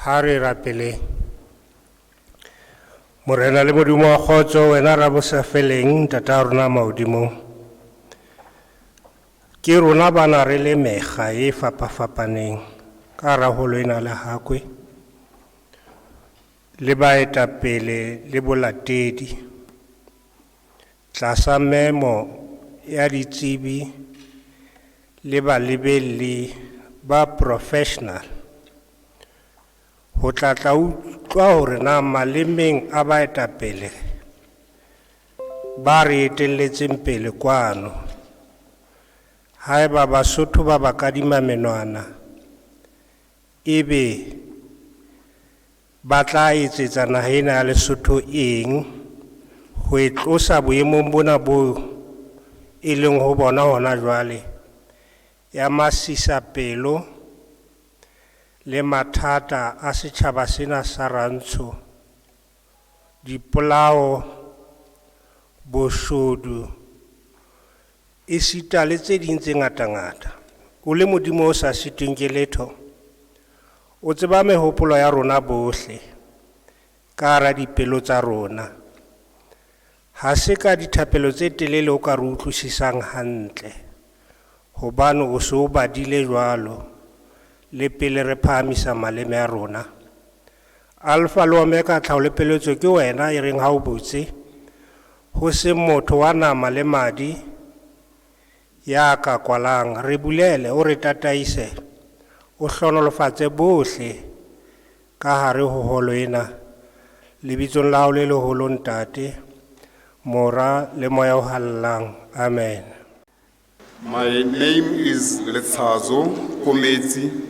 ha re rapele morena le modimo wa kgotso wena ra bo sa feleng tata rona maodimo ke rona bana re le mekga e fapafapaneng ka raholo ena le hakwe le baetapele le bolatedi tlasa memo ya ditsebi le balebelli ba professional ho tla utlwa hore na malemeng a baetapele ba re etelletseng pele kwano haeba Basotho ba ba kadima menwana ebe ba tla etsetsa naheng ya Lesotho eng ho etlosa boemong bona bo e leng ho bona hona jwale ya masisapelo le mathata a setjhaba sena sa rantsho dipolao boshodu esita le tse ding tse ngata-ngata o le modimo o sa sitweng ke letho o tseba mehopolo ya rona bohle ka hara dipelo tsa rona ha se ka dithapelo tse telele o ka re utlwisisang hantle hobane o se o badile jwalo le pele re phahamisa maleme ya rona alfa le omega tlhaolepeletso ke wena e reng ha o botse ho se motho wa nama le madi ya ka kwalang re bulele o re tataise o hlonolofatse bohle ka hare ho holo ena lebitsong la hao le leholo ntate mora le moya o hallang amen. My name is Letsazo Kometsi.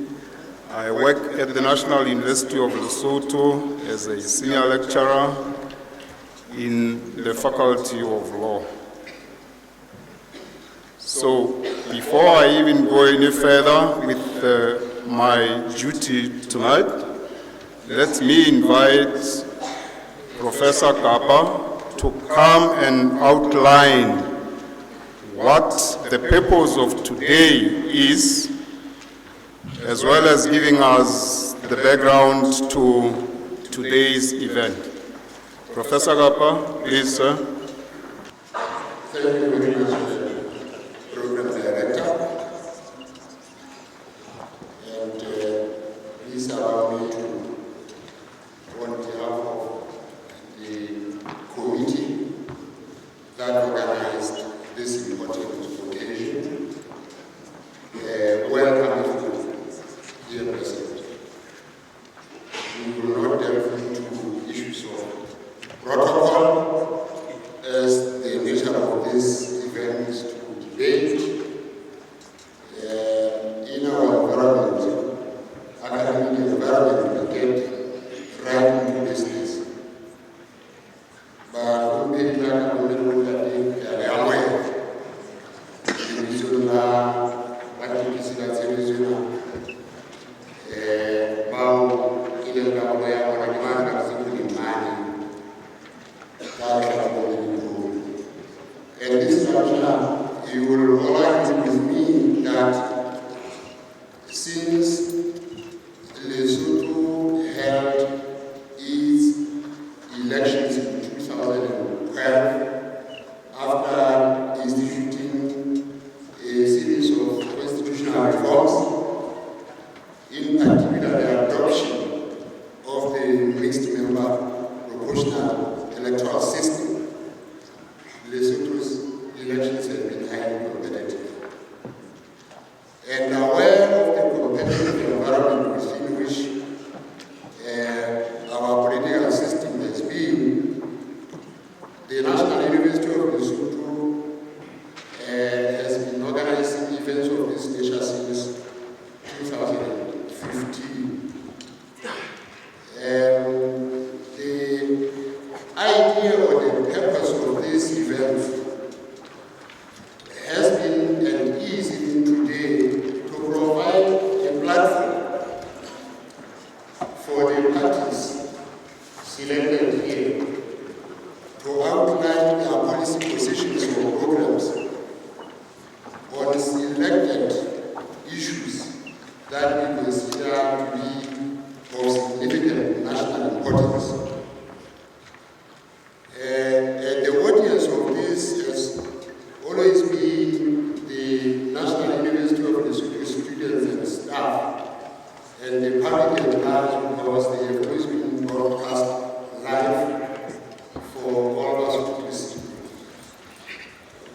I work at the National University of Lesotho as a senior lecturer in the Faculty of Law. So before I even go any further with my duty tonight, let me invite Professor Kapa to come and outline what the purpose of today is, as well as giving us the background to today's event. Professor Kapa, please, sir. Thank you very much, Program Director. And please allow me to, on behalf of the committee that organized this important occasion, welcome you, dear President. We will not delve into issues of protocol, as the nature of this event is to debate in our environment, academic environment, we get right into business. But we may not and this structure, you will realize with me that since Lesotho held its elections in 2012, after instituting a series of constitutional reforms, in particular the adoption of the mixed member proportional electoral system, Lesotho's elections have been highly competitive. And aware of the competitive environment within which our political system has been, the National University of Lesotho has been organizing events of this nature since 2015. The idea or the purpose of this event has been and is even today to provide a platform for the parties selected here to outline their policy positions or programs on selected issues that we consider to be of significant national importance. And the audience of this has always been the National University of Lesotho students and staff, and the public at large, because they have always been broadcast live for all of us to listen.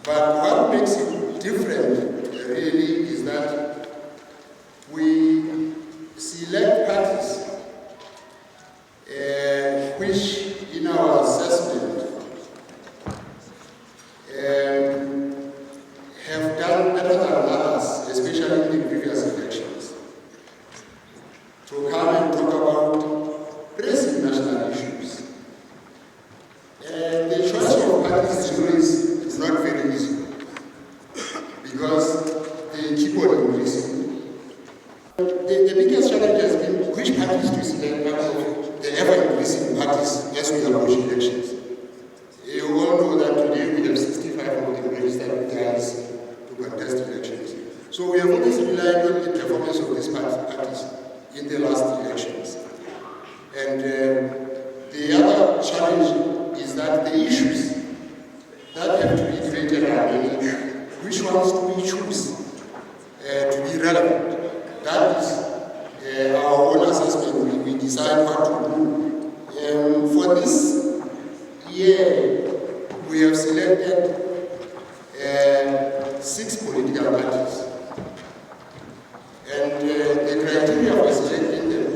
But what makes it different, really, is that we select parties which, in our assessment, have done better than others, especially in the previous elections, to come and talk about pressing national issues. And the choice of parties is not very easy, because they keep on increasing. The biggest challenge has been which parties to select out of the ever-increasing parties as we approach elections. You all know that today we have 65 of them registered guys to contest elections. So we have always relied on the performance of these parties in the last elections. And the other challenge is that the issues that have to be debated are many. Which ones do we choose to be relevant? That is our own assessment. We decide what to do. For this year, we have selected 6 political parties. And the criteria for selecting them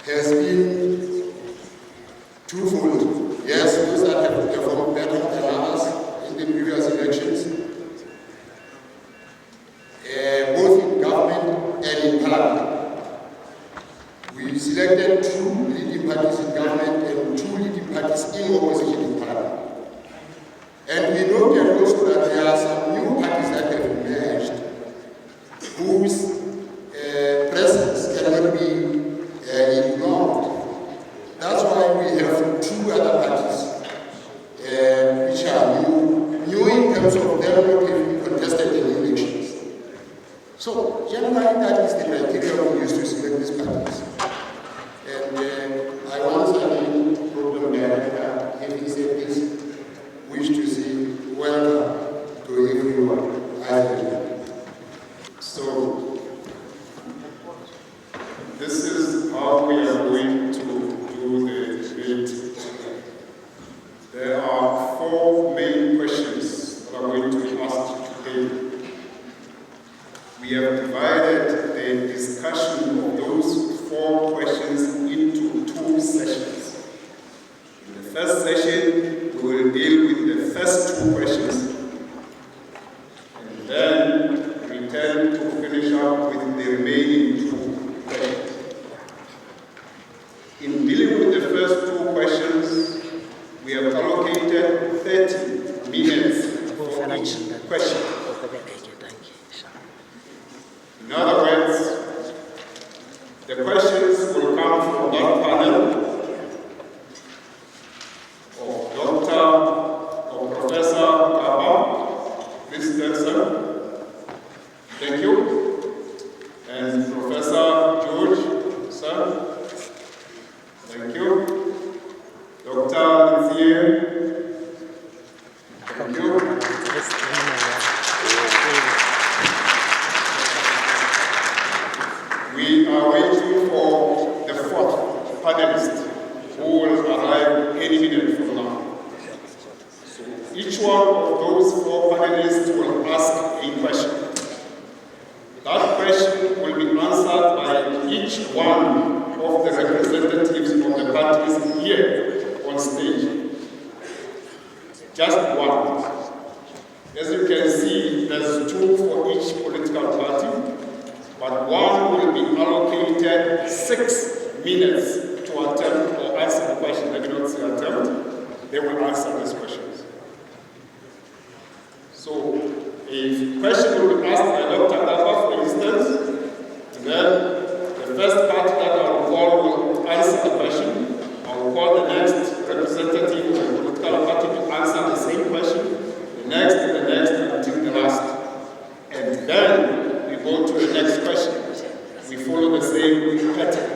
has been twofold. Yes, those that have performed better than others in the previous elections, both in government and in parliament. We selected 2 leading parties in government and 2 leading parties in opposition in parliament. And we noted also that there are some new parties that have emerged whose presence cannot be ignored. That's why we have 2 other parties which are new in terms of them not having contested any elections. So generally that is the criteria we use to select these parties. And I once again, program director, having said this, wish to say welcome to everyone. So, this is how we are going to do the debate. There are 4 main questions that are going to be asked today. We have divided the discussion of those 4 questions into 2 sessions. In the first session, we will deal with the first 2 questions, and then return to finish up with the remaining 2 questions. In dealing with the first 2 questions, we have allocated 30 minutes for each question. In other words, the questions will come from that panel of Dr. or Professor Kaba. Please stand, sir. Thank you. And Professor George, sir. Thank you. Dr. Lindsay. Thank you. We are waiting for the 4th panelist who will arrive any minute from now. So each one of those 4 panelists will ask a question. That question will be answered by each one of the representatives of the parties here on stage. Just one. As you can see, there's 2 for each political party, but one will be allocated 6 minutes to attempt or answer the question. I do not say attempt, they will answer these questions. So, a question will be asked by Dr. Dapa, for instance, and then the first party that I will call will answer the question. I will call the next representative of the political party to answer the same question, the next and the next until the last. And then we go to the next question. We follow the same pattern.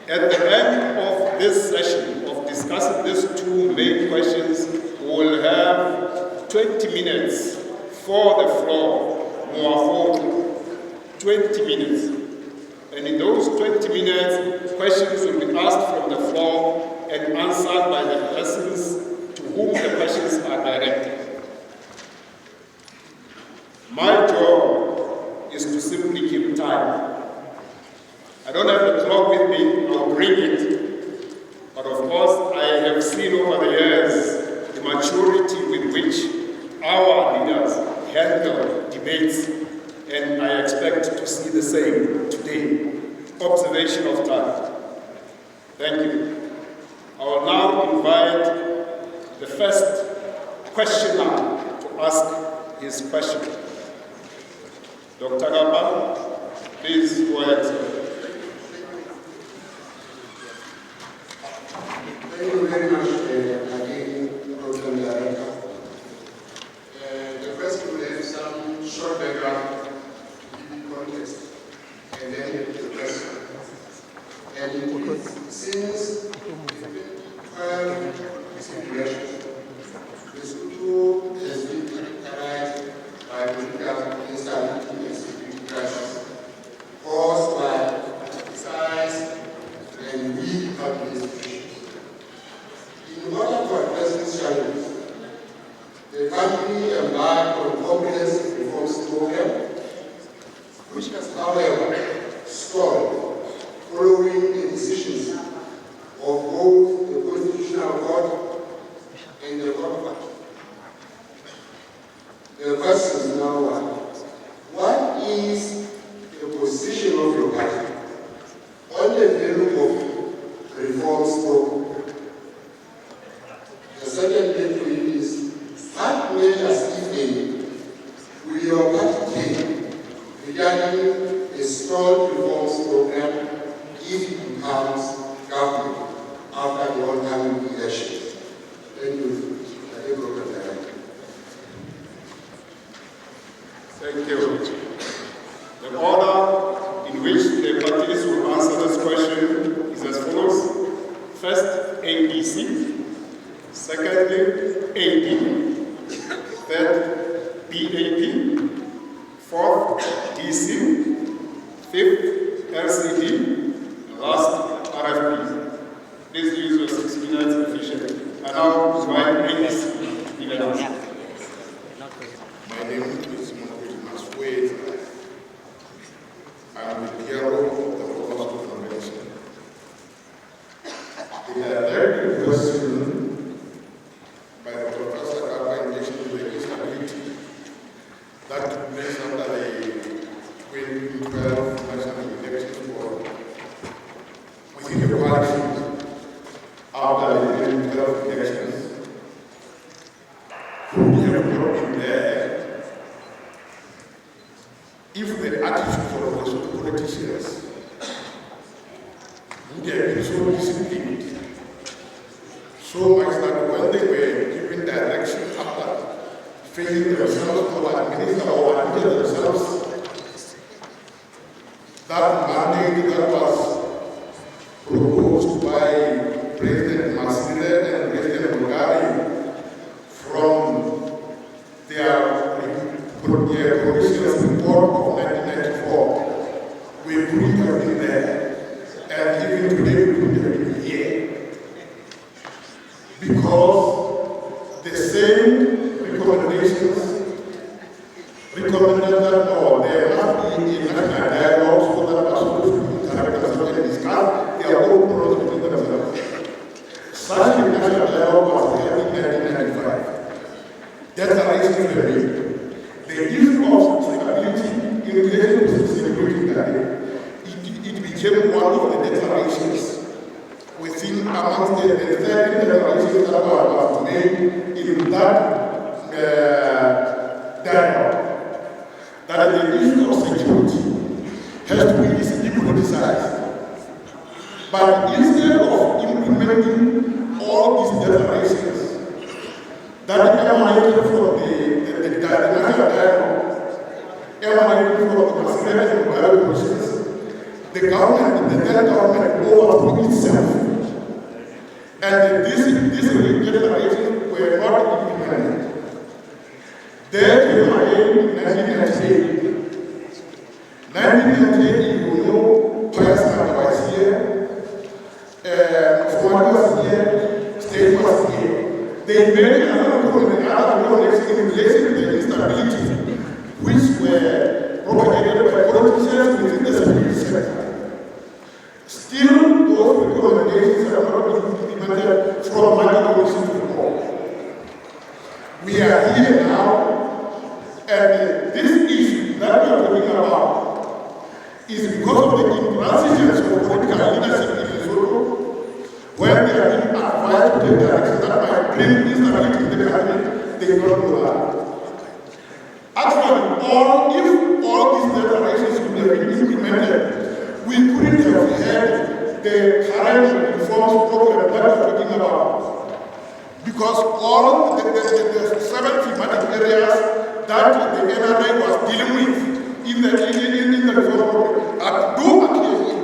At the end of this session of discussing these two main questions, we will have 20 minutes for the floor, more 20 minutes. And in those 20 minutes, questions will be asked from the floor and answered by the persons to whom the questions are directed. My job is to simply keep time. I don't have the clock with me, I'll bring it. But of course, I have seen over the years the maturity with which our leaders handle debates, and I expect to see the same today. Observation of time. Thank you. I will now invite the first questioner to ask his question. Dr. Gamba, please go ahead, sir. Thank you very much, again, Program Director. The first will have some short background to give you context, and then the question. And since 12 elections, Lesotho has been characterized by political instability and security crisis caused by size and weak public institutions. In order to address these challenges, the country embarked on a comprehensive reforms program, which has, however, stalled following the decisions of both the Constitutional Court and the Court of Appeal. The question is now what is the position of your party on the value of reforms program? The second thing to it is, what measures, if any, will your party take regarding a stalled reforms program if it becomes government after the oncoming elections? Thank you. Thank you. The order in which the parties will answer this question is as follows. First, ABC. Secondly, AD. Third, BAP. Fourth, DC. Fifth, LCD. And last, RFP. Please use your 6 minutes efficiently. And now, invite ABC. My name is Wade. I'm the hero of the Philosophy Convention. In a very good question by Professor Kaba in relation to the instability that took place after the 2012 national elections for within the coalition after the 2012 elections. We have not been there. If the attitude of the politicians would have been so disciplined, so much that when they were given direction after failing themselves to administer or administer themselves, that mandate that was proposed by President Masile and President Bulgari from their commission's report of 1994, we would have been there, and even today we would have been here. Because the same recommendations recommended that there must be a national dialogue so that Basotho can discuss their own problems between themselves. Such a national dialogue was held in 1995. Declarations were made. The issue of stability in relation to security, it became one of the declarations within amongst the 13 declarations that were made in that dialogue, that the issue of security has to be depoliticized. But instead of implementing all these declarations that emanated from the national dialogue, emanated from the Masile and Bulgari positions, the government, the then government, overthrew itself. And these declarations were not implemented. There came again in 1998. 1998, you know, President was here, Ford was here, State was here. They made another connection in relation to the instability, which were propagated by politicians within the security sector. Still, those recommendations have not been implemented from my commission's report. We are here now, and this issue that we are talking about is because of the intransigence of political leadership in Lesotho, when they are being advised to take direction that might bring instability in the country, they don't do that. Actually, if all these declarations would have been implemented, we couldn't have had the current reforms program that we're talking about. Because all the 7 thematic areas that the NRA was dealing with in the reform program do appear here.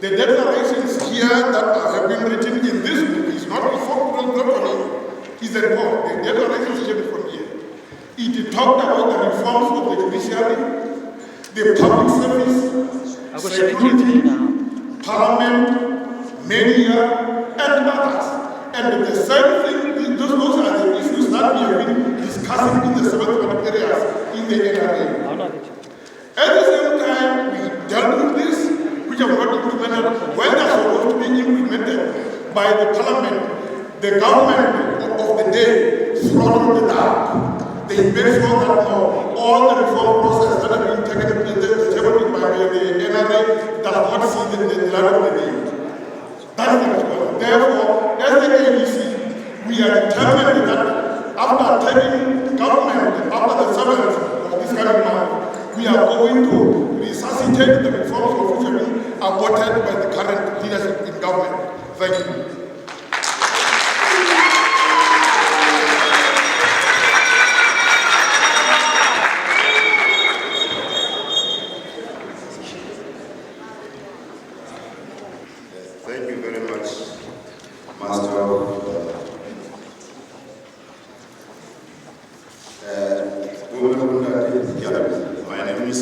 The declarations here that have been written in this book is not reform program, it's a report. The declarations here from here. It talked about the reforms of the judiciary, the public service, security, parliament, media, and others. And the same thing, those are the issues that we have been discussing in the 7 areas in the NRA. At the same time, we dealt with this, which have not implemented, when they're supposed to be implemented by the parliament, the government of the day throttled the dark. They made sure that all the reform process that have been taken by the NRA does not see the light of the day. That's the response. Therefore, as the ABC, we are determined that after taking government, after the 7th of this coming month, we are going to resuscitate the reforms which have been aborted by the current leadership in government. Thank you. Thank you very much, Master. My name is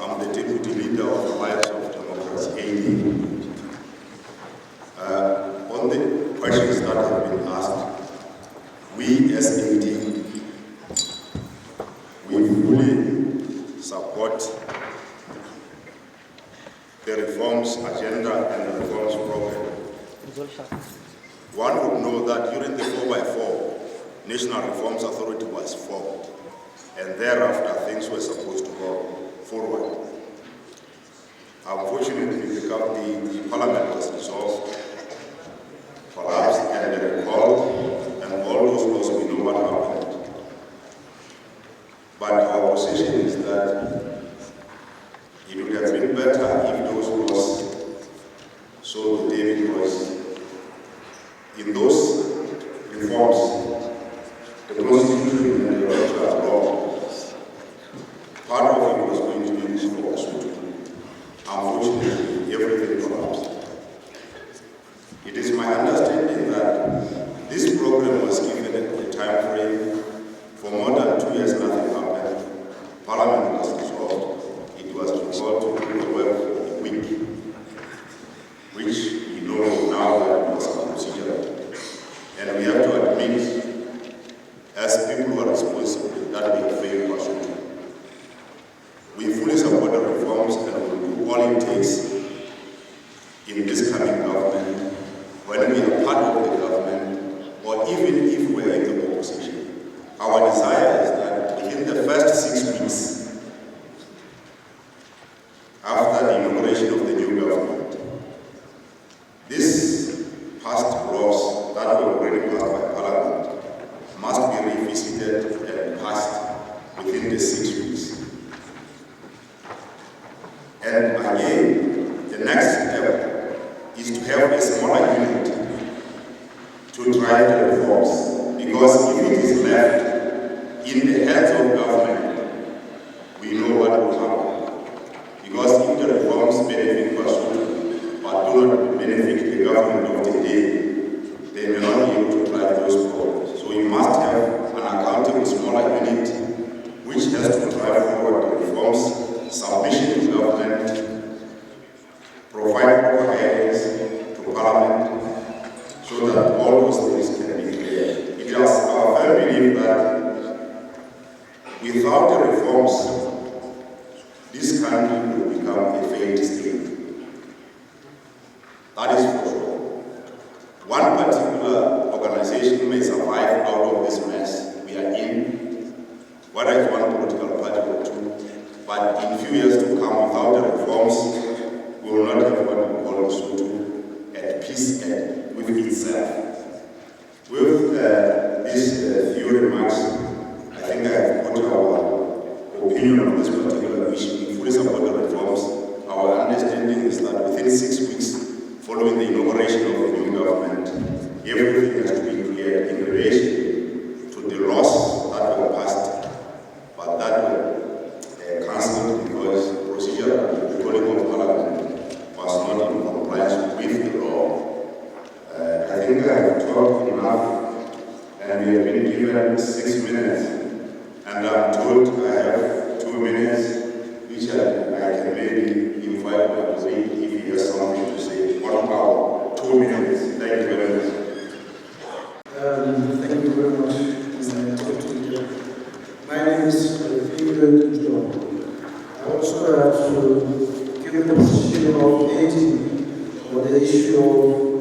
I'm the deputy leader of Alliance of Democracy, AD. On the questions that have been asked, we as AD, we fully support the reforms agenda and the reforms program. One would know that during the 4x4, National Reforms Authority was formed, and thereafter things were supposed to go forward. Unfortunately, the parliament was dissolved, collapsed, and recalled, and all those laws, we know what happened. But our position is that it would have been better if those laws saw the day, because in those reforms, the Constitution and the electoral law, part of it was going to be used for Lesotho. Unfortunately, everything collapsed. It is my understanding that this program was given a time frame. For more than 2 years, nothing happened. Parliament was dissolved. It was resolved to do the work for a week, which we know now that it was a procedure. And we have to admit, as people who are responsible, that we have failed Lesotho. We fully support the reforms and will do all it takes in this coming government, when we are part of the government, or even if we are in the opposition. Our desire is that within the first 6 weeks, after the inauguration of the new government, this past laws that were already passed by Parliament must be revisited and passed within the 6 weeks. And again, the next step is to have a smaller unit to drive the reforms, because if it is left in the hands of government, we know what will happen. Because if the reforms without the reforms, this country will become a failed state. That is for sure. One particular organization may survive out of this mess we are in, whether it's one political party or two, but in few years to come, without the reforms, we will not have what we call Lesotho at peace with itself. With these few remarks, I think I have put our opinion on this particular issue. We fully support the reforms. Our understanding is that within 6 weeks, following the inauguration of the new government, everything has to be clear in relation to the laws that were passed, but that were cancelled because procedure and the calling of Parliament was not in compliance with the law. I think I have talked enough, and we have been given 6 minutes, and I'm told I have 2 minutes, which I can maybe invite my colleague if he has something to say. 1 hour, 2 minutes. Thank you very much. Thank you very much. My name is Finger John. I also have to give the position of 80 on the issue of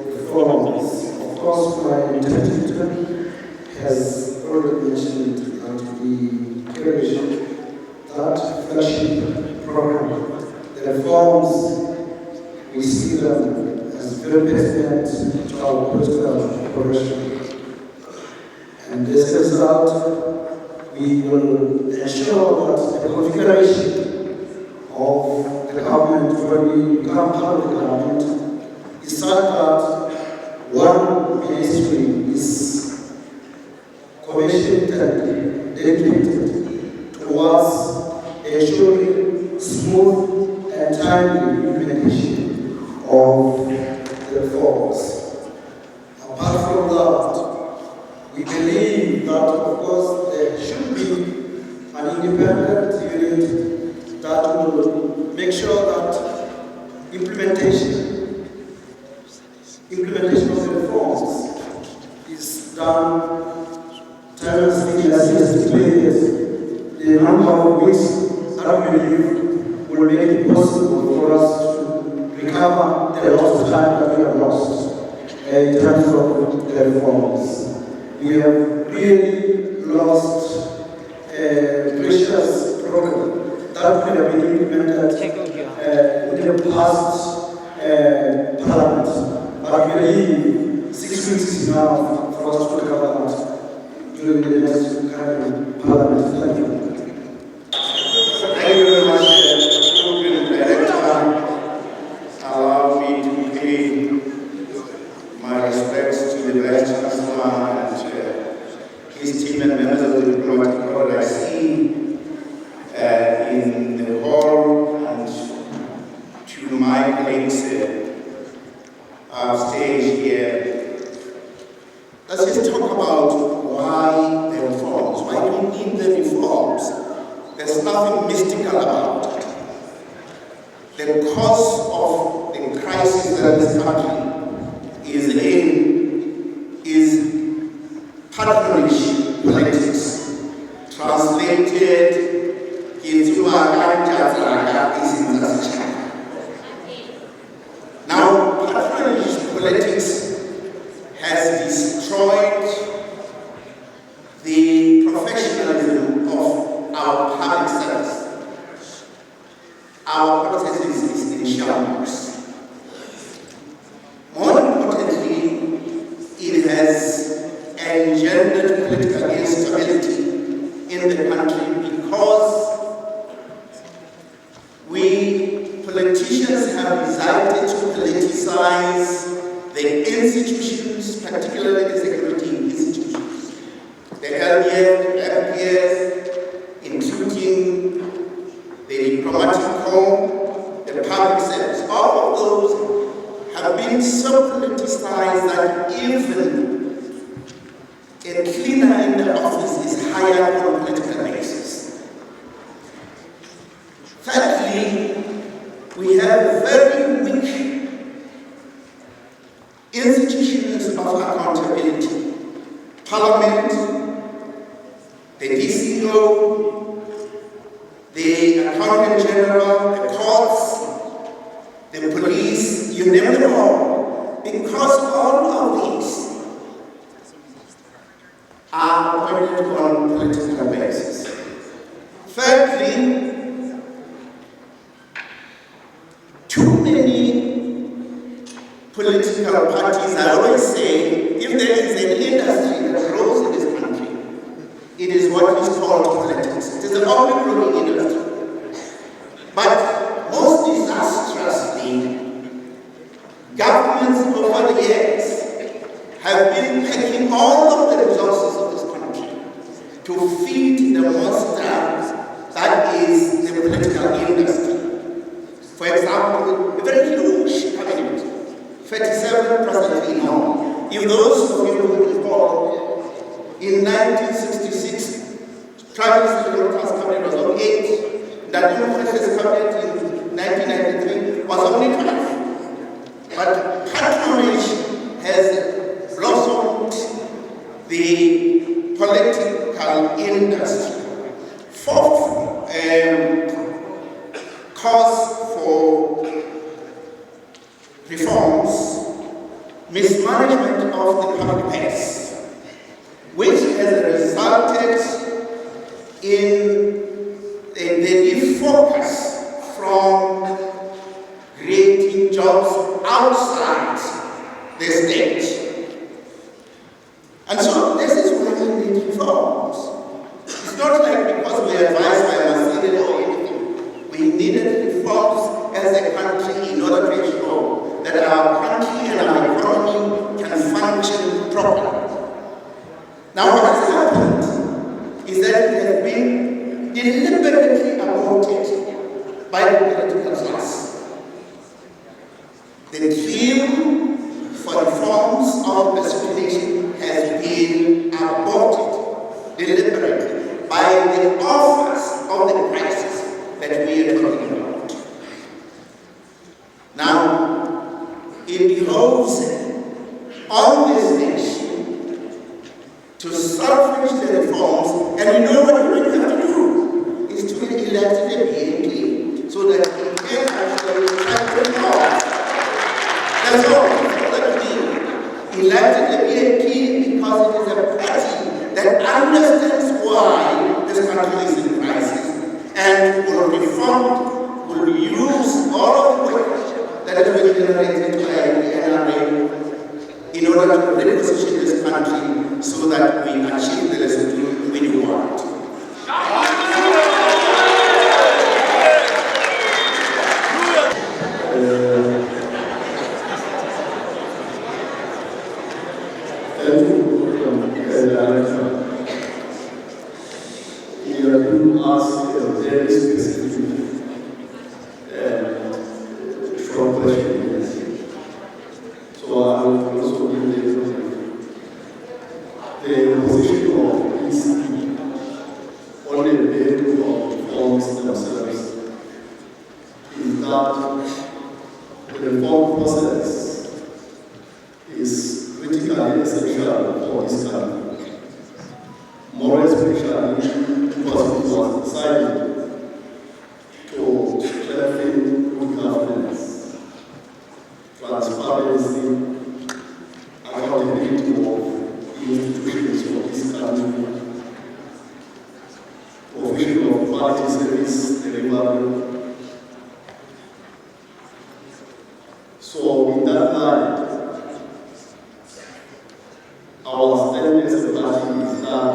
reforms. Of course, my interpreter has already mentioned that we cherish that flagship program. The reforms, we see them as very pertinent to our political progression. And as a result, we will ensure that the configuration of the government, when we become part of the government, is such that one ministry is commissioned and dedicated towards ensuring smooth and timely implementation of the reforms. Apart from that, we believe that, of course, there should be an independent unit that will make sure that implementation of the reforms is done tirelessly as stipulated. The number of weeks that we believe will make it possible for us to recover the lost time that we have lost in terms of the reforms. We have really lost a precious program that could have been implemented in the past Parliament. But we believe 6 weeks is enough for us to recover that during the next Parliament. Thank you. Thank you very much, Program Director. Allow me to pay my respects to the Vice Chancellor and his team and members of the diplomatic corps I see in the hall, and to my colleagues stage here. Let's just talk about why the reforms. Why do we need the reforms? There's nothing mystical about it. The cause of the crisis that this country is in is patronage politics, translated into now, patronage politics has destroyed the professionalism of our public service. Our process is in shambles. More importantly, it has engendered political instability in the country because we politicians have decided to politicize the institutions, particularly the security institutions. The LDF, the MPS, including the diplomatic corps, the public service, all of those have been so politicized that even a cleaner in the office is hired on a political basis. Thirdly, we have very weak institutions of accountability. Parliament, the DCO, Accountant General, the courts, the police, you name them all, because all of these are appointed on political basis. Thirdly, too many political parties, I always say, if there is an industry that grows in this country, it is what is called politics. It is an only growing industry. But most disastrously, governments over the years have been taking all of the resources of this country to feed the monster that is the political industry. For example, a very huge cabinet, 37 presently now. If those of you who recall, in 1966, Travis Lerota's cabinet was on 8, that Democracy's cabinet in 1993 was only 12. But patronage has blossomed the political industry. Fourth cause for reforms, mismanagement of the public purse, which has resulted in the defocus from creating jobs outside the state. And so this is why we need reforms. It's not like because we are advised by Masini or anything. We needed reforms as a country in order to ensure that our country and our economy can function properly. Now what has happened is that it has been deliberately aborted by the political class. The theme for reforms of the situation has been aborted deliberately by the authors of the crisis that we are talking about. Now, it behoves on this nation to salvage the reforms, and we know what we have to do is to elect the BNP so that we can actually track the reforms. That's all that we need. Elected the BNP because it is a party that understands why this country is in crisis and will reform, will use all of the work that has been generated by the NRA in order to reposition this country so that we achieve the result we want. You have been asked a very specific short question. So I will also give the position of EC on the value of reforms themselves is that the reform process is critically essential for this country, more especially because it was decided to strengthen good governance, transparency, accountability of institutions of this country, provision of quality service delivery. So in that light, our stand as a party is that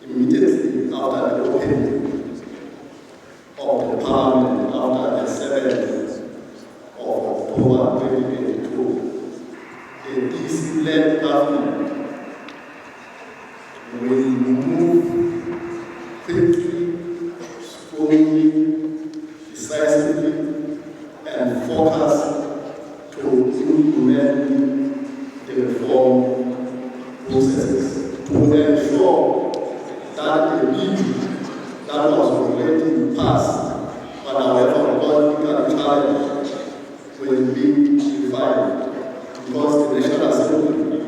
immediately after the opening of the Parliament, after the 7th of October 2022, the DC-led government will move quickly, strongly, decisively, and focus to implement the reform processes to ensure that the bill that was already passed, but however political challenge, will be defined, because the National Assembly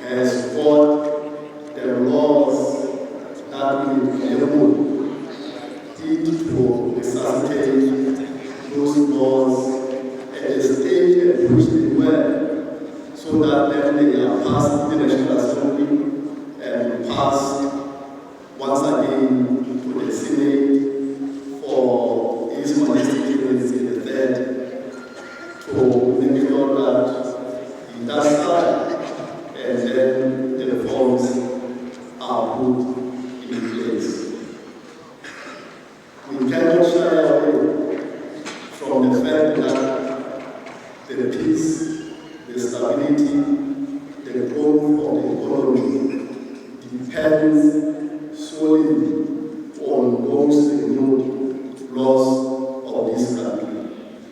has fought the laws that will enable it to We cannot shy away from the fact that the peace, the stability, the growth of the economy depends solely on those renewed laws of this country.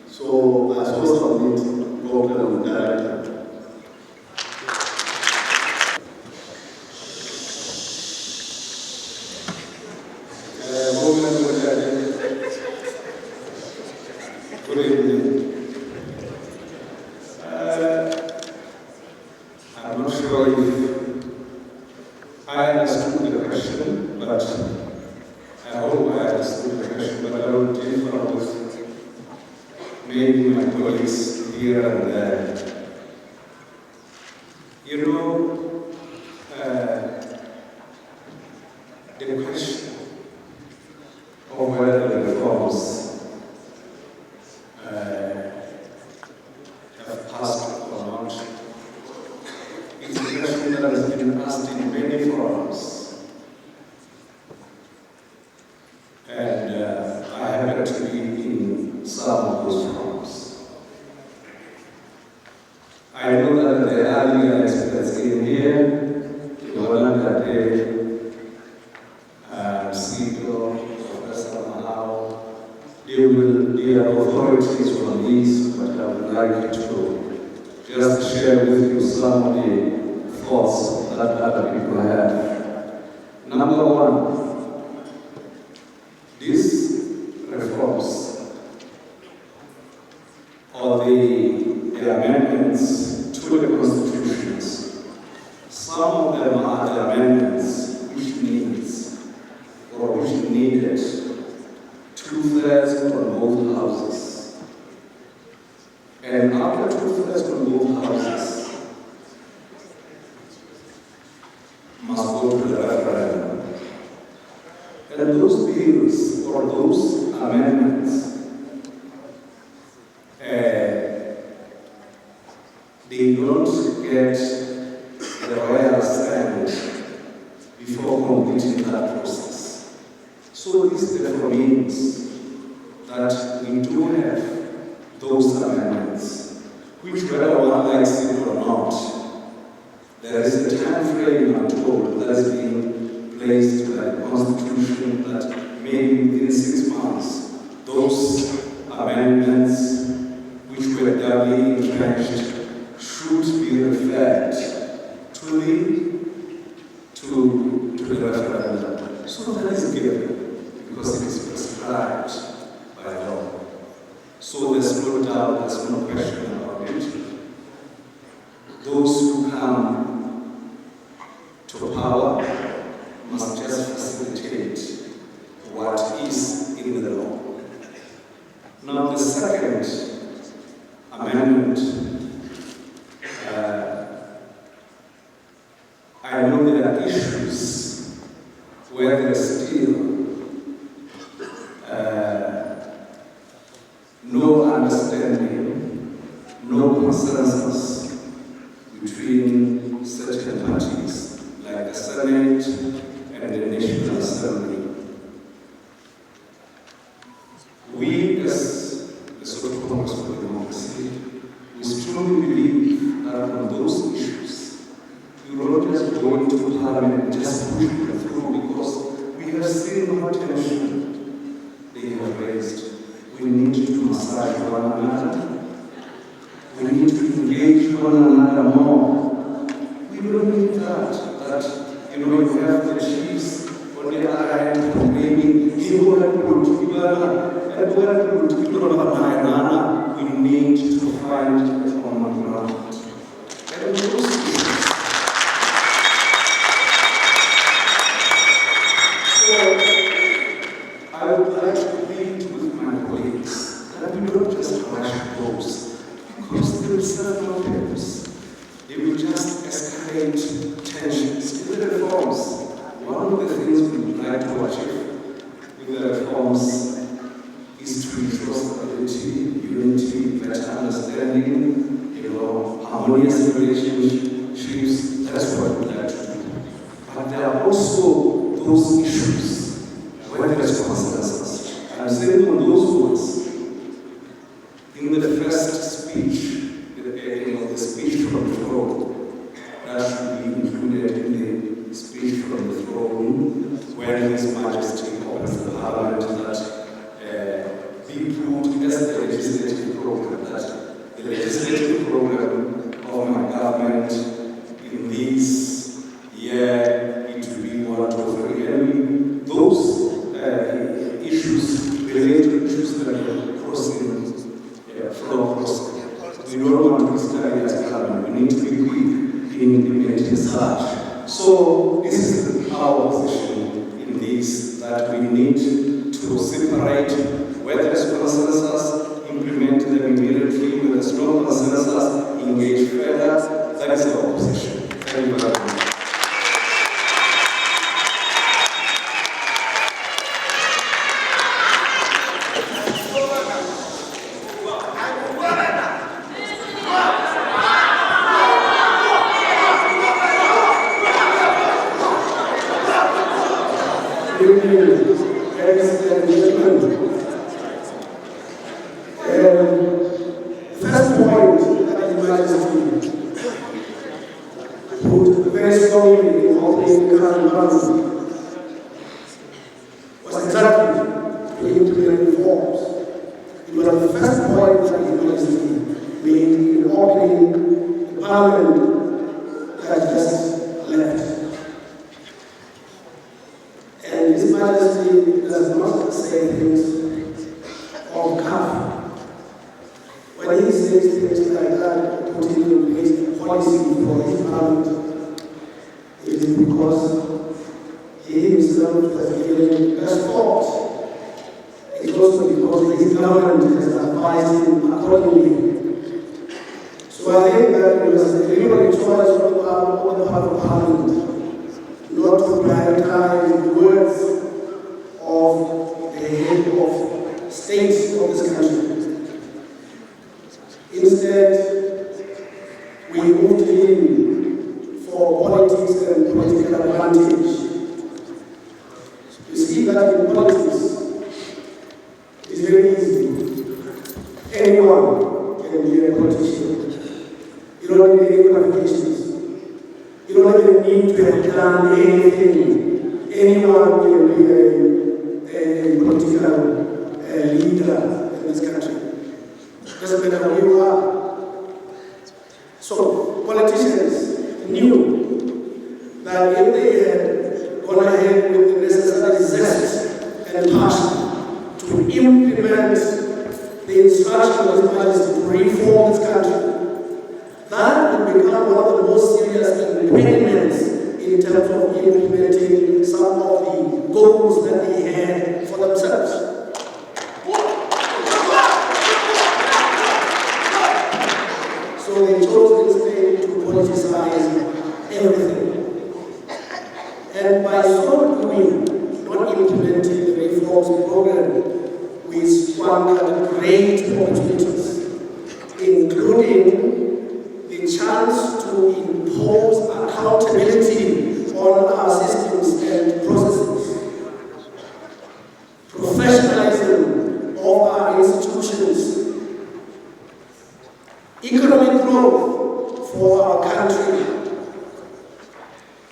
So I also submit program director. Good evening. I'm not sure if I understood the question, but I hope I understood the question, but I will differ with maybe my colleagues here and there. You know, the question of whether the reforms have passed or not is a question that has been asked in many forums. And I happen to be in some of those forums. I know that the earlier experts in here, the one that they are authorities on this, but I would like to just share with you some of the thoughts that other people have. Number one, these reforms or the amendments to the constitutions, some of them are the amendments which needs or which needed 2/3 on both houses. And after 2/3 on both houses, must go to the referendum. And those bills or those amendments, they don't get the royal assent before completing that process. So this therefore means that we do have those amendments, which whether one likes it or not, there is a time frame, I'm told, that is being placed by the Constitution that maybe within 6 months, those amendments which were doubly entrenched should be referred to the referendum. So that is given because it is prescribed by law. So there's no doubt, there's no question about it. Those who come to power must just facilitate what is in the law. Now the second amendment, I know there are issues where there is still no understanding, no consensus between certain parties, like the Senate and the National Assembly. We, as the Lesotho Congress for Democracy, we strongly believe that on those issues, we will not just go into Parliament and just push them through, because we have seen what tension they have raised. We need to massage one another. We need to engage one another more. We don't need that you have the chiefs on the other hand complaining, we need to find a common ground. And so I would like to plead with my colleagues that we don't just rush those, because there is no purpose. They will just escalate tensions in the reforms. One of the things we would like to achieve with the reforms is to ensure stability, unity, better understanding, harmonious relationships. That's what we like to do. But there are also those issues where there is consensus. saying on those words, in the first speech, the speech from the throne, that should be included in the speech from the throne when His Majesty opens the Parliament, that be put as the legislative program, that the legislative program of my government in this year it will be 1, 2, 3, and those issues relate to issues that are crossing, flow crossing. We don't want to study as government. We need to be quick in implementing such. So this is our position in this, that we need to separate where there is consensus, implement them immediately. Where there is no consensus, engage further. That is our position. Thank you very much. First point that His Majesty put very strongly in opening the current council was exactly to implement reforms. It was the first point that His Majesty made in opening the Parliament that just left. And His Majesty does not say things of comfort. When he says things like that, putting in place a policy for his parliament, it is because he himself has given us thought. It's also because his government has advised him accordingly. So I think that it was a deliberate choice on the part of Parliament not to prioritize the words of the head of state of this country. Instead, we moved in for politics and political advantage. You see that in politics, it's very easy. Anyone can be a politician. You don't need any qualifications. You don't even need to have done anything. Anyone can be a political leader in this country. Doesn't matter who you are. So politicians knew that if they had gone ahead with the necessary zest and passion to implement the instruction of His Majesty to reform this country, that would become one of the most serious impediments in terms of implementing some of the goals that they had for themselves. So they chose instead to politicize everything. And by so doing, not implementing the reforms program, we squandered great opportunities, including the chance to impose accountability on our systems and processes, professionalism of our institutions, economic growth for our country.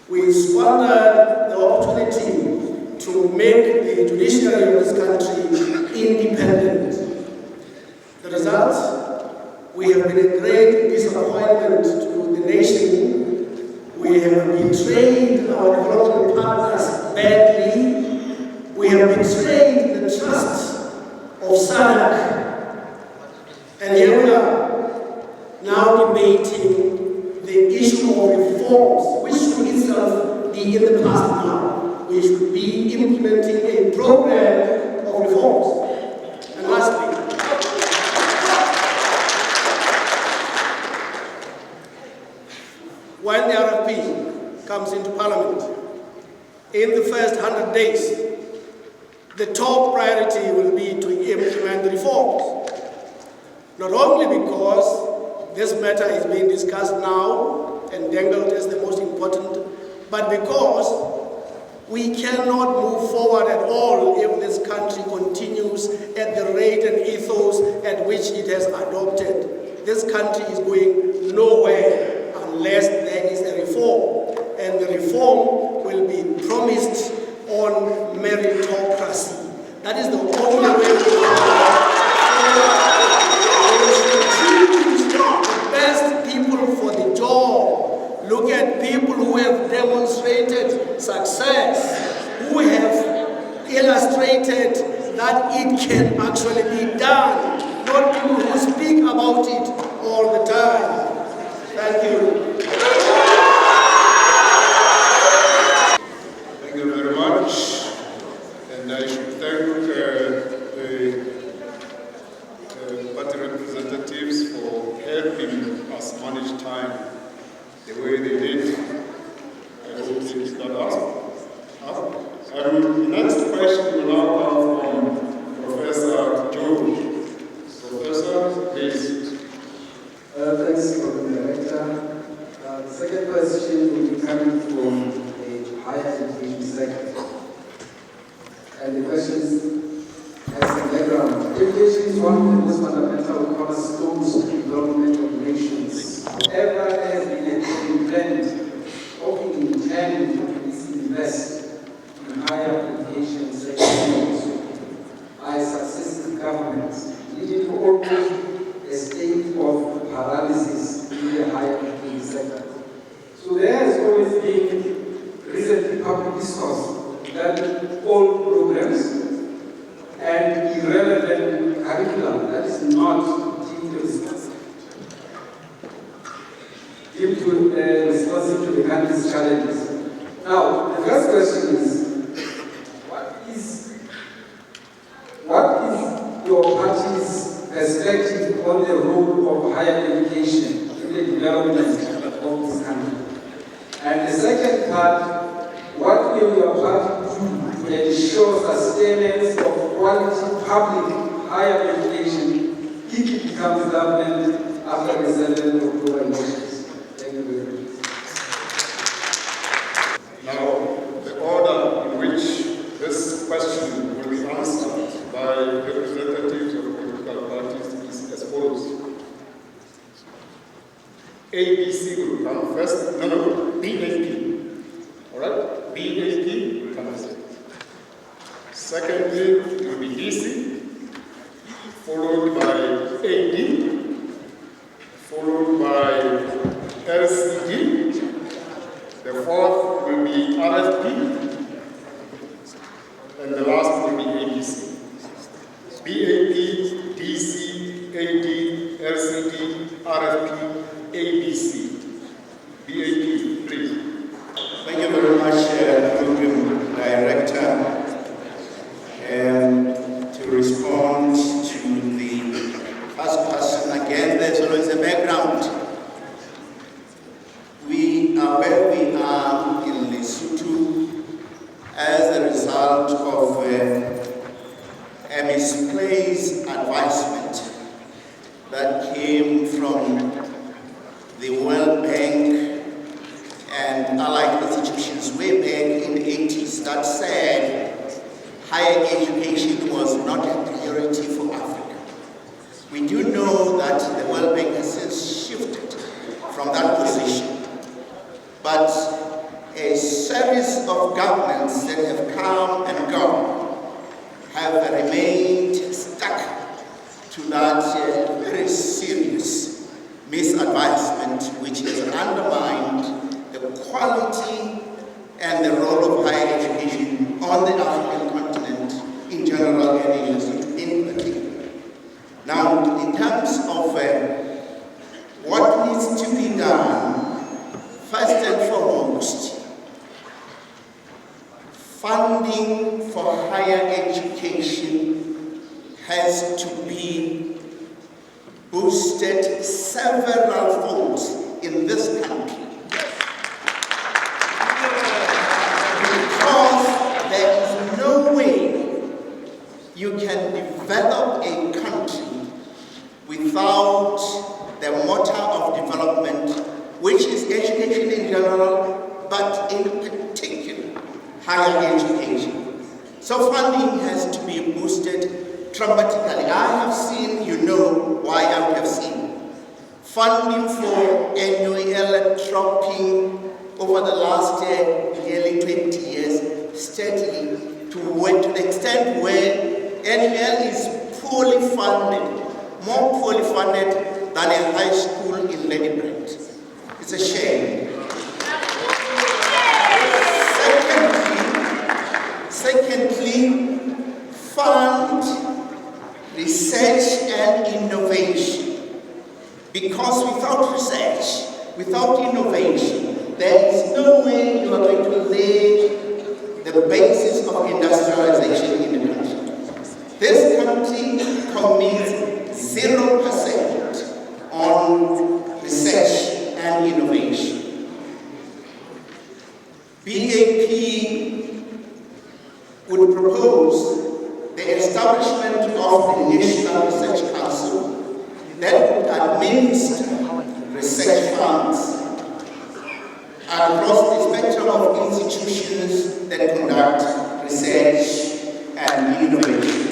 We squandered the opportunity to make the judiciary of this country independent. The result, we have been a great disappointment to the nation. We have betrayed our development partners badly. We have betrayed the trust of SADC. And here we are, now debating the issue of reforms, which should itself be in the past now. We should be implementing a program of reforms. And lastly, when the RFP comes into Parliament, in the first 100 days, the top priority will be to implement the reforms. Not only because this matter is being discussed now and dangled as the most important, but because we cannot move forward at all if this country continues which it has adopted, this country is going nowhere unless there is a reform. And the reform will be promised on meritocracy. That is the only way we choose the best people for the job. Look at people who have demonstrated success, who have illustrated that it can actually be done, not people who speak about it all the time. Thank you. Thank you very much. And I should thank the party representatives for helping us manage time the way they did. I hope they keep that up. The next question will now come from Professor George. Professor, please. Thanks, Director. The second question will be coming from the higher education sector. And the question has a background. Education is one of the most fundamental cornerstones of the development of nations. However, there has been a trend of intending to invest in higher education sectors by successive governments, leading to almost a state of paralysis in the higher education sector. So there has always been recently public discourse that all programs and irrelevant curriculum that is not responsive to the country's challenges. Now, the first question is, what is your party's perspective on the role of higher education in the development of this country? And the second part, what will your party do to ensure sustenance of quality public higher education if it becomes government after the 7th of October elections? Thank you very much. Now, the order in which this question will be answered by representatives of political parties is as follows. ABC will come first. No, BAP. All right? BAP will come first. Secondly, it will be DC, followed by AD, followed by LCD. The fourth will be RFP, and the last will be ABC. BAP, DC, AD, LCD, RFP, ABC. BAP, please. Thank you very much, Program Director. To respond to the first question, again, there's always a background. We are where we are in Lesotho as a result of a misplaced advisement that came from the World Bank and allied institutions way back in the 80s that said higher education was not a priority for Africa. We do know that the World Bank has since shifted from that position, but a series of governments that have come and gone have remained stuck to that very serious misadvisement which has undermined the quality and the role of higher education on the African continent in general and in Lesotho in particular. Now, in terms of what needs to be done, first and foremost, funding for higher education has to be boosted several folds in this country. Because there is no way you can develop a country without the motor of development, which is education in general, but in particular, higher education. So funding has to be boosted dramatically. I have seen, funding for NUL dropping over the last nearly 20 years steadily to the extent where NUL is poorly funded, more poorly funded than a high school in Ladybird. It's a shame. Secondly, fund research and innovation. Because without research, without innovation, there is no way you are going to lay the basis of industrialization in the country. This country commits 0% on research and innovation. BAP would propose the establishment of the National Research Council that would administer research funds across the spectrum of institutions that conduct research and innovation.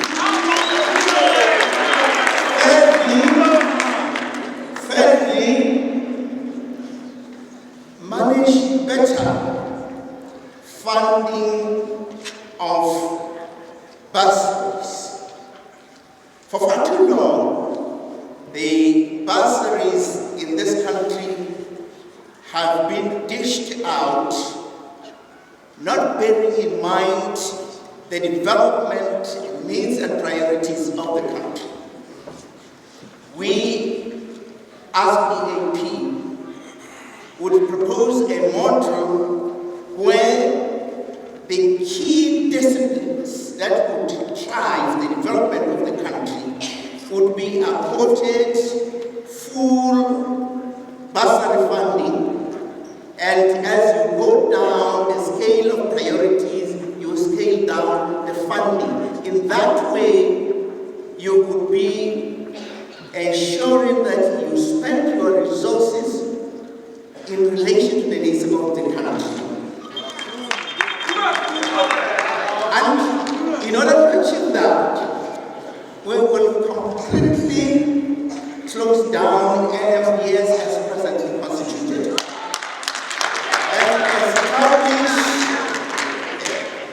Thirdly, manage better funding of bursaries. For far too long, the bursaries in this country have been dished out, not bearing in mind the development needs and priorities of the country. We, as BAP, would propose a model where the key disciplines that would drive the development of the country would be accorded full bursary funding, and as you go down the scale of priorities, you scale down the funding. In that way, you would be ensuring that you spend your resources in relation to the needs of the country. And in order to achieve that, we will completely close down NFBS as presently constituted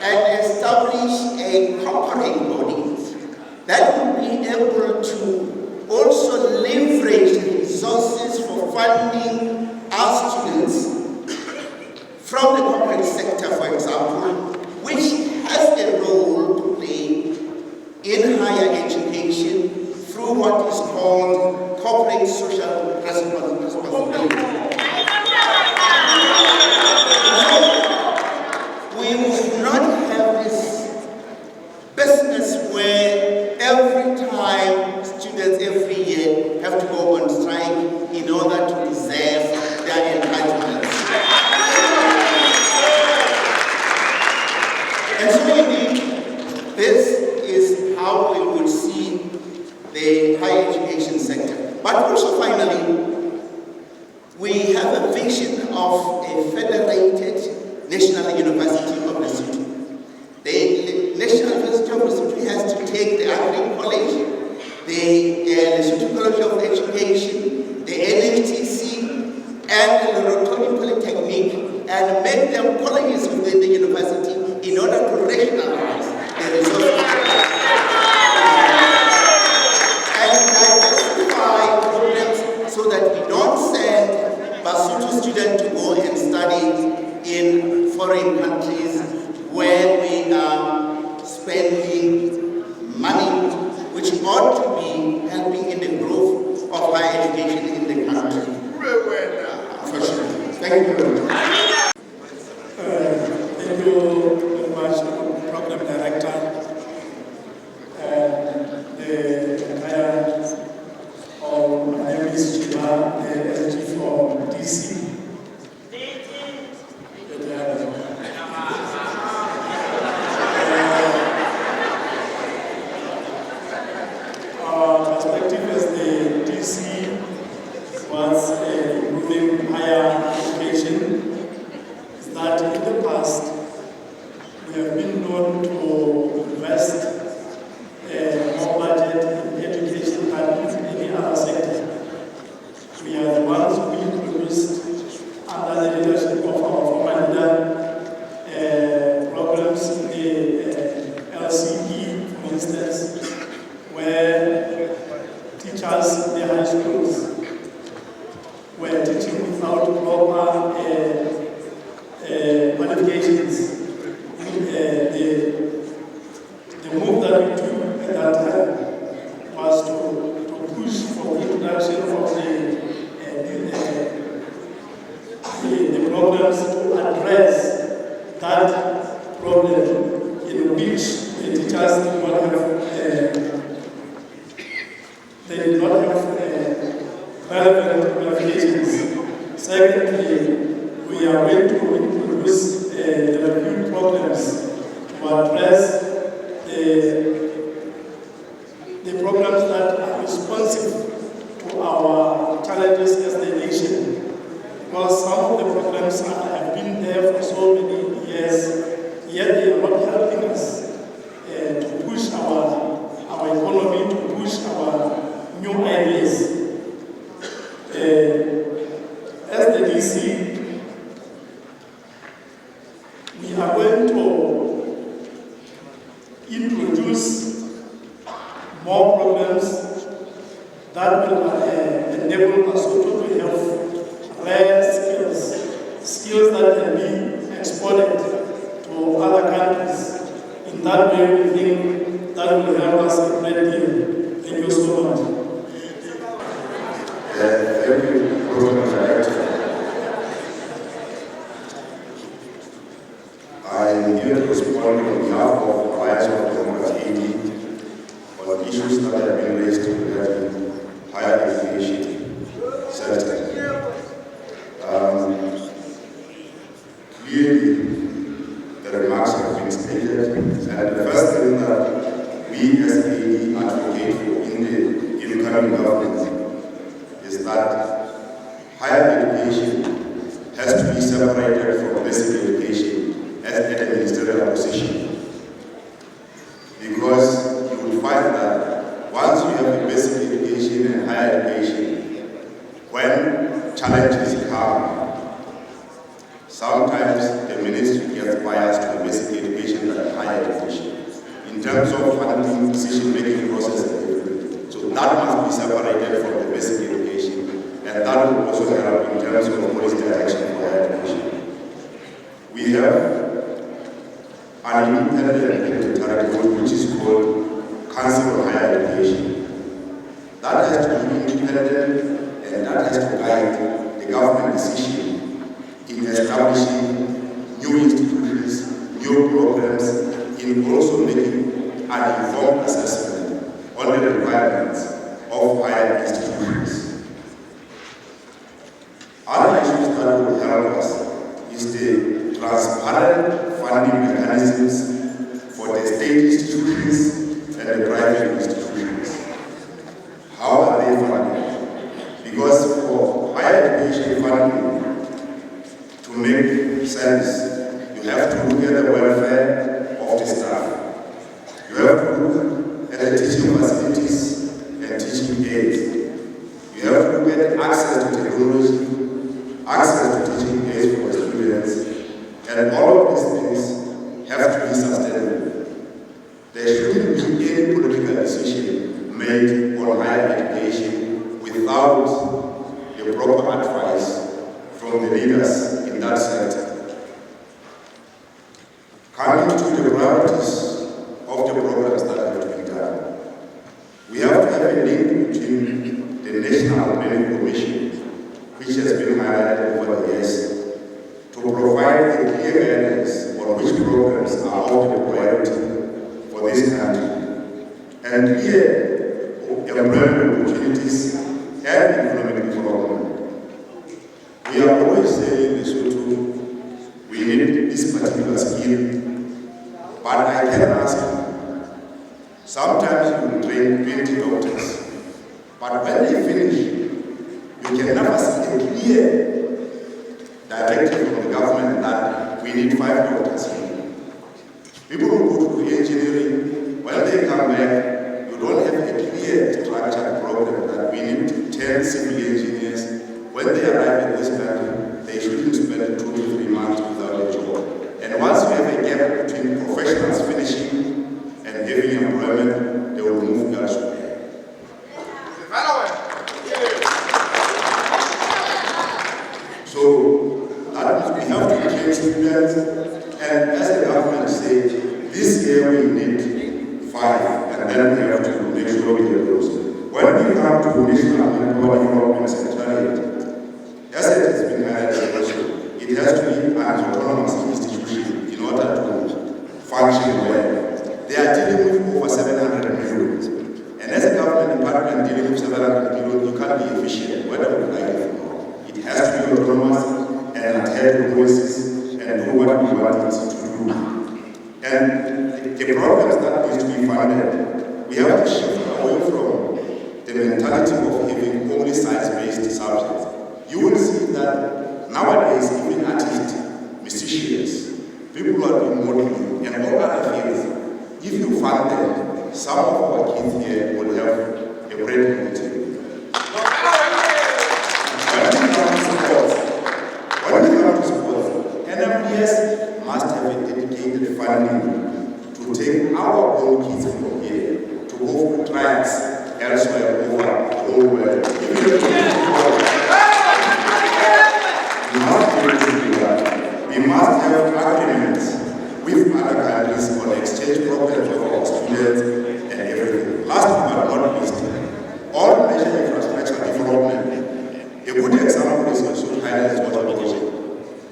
and establish a corporate body that will be able to also leverage resources for funding our students from the corporate sector, for example, which has a role to play in higher education through what is called corporate social responsibility. We will not have this business where every time students every year have to go on strike in order to deserve their entitlements. And so indeed, this is how we would see the higher education sector. But also finally, we have a vision of a federated National University of Lesotho. The National University of Lesotho has to take the Agri College, the Lesotho College of Education, the NHTC, and the Lesotho Polytechnic, and make them colleges within the university in order to rationalize the resources and diversify programs so that we don't send Basotho students to go and study in foreign countries where we are spending money which ought to be helping in the growth of higher education in the country. Thank you very much. Thank you very much, Program the programs that are responsive to our challenges as the nation. Because some of the programs have been there for so many years, yet they are not helping us to push our economy, to push our new ideas. As the DC, we are going to introduce more programs that will enable us to have rare skills that can be exported to other countries. In that way, we think that will help us a great deal. Thank you so much. Thank you, Program Director. I am here to respond on behalf of Alliance of Democracy on issues that have been raised regarding higher education sector. Clearly, the remarks have been stated, and the first thing that we as AD advocate for in the incoming government is that higher education has to be separated from basic education as an ministerial position. Because you will find that once you have a basic education and higher education, when challenges come, sometimes the ministry gets biased to the basic education and higher education in terms of funding, decision-making process and everything. So that must be separated from the basic education, and that will also help in terms of policy direction for higher education. We have an independent directorate which is called Council on Higher Education. That has to be independent, and that has to guide the government decision in establishing new institutions, new programs, in also making an informed assessment on the requirements of higher institutions. Other issues that will help us is the transparent funding mechanisms for the state institutions and the private institutions. How are they funded? Because for higher education funding to make sense, you have to look at the welfare of the staff. You have to look at the teaching facilities and teaching aids. You have to look at access to technology, access to teaching aids for the students, and all of these things have to be sustainable. There shouldn't be any political decision made on higher education without the proper advice from the leaders in that sector. Coming to the priorities of the programs that have to be done, we have to have a link between the National Planning Commission, which has been highlighted over the years, to provide a clear guidance on which programs are of the priority for this country, and clear employment opportunities and economic development. We are always saying in Lesotho, we need this particular skill, but I can ask you, sometimes you will train 20 doctors, but when they finish, you can never see a clear directive from the government that we need 5 doctors here. People who go to engineering, when they come back, you don't have a clear structured program that we need 10 civil engineers. When they arrive in this country, they shouldn't spend 2 to 3 months without a job. And once we have a gap between professionals finishing and having employment, they will move elsewhere. So that means we have to train students, and as the government said, this year we need 5, and then we have to make sure we have those. When we come to National Development Secretariat, as it has been highlighted also, it has to be an autonomous institution in order to function well. They are dealing with over 700 million. And as a government department dealing with 700 million, you can't be efficient, whether we like it or not. It has to be autonomous and adhere to policies and do what we want it to do. And the programs that need to be funded, we have to shift away from the mentality of having only science-based subjects, you will see that nowadays, even artists, musicians, people who are doing modeling and all other fields, if you fund them, some of our kids here will have a great meeting. When we come to sports, NMDS must have a dedicated funding to take our own kids from here to go for trials elsewhere over the whole world. We must have agreements with other countries on exchange programs for our students and everything. Last but not least, all major infrastructure development. A good example is also Highlands Water Project.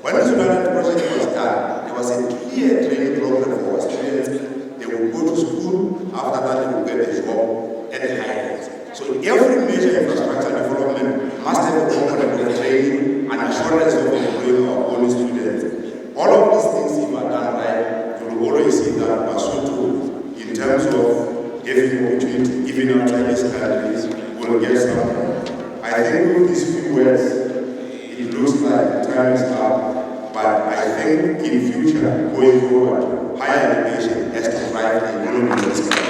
When the Highlands project was done, there was a clear training program for our students. They would go to school, after that they would get a job at the Highlands. So every major infrastructure development must have a component of training and assurance of employing our own students. All of these things, if are done right, you will always see that Lesotho, in terms of giving opportunity, even our Chinese countries, will get something. I think with these few words, it looks like time is up, but I think in future, going forward, higher education has to drive the economy of this country.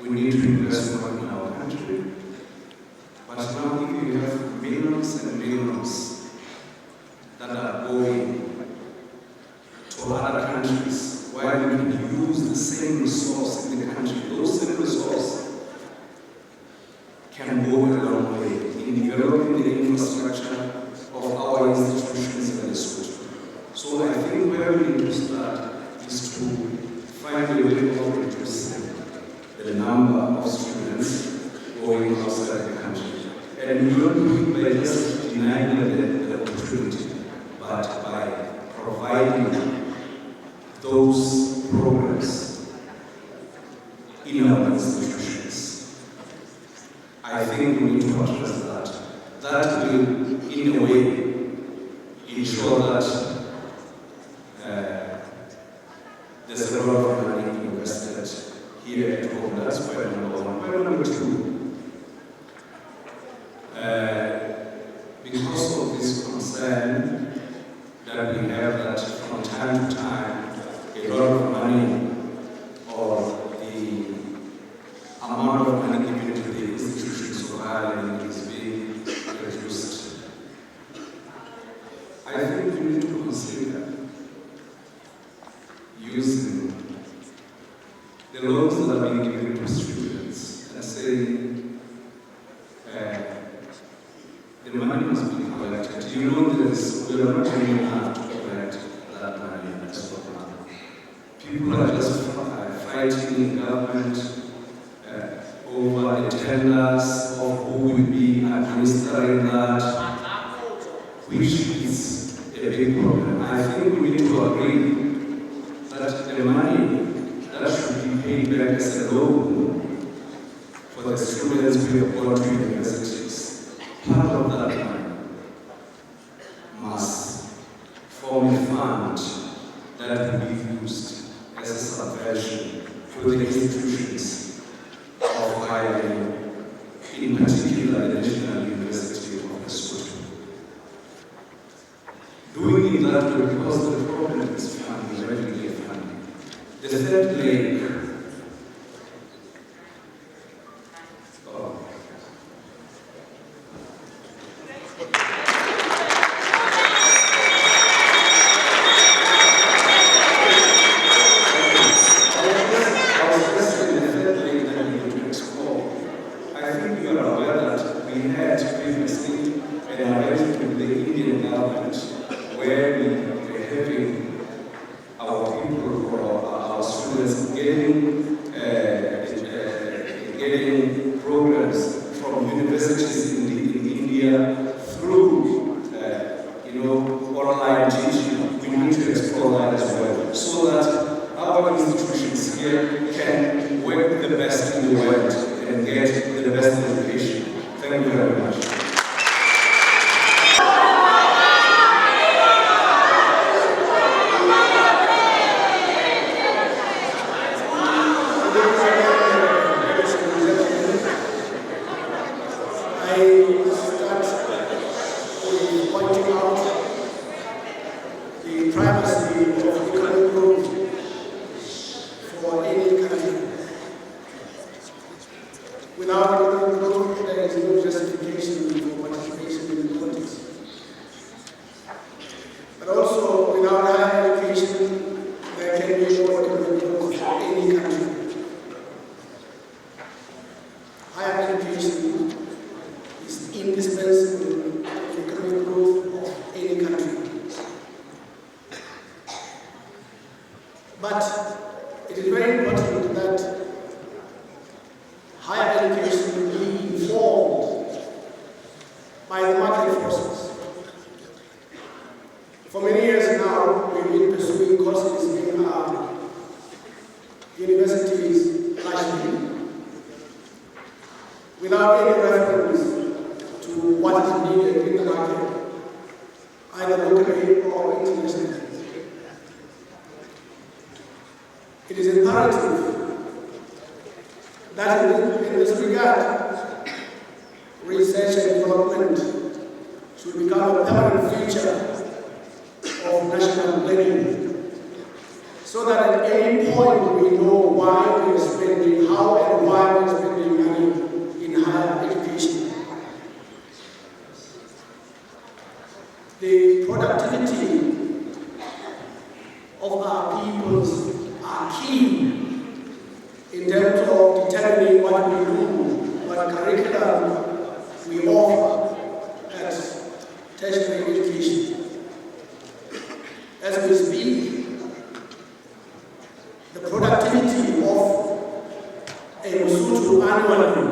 We need to invest more in our country. can go a long way in developing the infrastructure of our institutions in Lesotho. So I think where we need to start is to find a way of reducing the number of students going outside the country. And we don't do it by just denying them the opportunity, but by providing those programs in our institutions. I think we need to address that. That will, in a way, ensure that there's a lot of money invested here at home. That's point number one. Point number two, because of this concern that we have that from time to time, a lot of money or the amount of money given to the institutions of Ireland is being reduced. I think we need to consider using the loans that are being given to students and saying the money must be collected. You know we are not even have to collect that money in this money. People are just fighting the government over the tenders of who will be administering that, which is a big problem. I think we need to agree that the money that should be paid back as a loan for the students who have gone to universities, part of that money must form a fund that will be used as a subvention for the institutions of higher learning, in particular the National University of Lesotho. Doing it that way because the problem is funding, readily funding. The third leg, getting programs from universities in India through, online teaching. We need to explore that as well, so that our institutions here can work the best in the world and get the best education. Thank you very much. what curriculum we offer at tertiary education. As we speak, the productivity of a Lesotho annually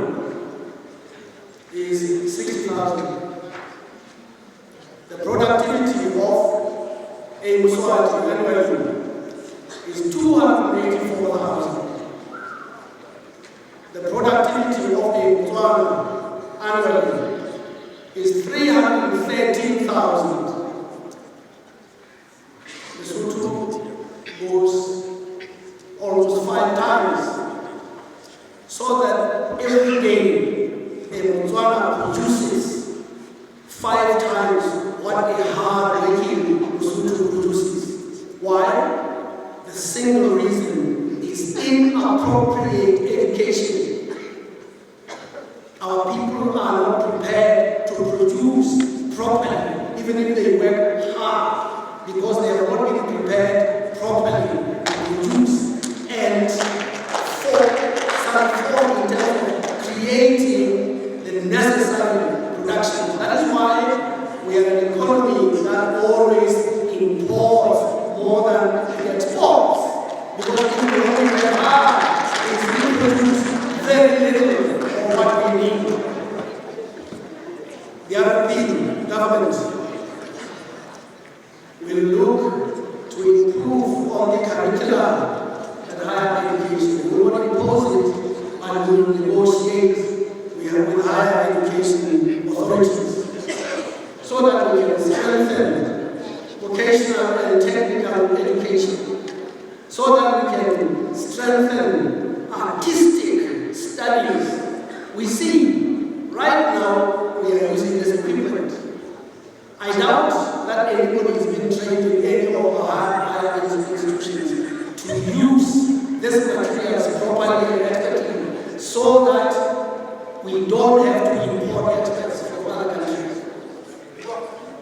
is 60,000. The productivity of a Muswati annually is 284,000. The productivity of a Botswana annually is 313,000. Lesotho goes almost 5 times, so that every day a Botswana produces 5 times what a hard-working Lesotho produces. Why? The single reason is inappropriate education. Our people are not prepared to produce properly, even if they work hard, because they have not been prepared properly to produce. And for in terms of creating the necessary production. That is why we are an economy that always imports more than it exports. Because if we only have hard, we produce very little of what we need. The other thing, government will look to improve on the curriculum at higher education. We will not impose it, but we will negotiate with higher education authorities so that we can strengthen vocational and technical education, so that we can strengthen artistic studies. We see right now we are using this equipment. I doubt that anybody has been trained in any of our higher institutions to use this materials properly and effectively, so that we don't have to import experts from other countries.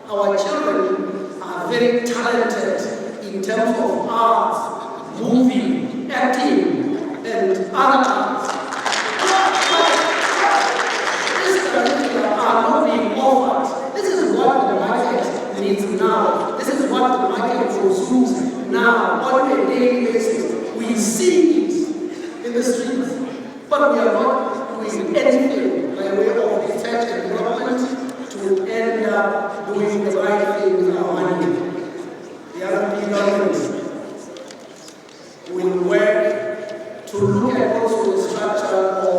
Our children are very talented in terms of arts, movie, acting, and other arts. These curricula are not being offered. This is what the market needs now. This is what the market consumes now on a daily basis. We see it in the streets, but we are not doing anything by way of research and development to end up doing the right thing with our money. The other government will work to look at also the structure of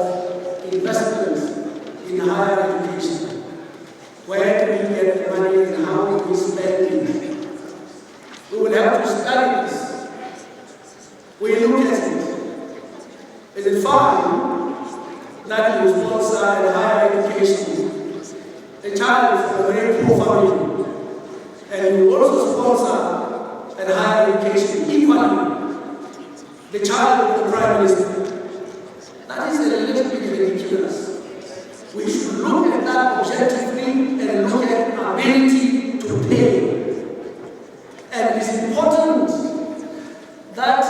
investments in higher education. Where do we get the money and how do we spend it? We will have to study this. We look at it. Is it fine that you sponsor a higher education a child from a very poor family, and you also sponsor a higher education equally the child of the Prime Minister? That is a little bit ridiculous. We should look at that objectively and look at ability to pay. And it is important that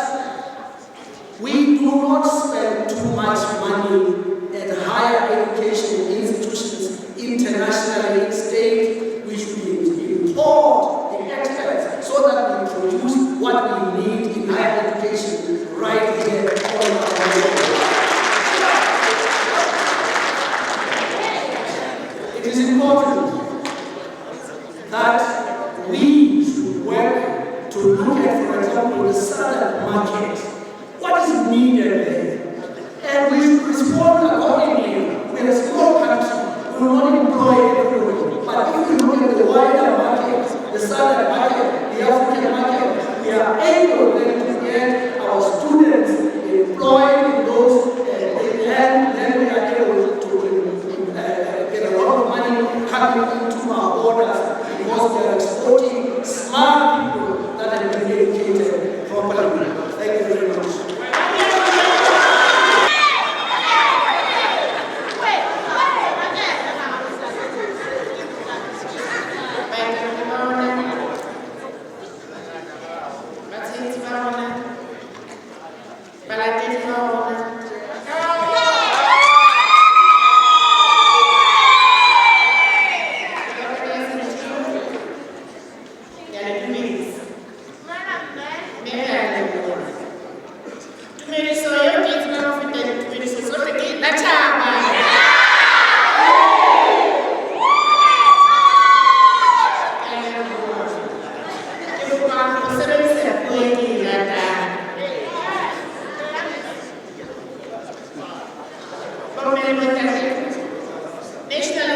we do not spend too much money at higher education institutions internationally, state. We should import the experts so that we produce what we need in higher education right here on our own. It is important that we should work to look at, for example, the southern market. What is needed there? And we should respond accordingly. We are a small country. We will not employ everyone. But if we look at the wider market, the southern market, the African market, we are able then to get our students employed in those and then we are able to get a lot of money coming into our borders because we are exporting smart people that have been educated properly. Thank you very much.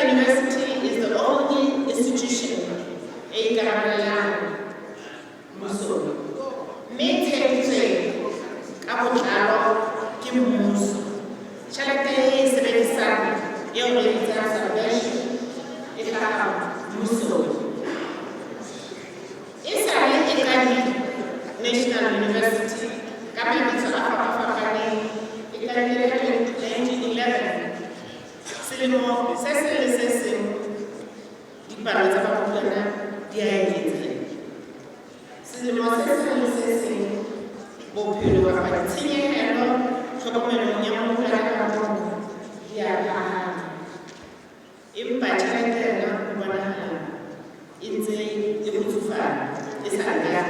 University is the only institution in Ghana, Muso. Maintain Abotaro, Kimus, Chalate, Sebesan, Yonita Salvation, Itaha, Muso. Inside National University, Cabinet of Africa, 1911. Silimo, Cecil, di Parata Papana, di Aiti. Silimo, Cecil, Bopulo, Papatia, Hello, Chocomelo, Yamaka, Yaha. Impatient, Wanana, Inze, Ibufa, Isaga.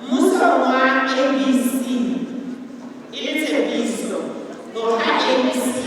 Musawa ABC, il est biso, donc ABC.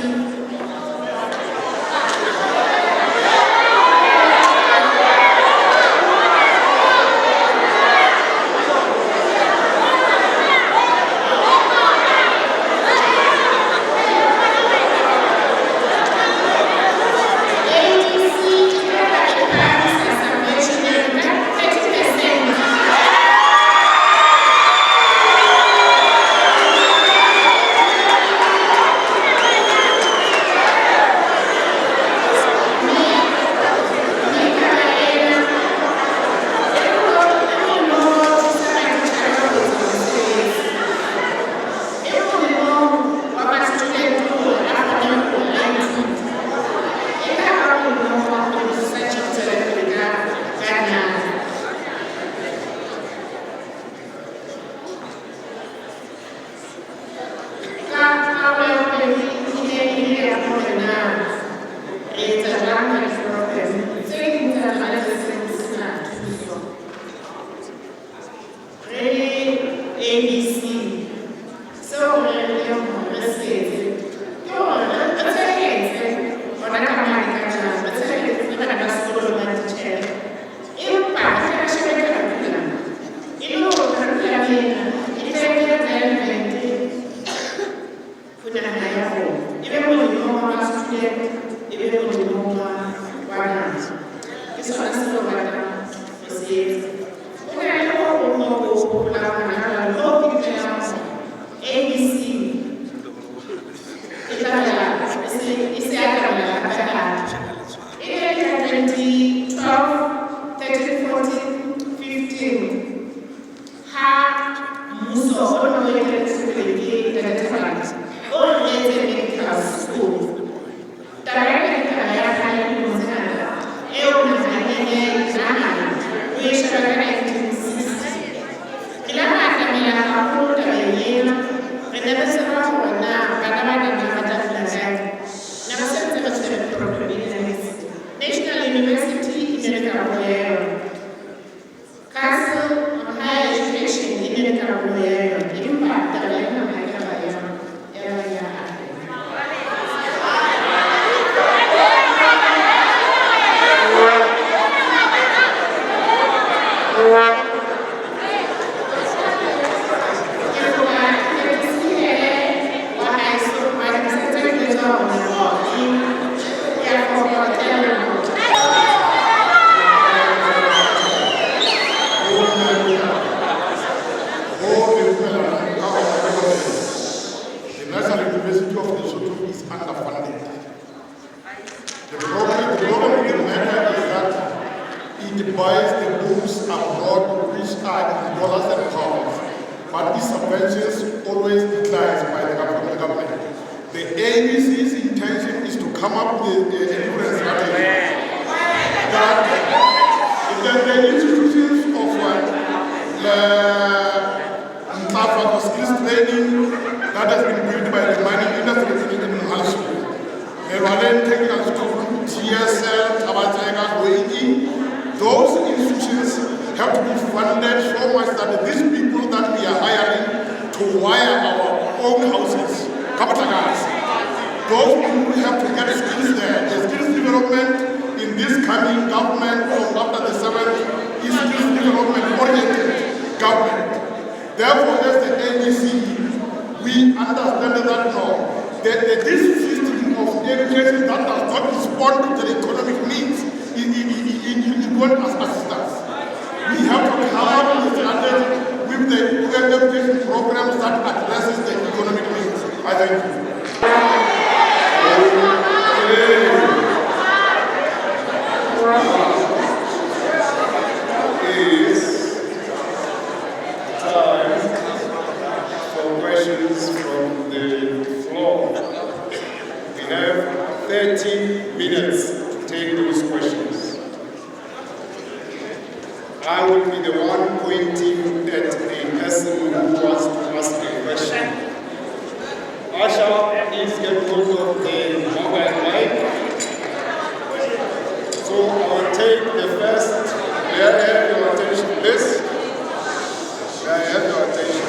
National University in Ghana, Council on Higher Education in Ghana, impact the The National University of Lesotho is underfunded. The problem with the matter is that it buys the books abroad which are in dollars and pounds, but these subventions always declines by the government. The ABC's intention is to come up with a different strategy that the institutions of skills training that has been built by the mining industry in high school. Merwalen Technical School, TSL, Tabatega, Wiki, those institutions have to be funded so much that these people that we are hiring to wire our own houses, Kabatagas, those people have to get skills there. The skills development in this coming government from after the 7th is skills development oriented government. Therefore, as the ABC, we understand that now, that this system of education that does not respond to the economic needs, it won't assist us. We have to come up with a strategy with the education programs that addresses the economic needs. I thank you. Is time for questions from the floor. We have 30 minutes to take those questions. I will be the one pointing at a person who wants to ask a question. Asha, please get hold of the mobile mic. So I will take the first. May I have your attention, please? May I have your attention?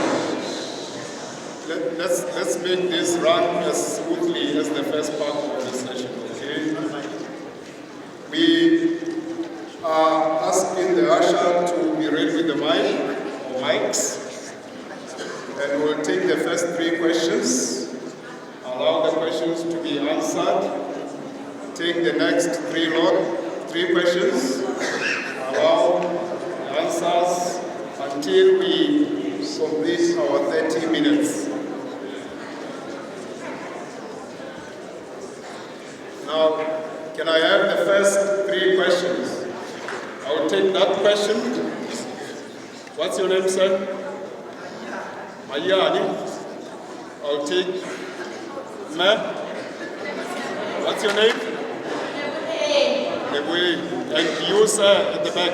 Let's make this run as smoothly as the first part of the session, okay? We are asking the usher to be ready with the mic or mics, and we'll take the first 3 questions, allow the questions to be answered, take the next 3 questions, allow the answers until we complete our 30 minutes. Now, can I have the first 3 questions? I will take that question. What's your name, sir? Mayani. I'll take Ma. What's your name? And you, sir, at the back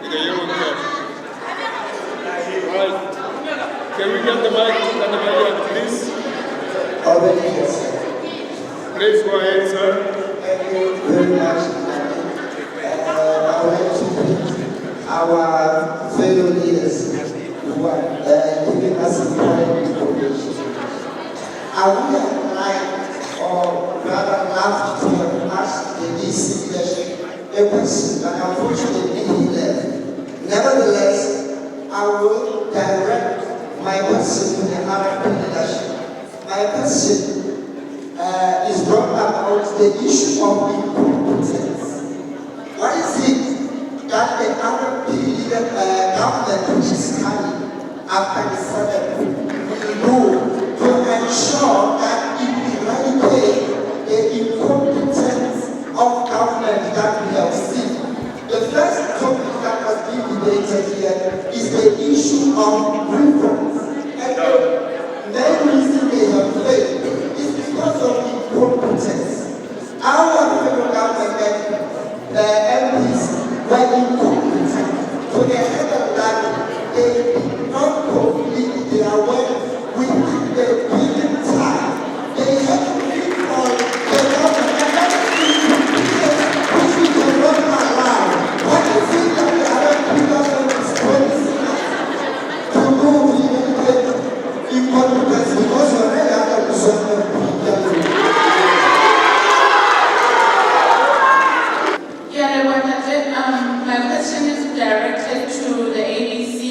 with the yellow cap. Right. Can we get the mic to Mayani, please? Please go ahead, sir. Thank you very much. I would like to thank our fellow leaders who are giving us important information. I would have liked, or rather loved to have asked the DC leadership a question, but unfortunately he left. Nevertheless, I will direct my question to the RP leadership. My question is brought about the issue of incompetence. What is it that the RP government is coming after the Senate will do to ensure that it eradicates the incompetence of government that we have seen? The first topic that has been debated here is the issue of reforms. And the main reason they have failed is because of incompetence. Our federal government MPs were incompetent to the extent that they did not complete their work within the given time. They had to think on the government which we cannot allow. What is it that the other government is promising us to do with incompetence? Because we already have to solve them. My question is directed to the ABC.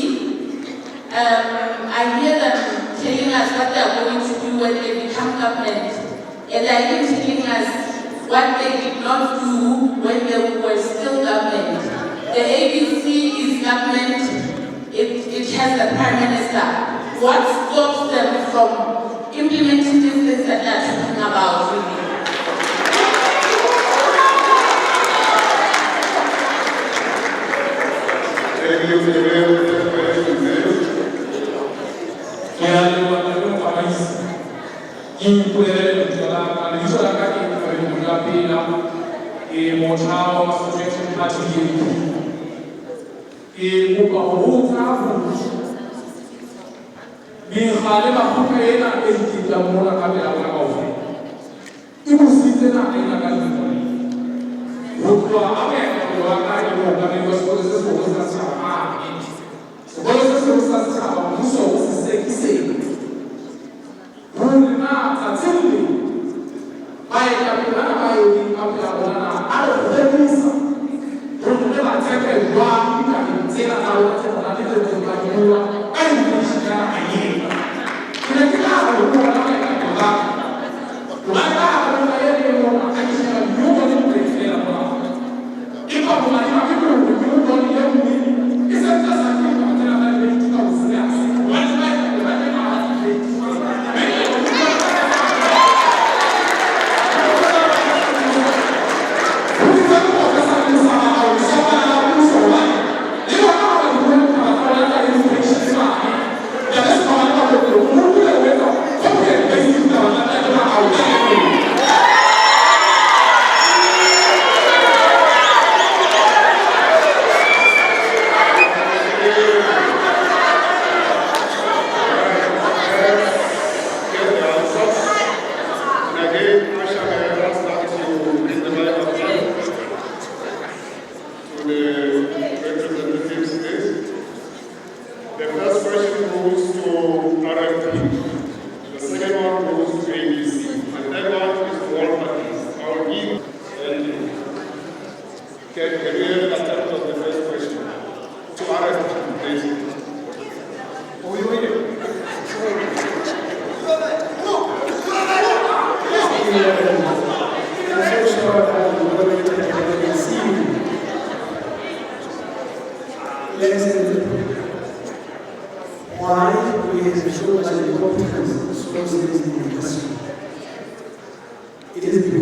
I hear them telling us what they are going to do when they become government, and they are even telling us what they did not do when they were still government. The ABC is government, it has a prime minister. What stops them from implementing these things that they are talking about, really?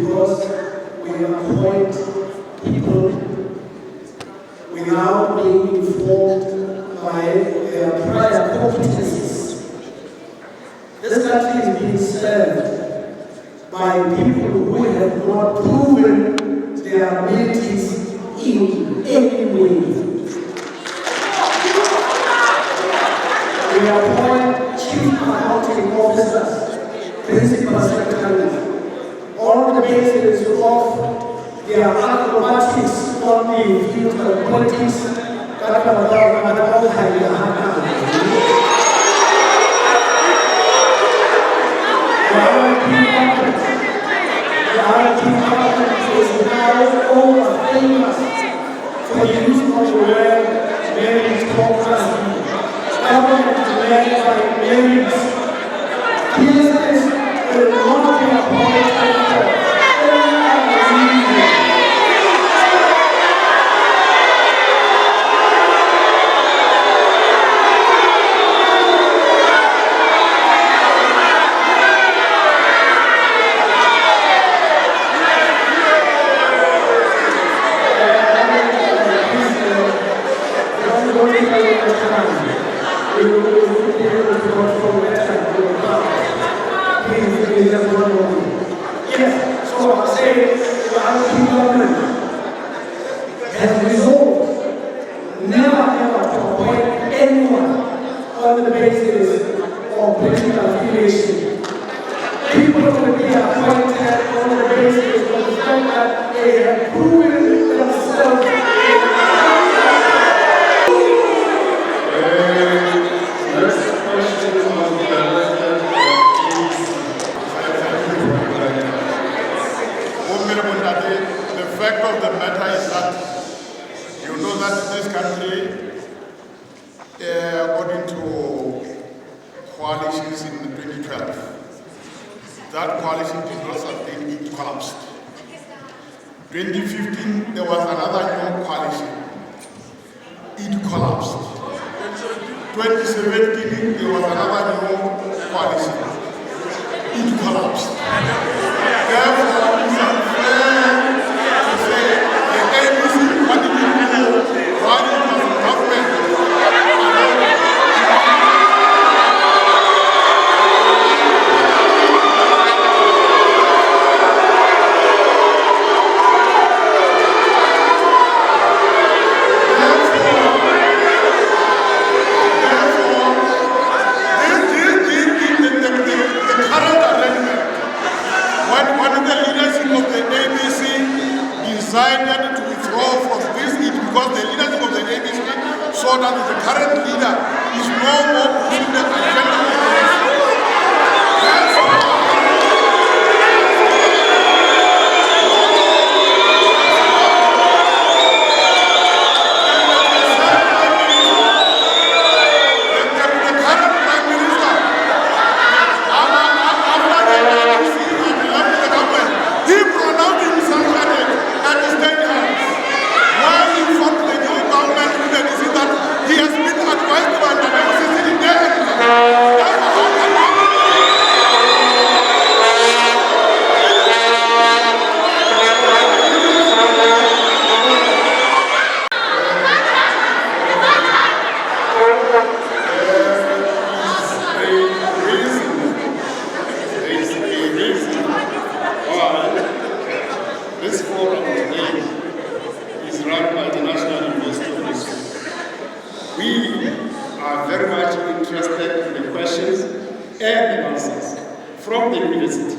because we appoint people without being informed by their prior competencies. This country is being served by people who have not proven their abilities in any way. We appoint chief accounting officers, principal secretaries, on the basis of their acrobatics on the field of politics. The RT government is now over famous for the use of the word meritocracy. Government is led by merits. Business will not be appointed for any other reason. Yes, so I say the RT government has resolved never ever to appoint anyone on the basis of political affiliation. People will be appointed on the basis of the fact that they have proven themselves. The fact of the matter is that you know that this country, according to coalitions in 2012, that coalition did not sustain, it collapsed. 2015, there was another new coalition. It collapsed. 2017, there was another new coalition. It collapsed. Therefore, it's unfair to say the ABC wanted to do while it was in government. Decided to withdraw from this because the leadership of the ABC saw that the current leader is no more pushing the agenda of the ABC. The current Prime Minister, after the ABC had left the government, he pronounced himself at the State House, where he informed the new government that he has been advised by the sitting there. This forum today is run by the National University of Lesotho. We are very much interested in the questions and the answers from the university.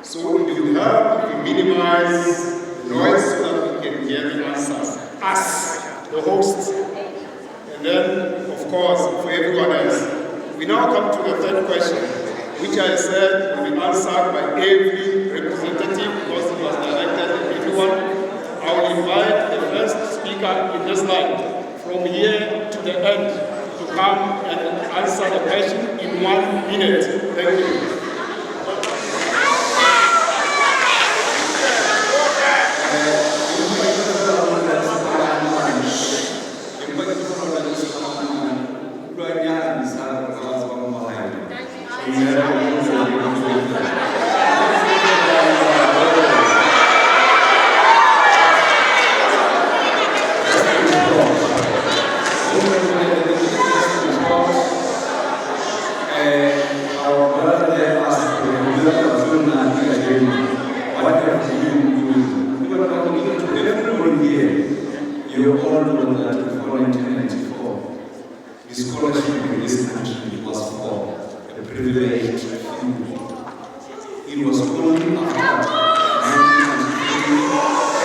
So we will help to minimize noise so that we can hear the answers as the hosts. And then, of course, for everyone else. We now come to the third question, which I said will be answered by every representative because it was directed at everyone. I will invite the first speaker in this line from here to the end to come and answer the question in 1 minute. Thank you. you all know that before 1994, the scholarship in this country was for the privileged few. It was only after 1993,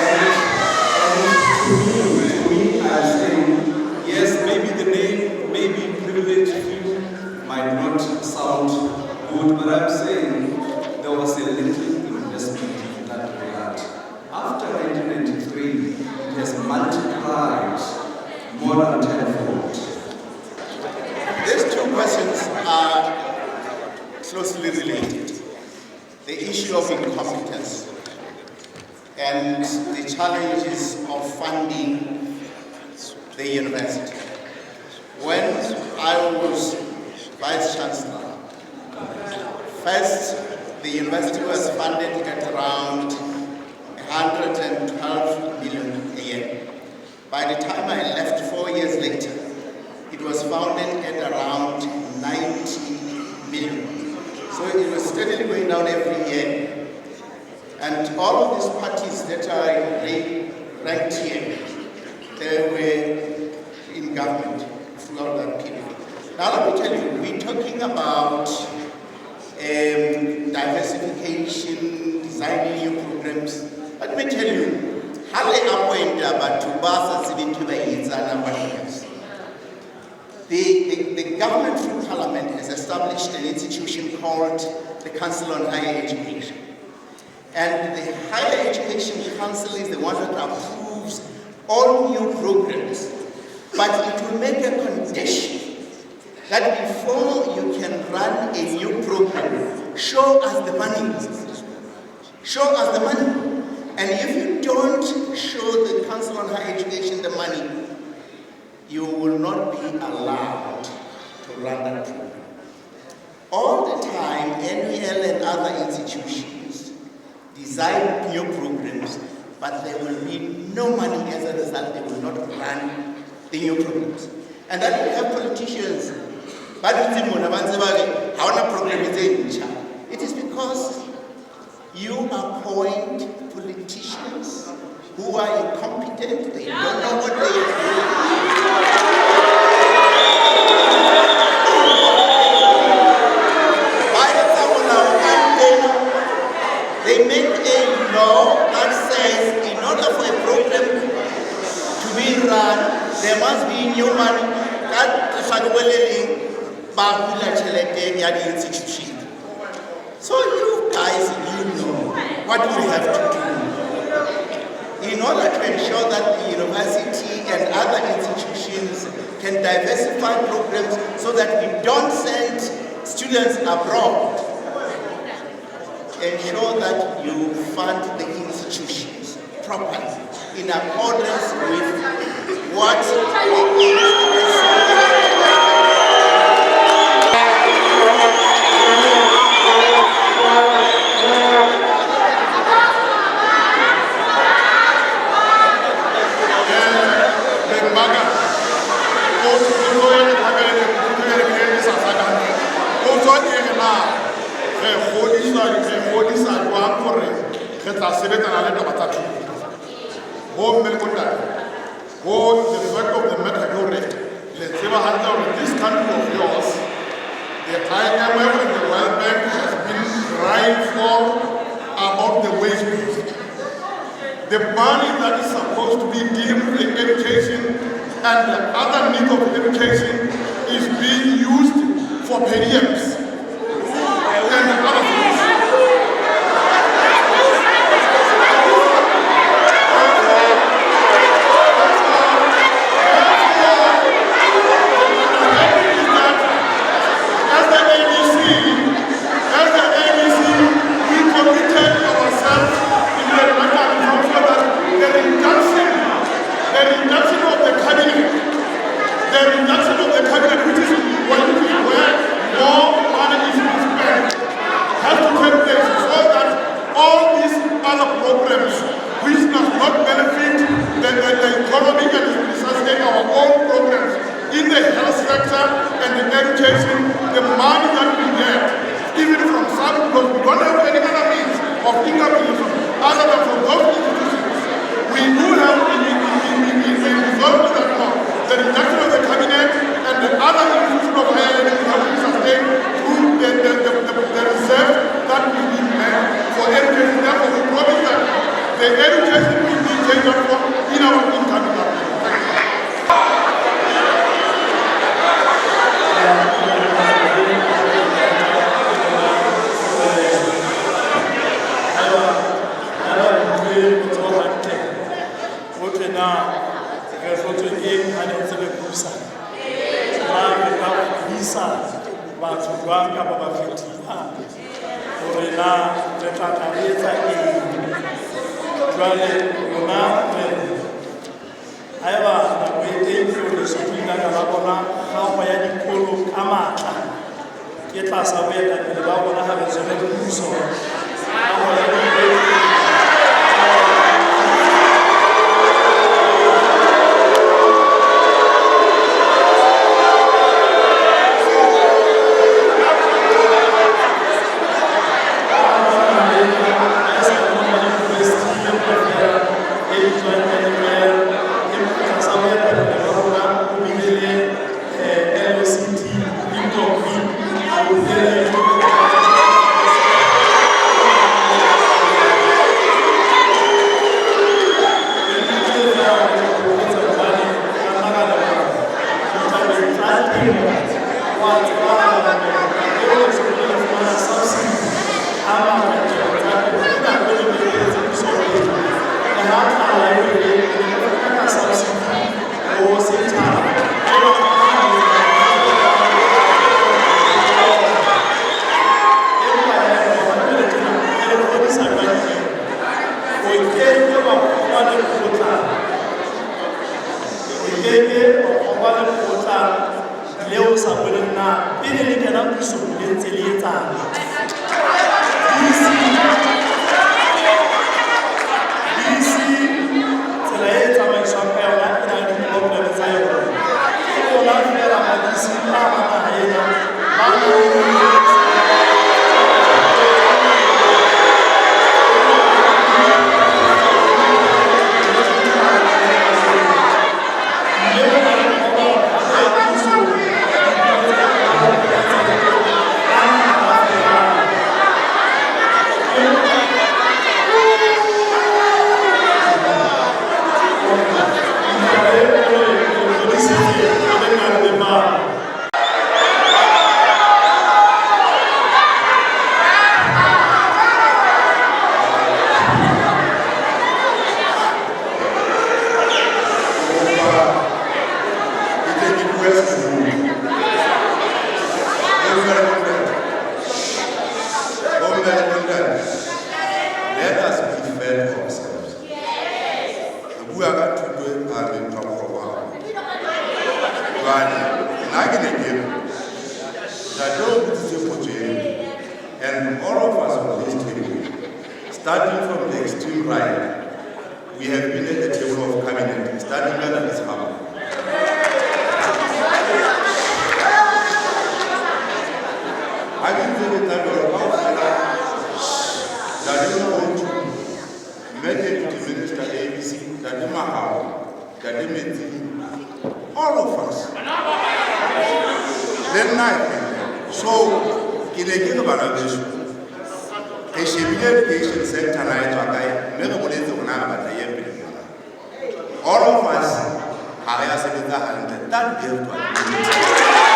and to me, I'm saying, yes, maybe the name, maybe privileged few might not sound good, but I'm saying there was a little investment in that regard. After 1993, it has multiplied more than tenfold. These two questions are closely related. The issue of incompetence and the challenges of funding the university. When I was Vice Chancellor, first the university was funded at around 112 million a year. By the time I left 4 years later, it was founded at around 90 million. So it was steadily going down every year. And all of these parties that I ranked here, they were in government throughout that period. Now let me tell you, we're talking about diversification, designing new programs. Let me tell you, hardly appoint about two bars and the government through Parliament has established an institution called the Council on Higher Education. And the Higher Education Council is the one that approves all new programs. But it will make a condition that before you can run a new program, show us the money. Show us the money. And if you don't show the Council on Higher Education the money, you will not be allowed to run that program. All the time, NEL and other institutions design new programs, but there will be no money. As a result, they will not run the new programs. And then we have politicians, but it is because you appoint politicians who are incompetent, they don't know what they are doing. They make a law that says in order for a program to be run, there must be new money. So you guys, you know what we have to do in order to ensure that the university and other institutions can diversify programs so that we don't send students abroad. Ensure that you fund the institutions properly in accordance with what this country of yours, the IMF and the World Bank has been crying for about the wage bill. The money that is supposed to be dealing with education and the other needs of education is being used for per diems and other things. The reduction of the cabinet, which is where more the education will be taken from in our incoming government. batho jwang kapa ba kgethileng hore na re tla etsa eng. Jwale rona haeba nako e teng ke hore Lesotho ile ka ba bona kgaoho ya dikolo ka matla ke tlasa boetapele ba bona ha re jere mmuso kgaoho ya dikolo And all of us on this table, starting from the extreme right, we have been at the table of cabinet, starting at this hour. I can tell you that you're that you want to make a deputy minister ABC, that you have, that you met all of us. Then night, so in a given organization, a civil education sector, all of us are asking that we have to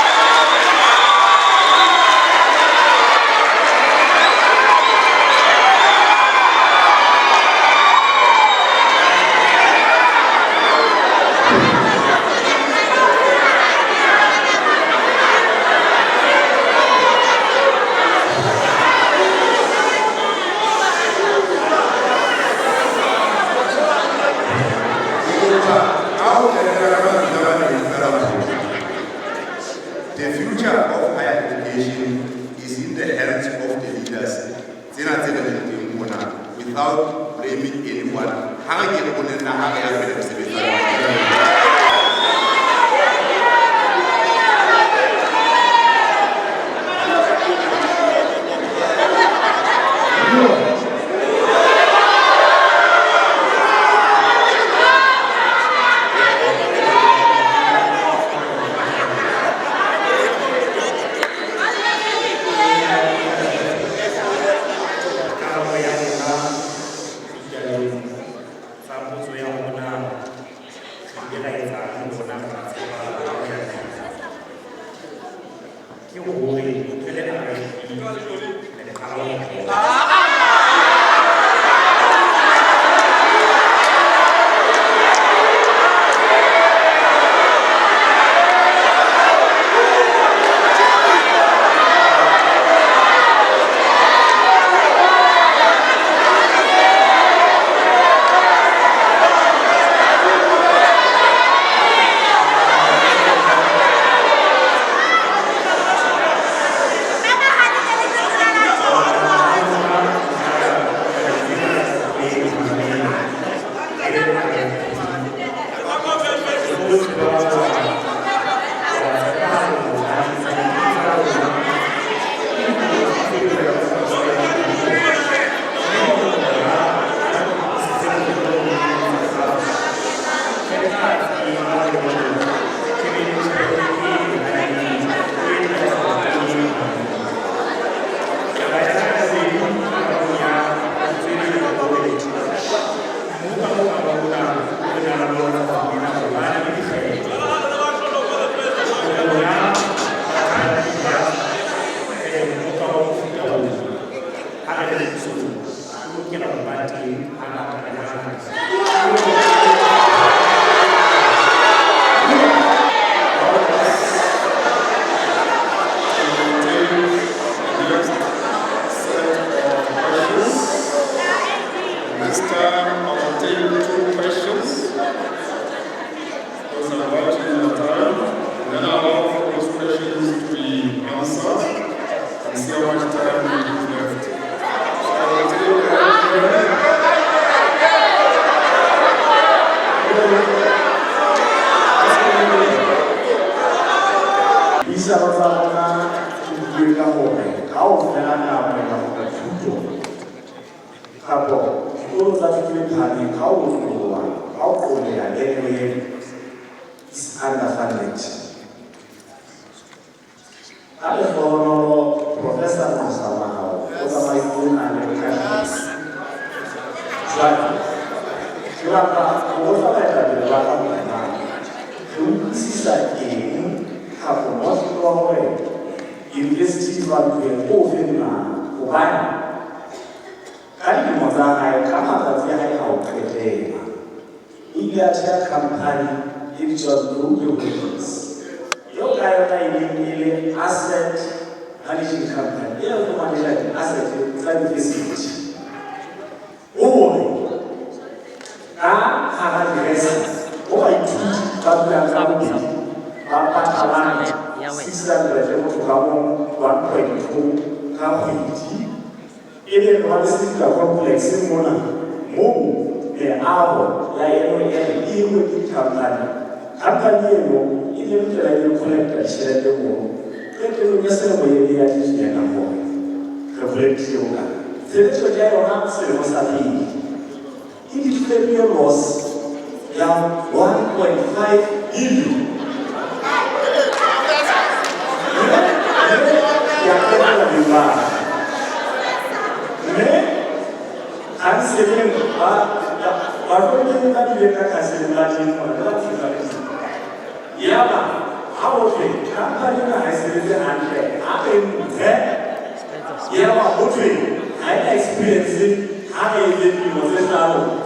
the future of higher education is in the hands of the leaders without blaming anyone. I see how much time we have left. Isa ba tsa rona ke bue ka hore ha o fela nako ya hore thuto kapo dikolo tsa thuto e phahameng ha o tloha ha o qoleha level is underfunded. Ka lehlohonolo Professor Musa wa hao o tsamaisana le campus. Jwale ke batla ho botsa baetapele ba ka mona re utlwisisa eng kapo motho wa hore university value o fena hobane ka dilemo tsa hae ka matsatsi a hae ha o qetela o ile a theha company e bitswang Group Holdings eo ka yona e leng e le asset managing company eo e manela di-asset tsa university hore ka hara diresa o baithuti ba dulang ka bobedi Patalana, 600 1.2 ka kgwedi e le logistica complex mona moo meaho ya eno e engwe ke company eno e le ntela e collecta tjhelete moo qetellong ya selemo e ya dijela hore re collectile ka tshebetso ya yona selemo sa pele e di loss ya 1.5 billion.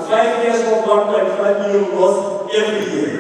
Five years of 1.5 million loss every year.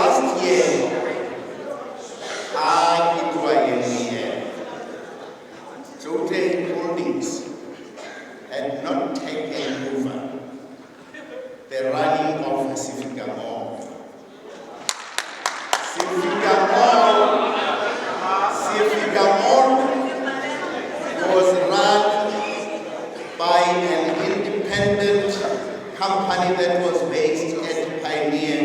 Last year, not taken over the running of Sifika Mall. Sifika Mall was run by an independent company that was based at Pioneer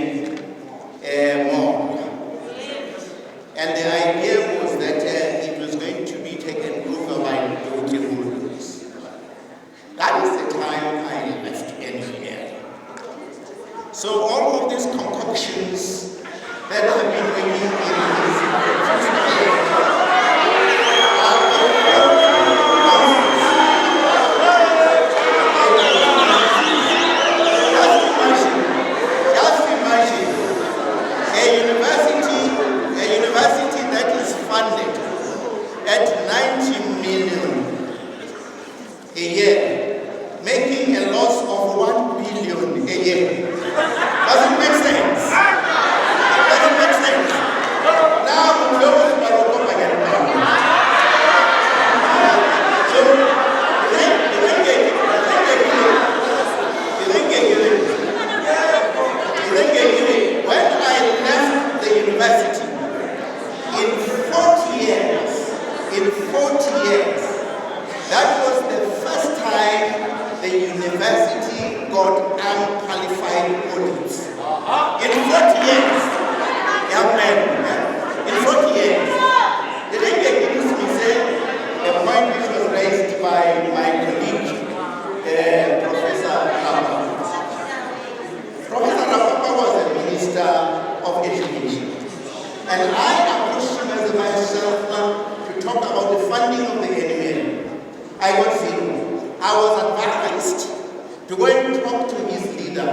Mall. And the idea was that it was going to be taken over by Dr. Holdings. That is the time I left NUL. So all of these concoctions that have been working in this just imagine a university that is funded at 90 million a year, making a loss of 1 billion a year. Does it make sense? Does it make sense? Now, those are when I left the university, in 40 years, that was the first time the university got unqualified audits. In 40 years, young men, in 40 years, the thing the point which was raised by my colleague, Professor Rapapa. Professor Rapapa was a minister of education, and I approached him as a vice chancellor to talk about the funding of the NUL. I got zero. I was advised to go and talk to his leader,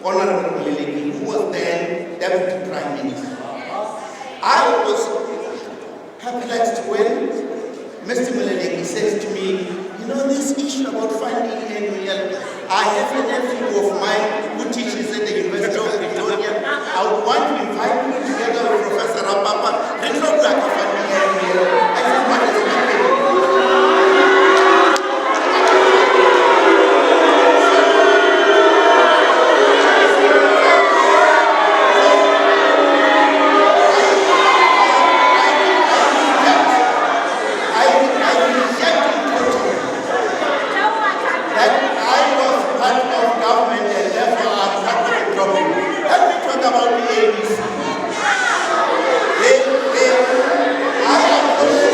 Honorable Muleleki, who was then Deputy Prime Minister. I was perplexed when Mr. Muleleki says to me, you know, this issue about funding NUL, I have a nephew of mine who teaches at the University of Pretoria. I would want to invite you together with Professor Rapapa, retrograde funding NUL. I said, what is happening? About the ABC. I approached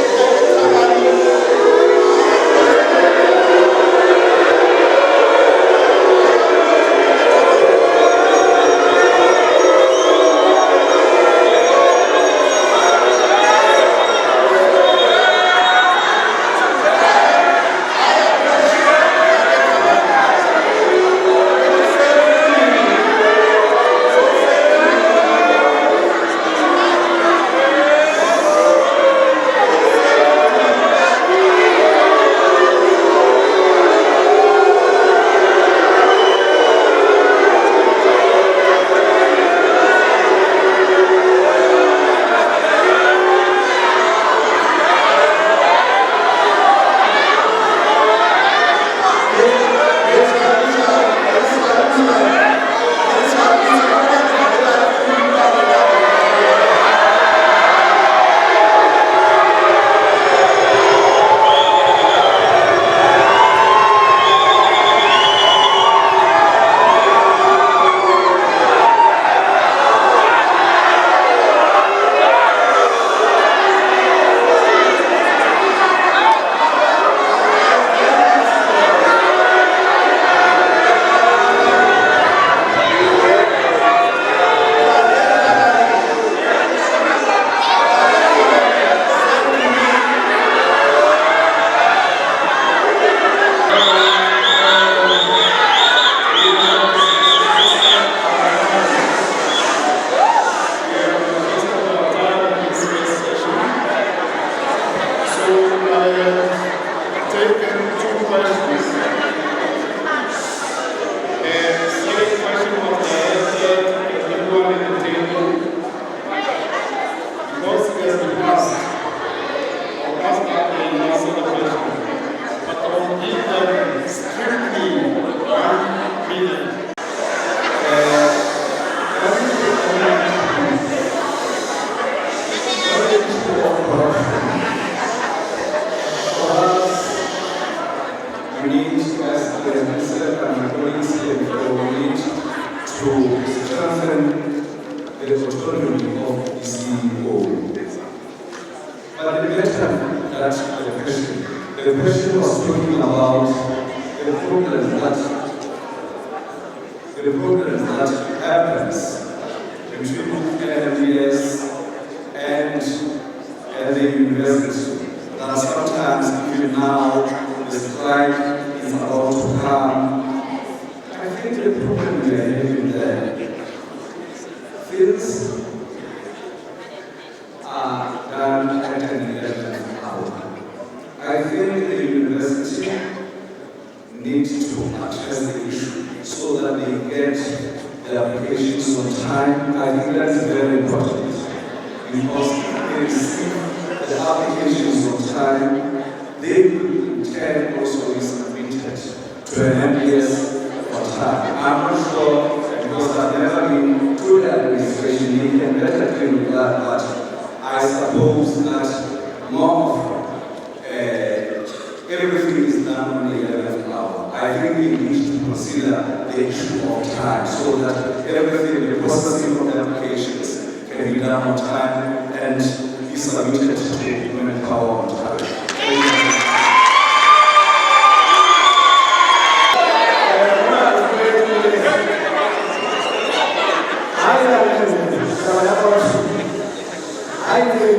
to strengthen the autonomy of the CEO. But the better that the question was talking about the problem that happens between LMS and the university. That sometimes, even now, the strike is about to come. I think the problem we are having there, things are done at an 11th hour. I think the university needs to address the issue so that they get the applications on time. I think that is very important because if they receive the applications on time, they will in turn also be submitted to an MPS on time. I'm not sure because I've never been to the administration. You can better deal with that, but I suppose that more of everything is done on the 11th hour. I think we need to consider the issue of time so that everything, the processing of the applications can be done on time and be submitted to the human power on time. Thank you.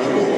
Não,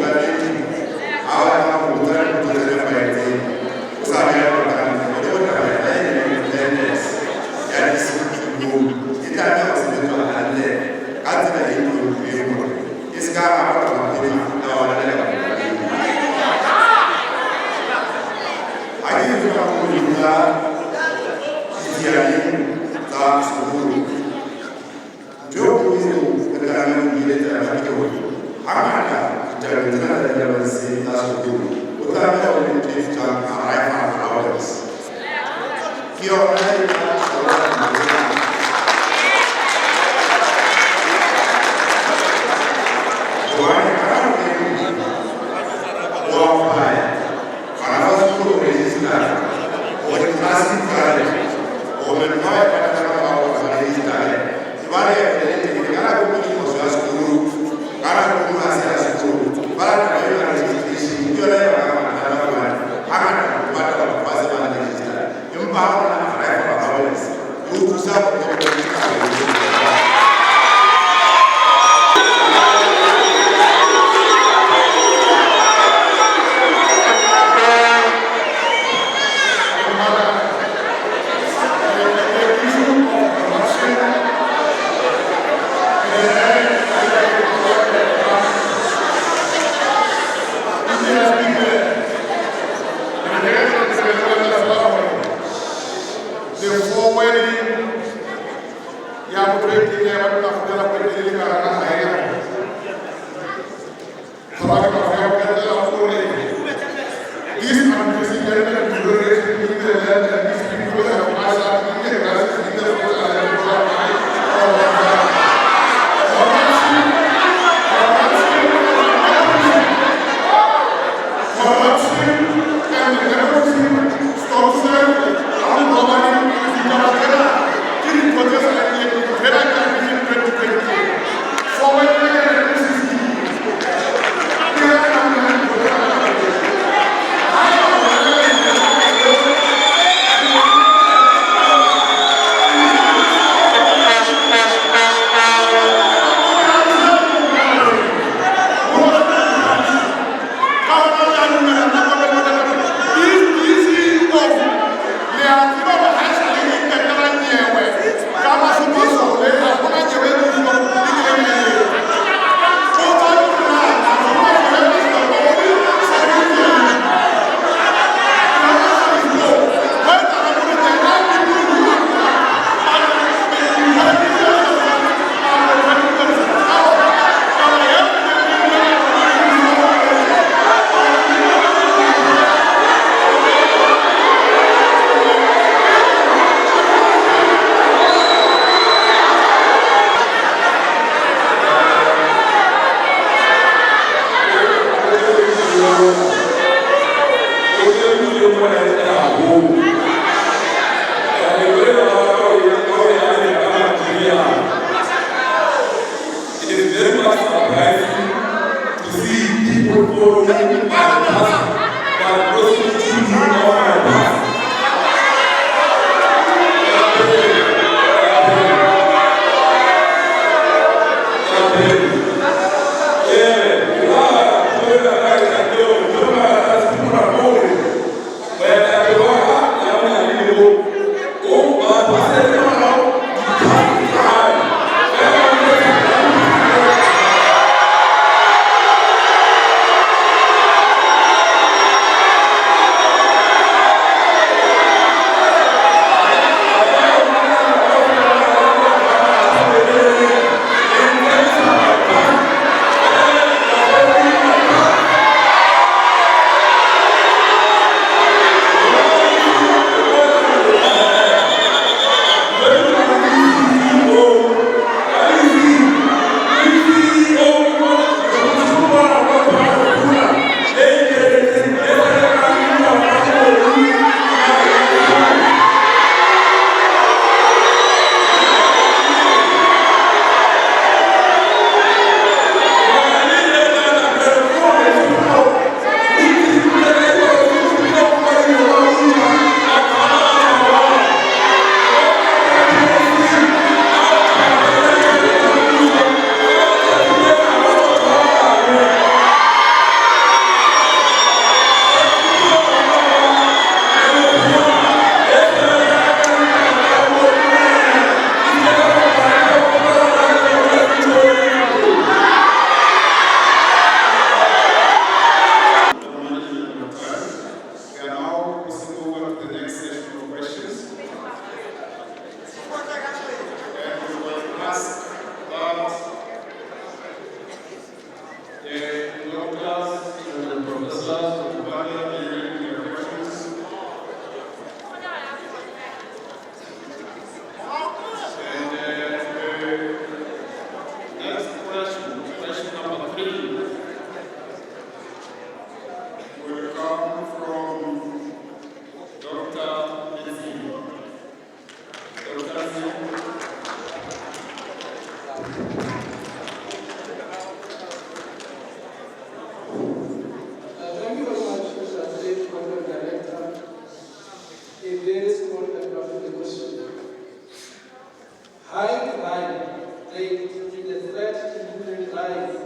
constituting a threat to human rights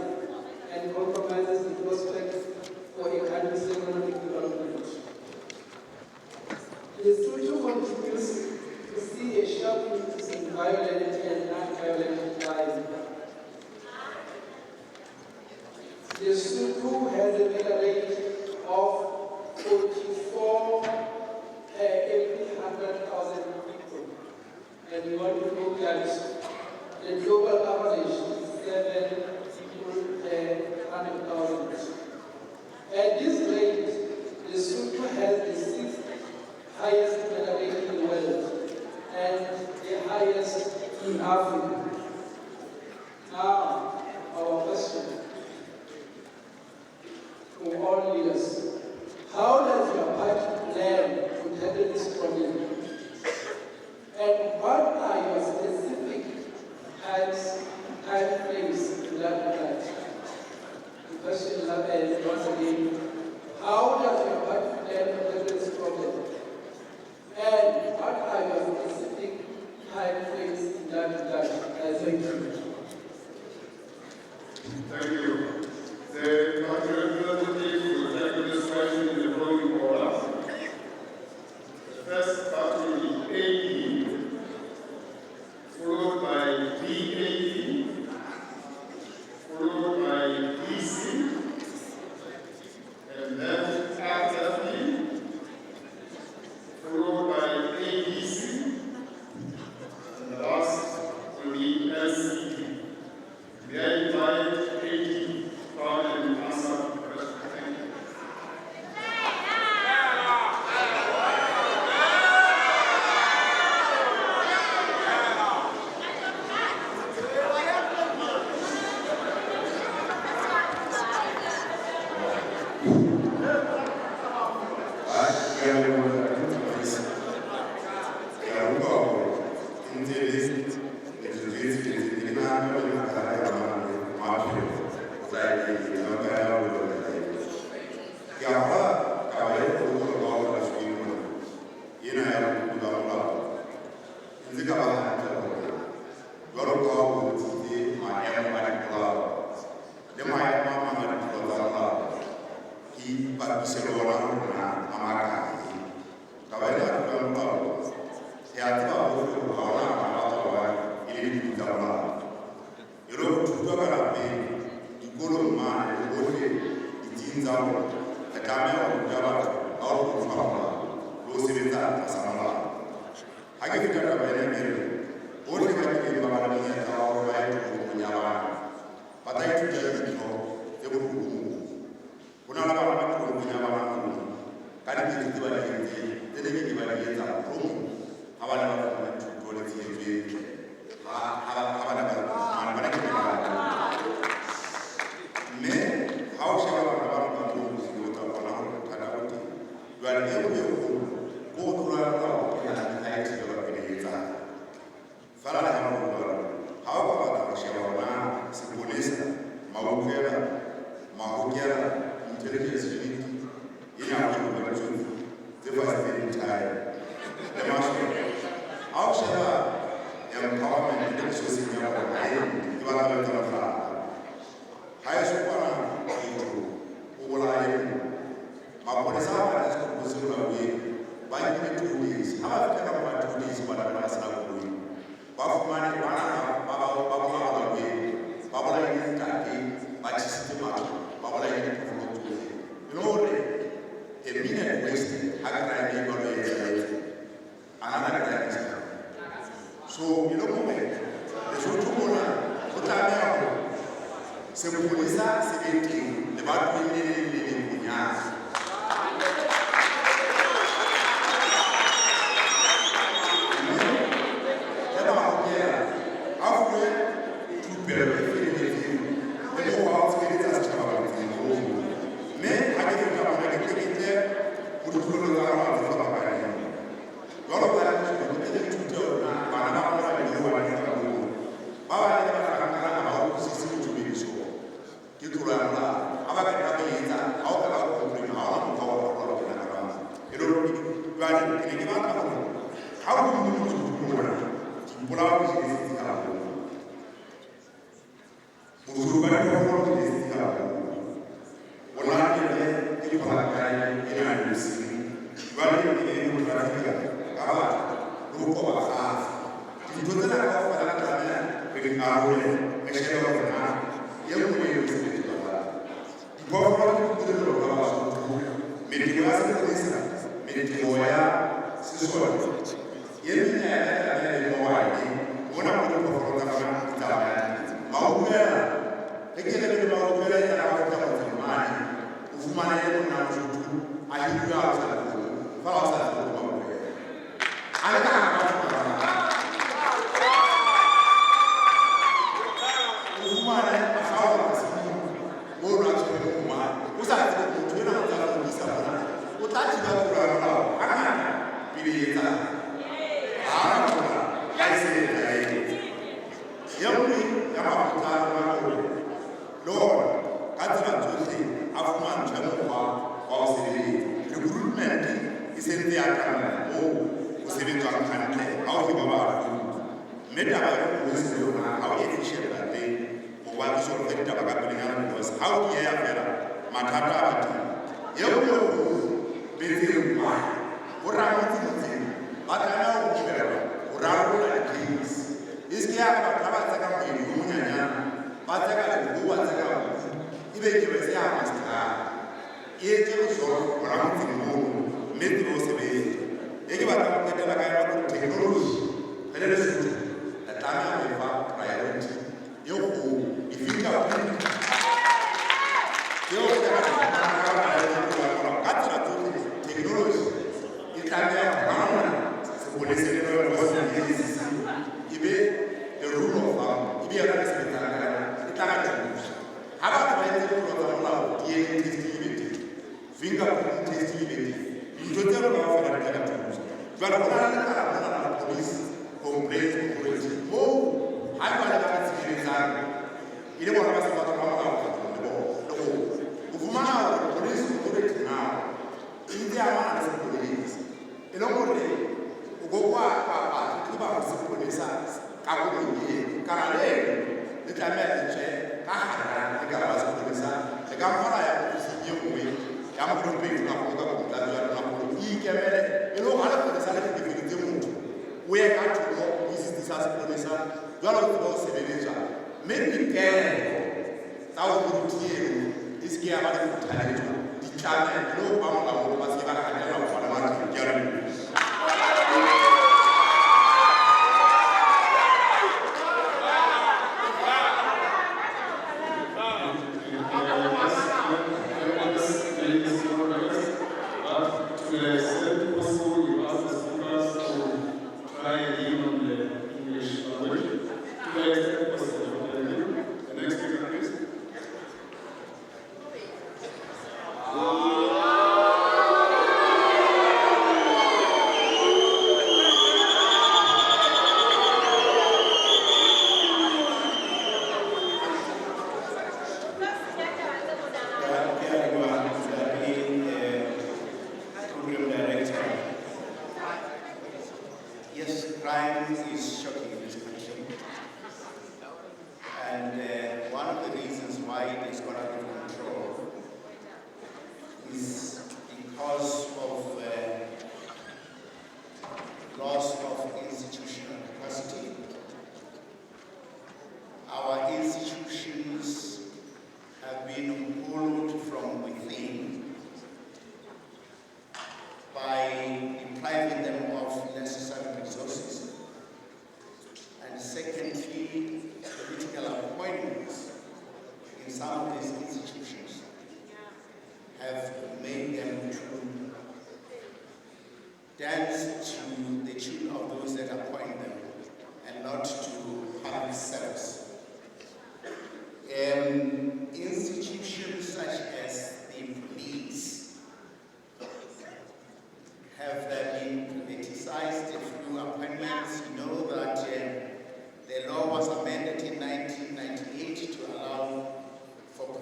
and compromises the prospects for a country's economic development. Lesotho contributes to see a sharp increase in violent and non-violent crime. Lesotho has a murder rate of 44 every 100,000 people. And we want to look at the global average is 7 people per 100,000. At this rate, Lesotho has the 6th highest murder rate in the world and the highest in Africa. Now, our question to all leaders. How does your party plan to tackle this problem? And what are your specific time frames to that regard? The question is once again, how does your party plan to tackle this problem? And what are your specific time frames in that regard? Thank you. Thank you. The party representative will tackle this question in the following order. The first party will be AE, followed by BAE, followed by DC, and then FFE, followed by ABC, and the last will be LCD. May I invite AE to come and answer the question? Thank you. Kita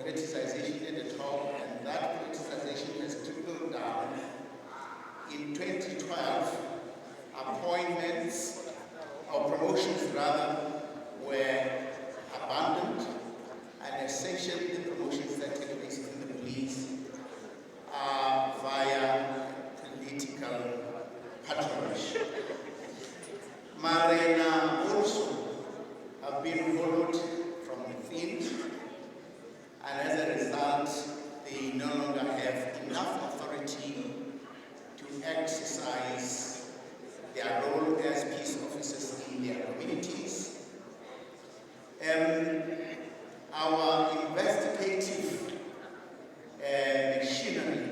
politicization at the top, and that politicization essentially the promotions that take place in the police are via political patronage. Marina also have been followed from within, and as a result, they no longer have enough authority to exercise their role as peace officers in their communities. Our investigative machinery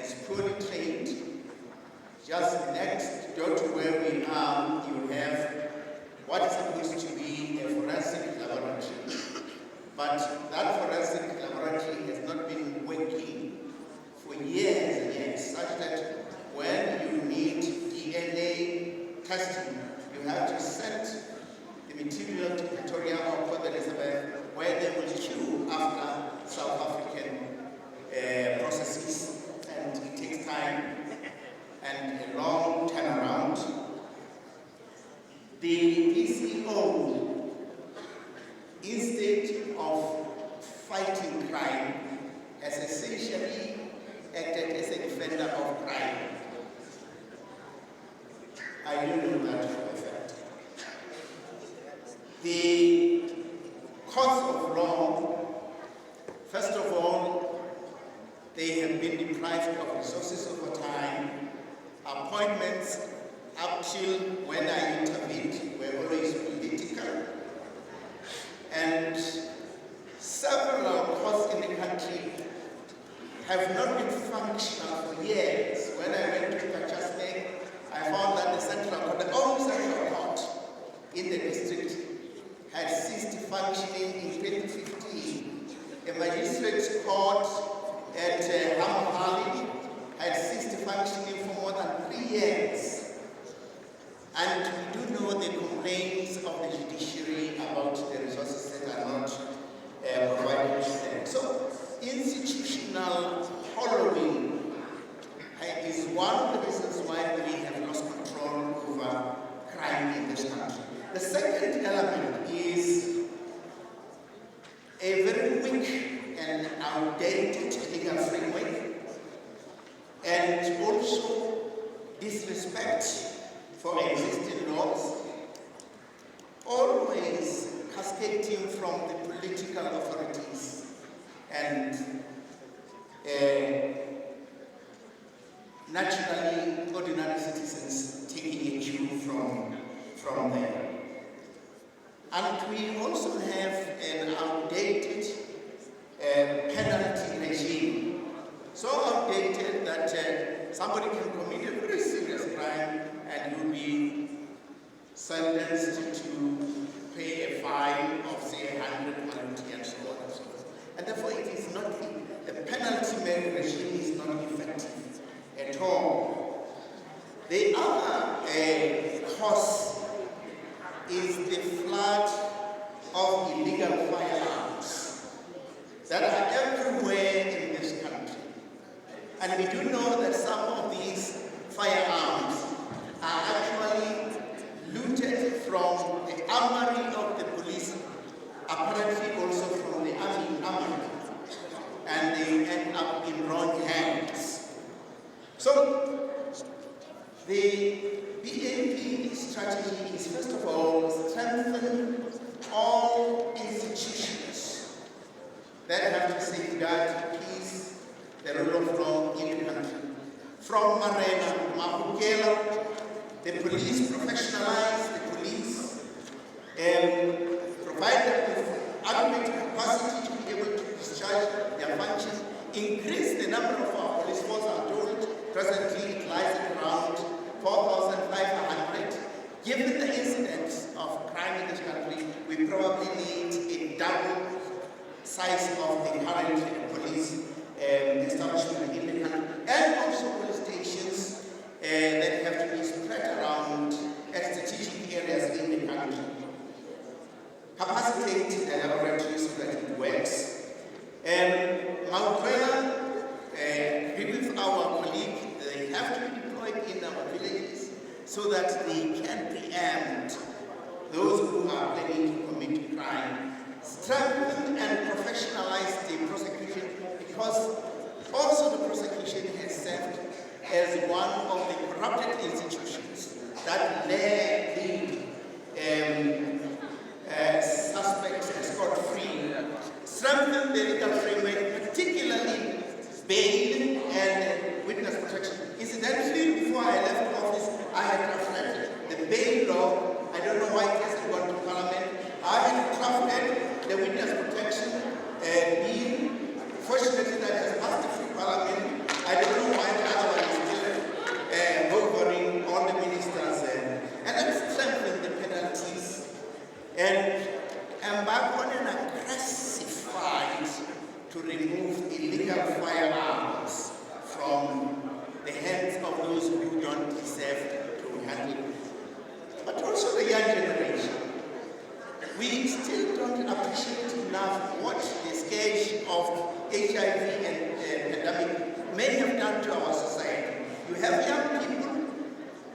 is poorly trained. Just next door to where we are, you have what is supposed to be a forensic laboratory. But that forensic laboratory has not been working for years and years, such that when you need DNA testing, you have to send the material to Pretoria or Port Elizabeth, where they will queue after South African processes, and it takes time and a long turnaround. The PCO, instead of fighting crime, has essentially acted as a defender of crime. I don't know that for a fact. The courts of law, first of all, they have been deprived of resources over time. Appointments up till when I intervened were always political. And several courts in the country have not been functional for years. When I went to Kachasne, I found that the Central Court, the only Central Court in the district, had ceased functioning in 2015. A magistrate court at Hamahali had ceased functioning for more than 3 years. And we do know the complaints of the judiciary about the resources that are not provided to them. So, institutional hollowing is one of the reasons why we have lost control over crime in this country. The second element is a very weak and outdated legal framework, and also disrespect for existing laws, always cascading from the political authorities and naturally ordinary citizens taking a cue from them. And we also have an outdated penalty regime, so outdated that somebody can commit a very serious crime and you'll be sentenced to pay a fine of, say, 100 and so on and so forth. And therefore, it is not, the penalty regime is not effective at all. The other cause is the flood of illegal firearms that are everywhere in this country. And we do know that some of these firearms are actually looted from the armory of the police, apparently also from the army, and they end up in wrong hands. So, the BAP strategy is, first of all, strengthen all institutions that have to safeguard peace, the rule of law in the country. From Marena, Mahukela, the police, professionalize the police, provide them with adequate capacity to be able to discharge their functions, increase the number of our police force. I'm told presently it lies at around 4,500. Given the incidence of crime in this country, we probably need a double size of the current police establishment in the country, and also police stations that have to be spread around at strategic areas in the country. Capacitate the laboratories so that it works. Mount agree with our colleague, they have to be deployed in our villages so that they can preempt those who are planning to commit crime. strengthen and professionalize the prosecution, because also the prosecution has served as one of the corrupted institutions that led the suspects scot-free. Strengthen the legal framework, particularly bail and witness protection. Incidentally, before I left office, I had drafted the bail law. I don't know why it hasn't gone to Parliament. I had drafted the witness protection bill. Fortunately, that has passed through Parliament. I don't know why the other one is still hovering on the minister's end. And let's strengthen the penalties and embark on an aggressive fight to remove illegal firearms from the hands of those who don't deserve to handle it. But also the young generation. We still don't appreciate enough what the scourge of HIV and pandemic may have done to our society. You have young people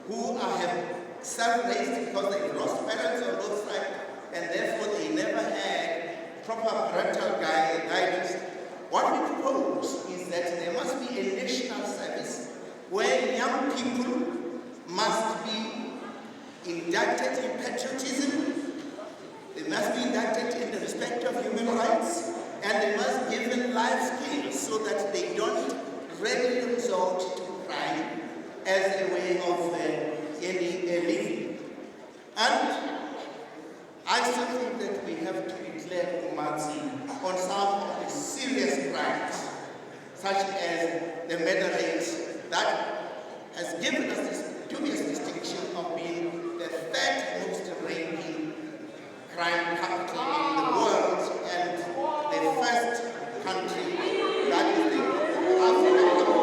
who have self-raised because they've lost parents on both sides, and therefore they never had proper parental guidance. What we propose is that there must be a national service where young people must be inducted in patriotism, they must be inducted in the respect of human rights, and they must be given life skills so that they don't readily resort to crime as a way of living. And I still think that we have to declare Umatsi on some of the serious crimes, such as the murder rate that has given us this dubious distinction of being the third most ranking crime capital in the world and the first country that is the African capital.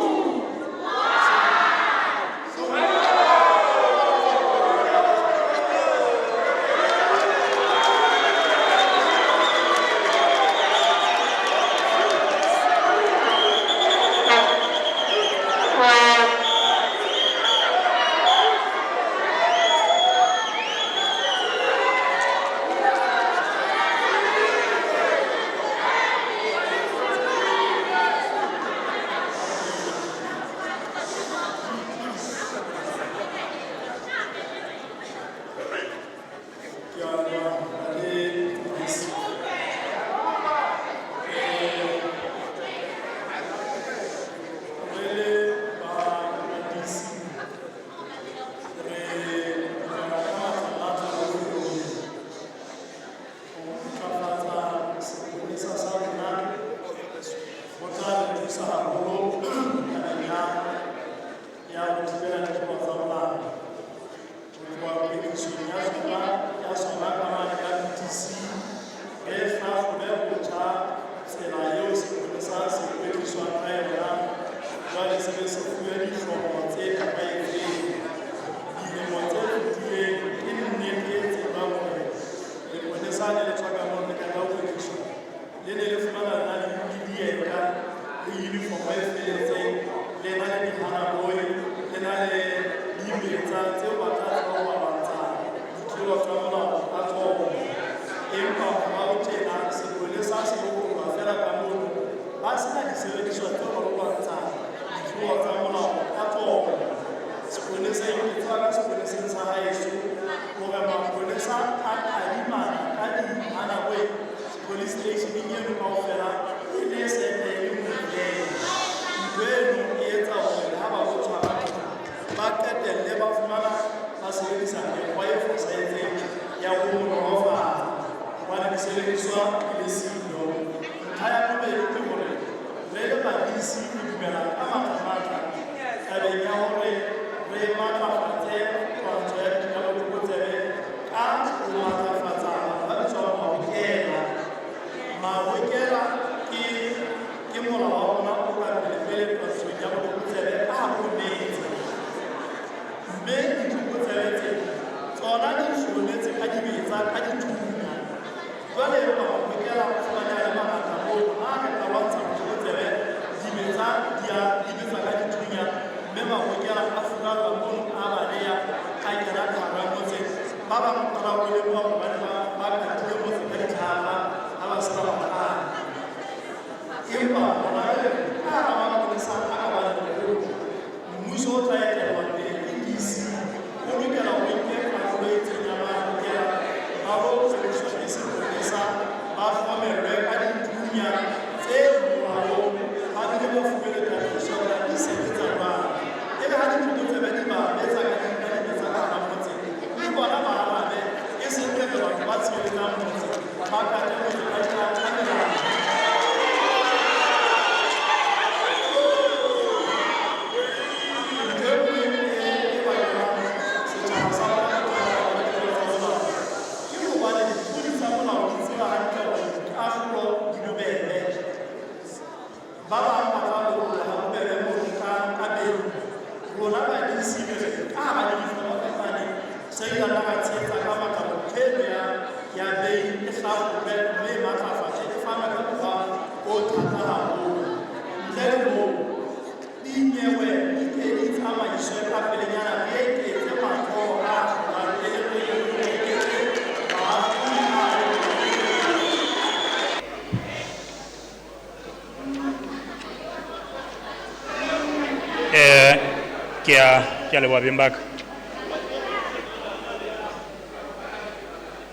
Ke a leboha beng ba ka.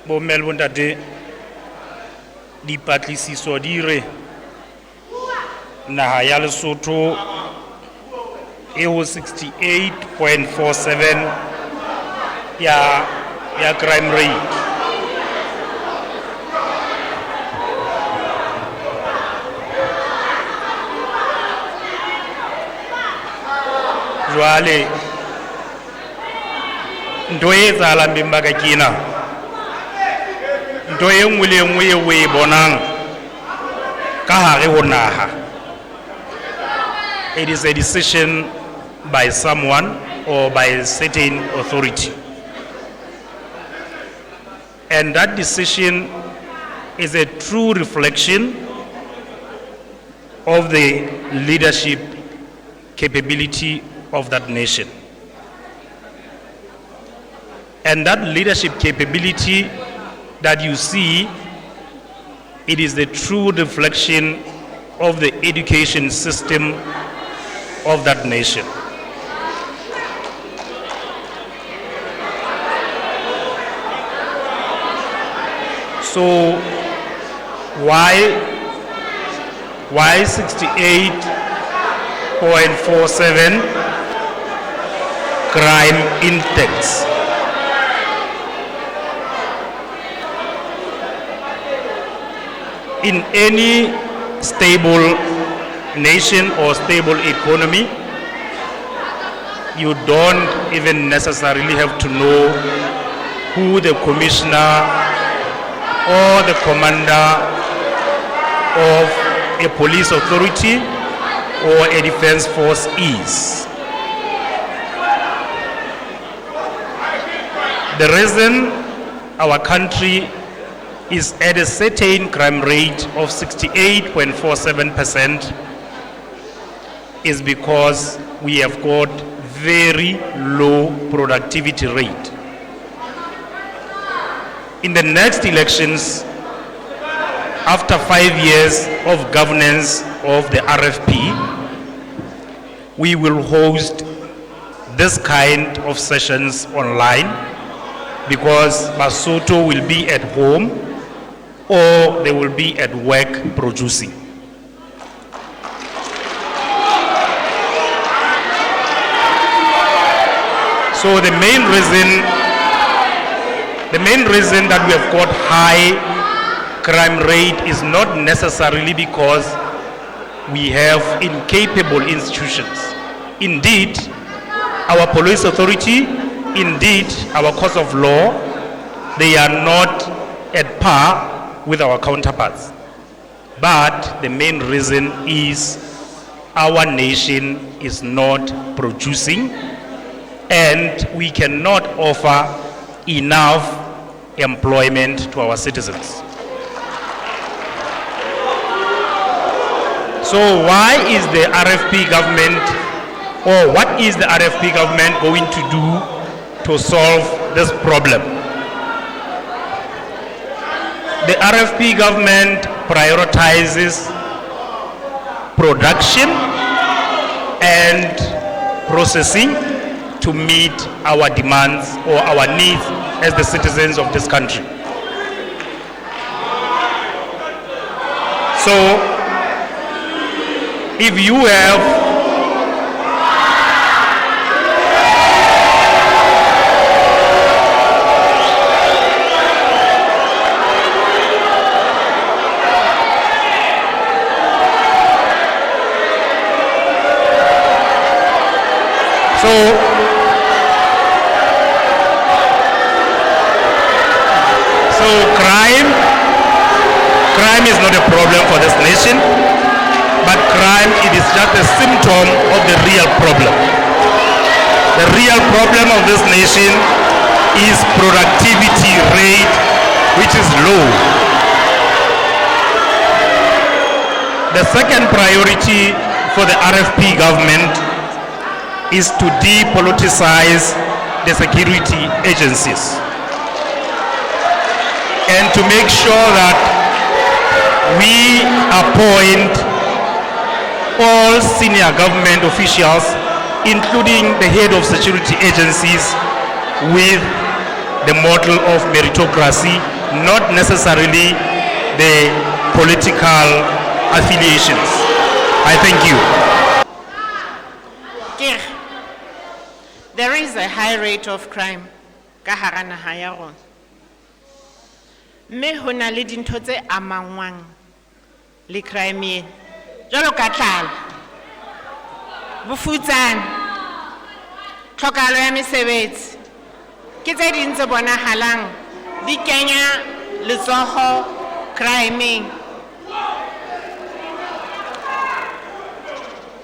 Bomme le bontate, dipatlisiso di re naha ya Lesotho e ho 68.47 ya crime rate. Jwale ntho e etsahalang beng ba ka ke ena, ntho e nngwe le nngwe eo o e bonang ka hare ho naha, it is a decision by someone or by a certain authority, and that decision is a true reflection of the leadership capability of that nation. And that leadership capability that you see, it is the true reflection of the education system of that nation. So why 68.47 crime index? In any stable nation or stable economy, you don't even necessarily have to know who the commissioner or the commander of a police authority or a defense force is. The reason our country is at a certain crime rate of 68.47% is because we have got very low productivity rate. In the next elections, after 5 years of governance of the RFP, we will host this kind of sessions online because Basotho will be at home or they will be at work producing. So the main reason that we have got high crime rate is not necessarily because we have incapable institutions. Indeed, our police authority, indeed, our courts of law, they are not at par with our counterparts. But the main reason is our nation is not producing and we cannot offer enough employment to our citizens. So why is the RFP government, or what is the RFP government going to do to solve this problem? The RFP government prioritizes production and processing to meet our demands or our needs as the citizens of this country. So, if you have So crime is not a problem for this nation, but crime, it is just a symptom of the real problem. The real problem of this nation is productivity rate, which is low. The second priority for the RFP government is to depoliticize the security agencies and to make sure that we appoint all senior government officials including the head of security agencies with the model of meritocracy, not necessarily the political affiliations. I thank you. There is a high rate of crime ka hara naha ya rona. Mme ho na le dintho tse amangwang le crime ena. Jwalo ka tlala, bofutsana, tlhokahalo ya mesebetsi, ke tse ding tse bonahalang di kenya letsoho crime-eng.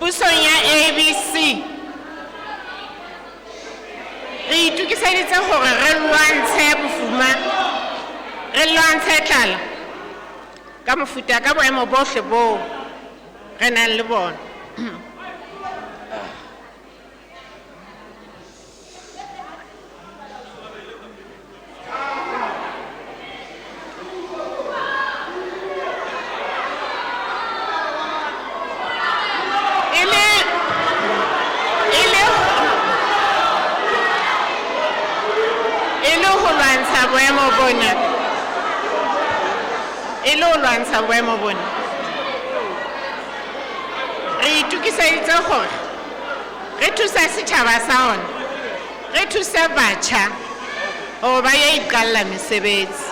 Pusong ya ABC re itukiseditse hore re lwantshe bofuma, re lwantshe tlala ka mofuta ka boemo bohle bo re nang le bona. Re itukiseditse hore re thusa setjhaba sa rona, re thusa batjha hore ba ye iqalla mesebetsi.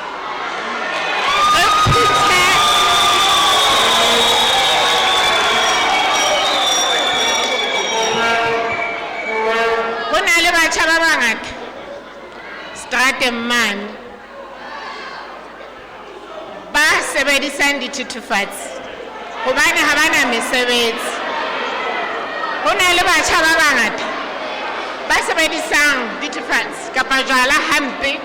Ho na le batjha ba bangata strateng mane ba sebedisang dithethefatsi hobane ha bana mesebetsi. Ho na le batjha ba bangata ba sebedisang dithethefatsi kapa jwala hampe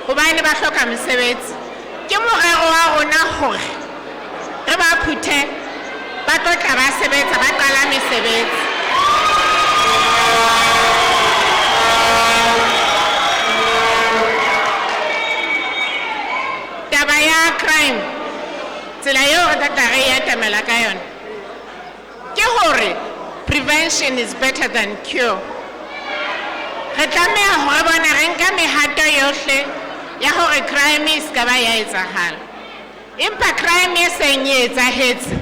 hobane ba hloka mesebetsi. Ke morero wa rona hore re ba phuthe ba tlotla ba sebetsa, ba qala mesebetsi. Taba ya crime, tsela eo re tla re etamela ka yona ke hore prevention is better than cure. Re tlameha hore bona re nka mehato yohle ya hore crime e ska ba ya etsahala. Empa crime e seng e etsahetse,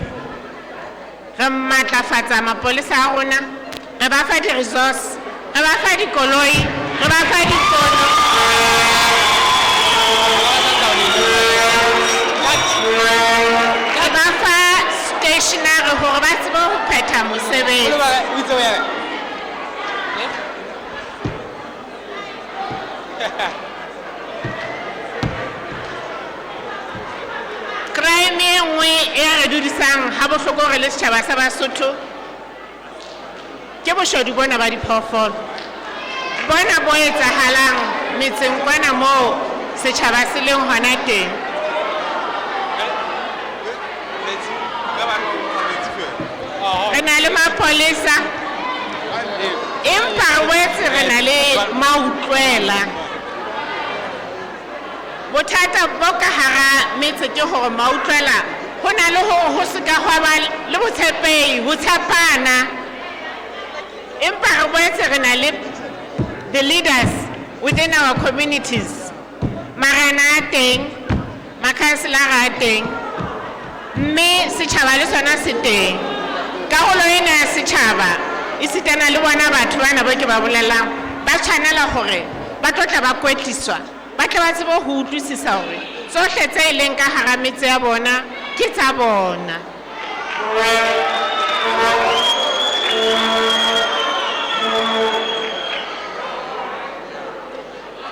re matlafatsa mapolesa a rona, re ba fa di-resource, re ba fa dikoloi, re ba fa dipono, re ba fa stationary hore ba tsebe ho phetha mosebetsi. Crime e nngwe e re dudisang ha bohloko re le setjhaba sa Basotho ke boshodu bona ba diphoofolo, bona bo etsahalang metseng kwana moo setjhaba se leng hona teng. Re na le mapolesa empa wetse re na le mautlwela. Bothata bo ka hara metse ke hore mautlwela ho na le hore ho se ka hwa le botshepehi, ho tshepana. Empa re boetse re na le the leaders within our communities, marana a teng, makhanselara a teng, mme setjhaba le sona se teng. Karolo ena ya setjhaba e sitana le bona batho bana ba ke ba bolelang ba tshwanela hore ba tlotla ba kwetliswa, ba tla ba tsebe ho utlwisisa hore tsohle tse leng ka hara metse ya bona ke tsa bona.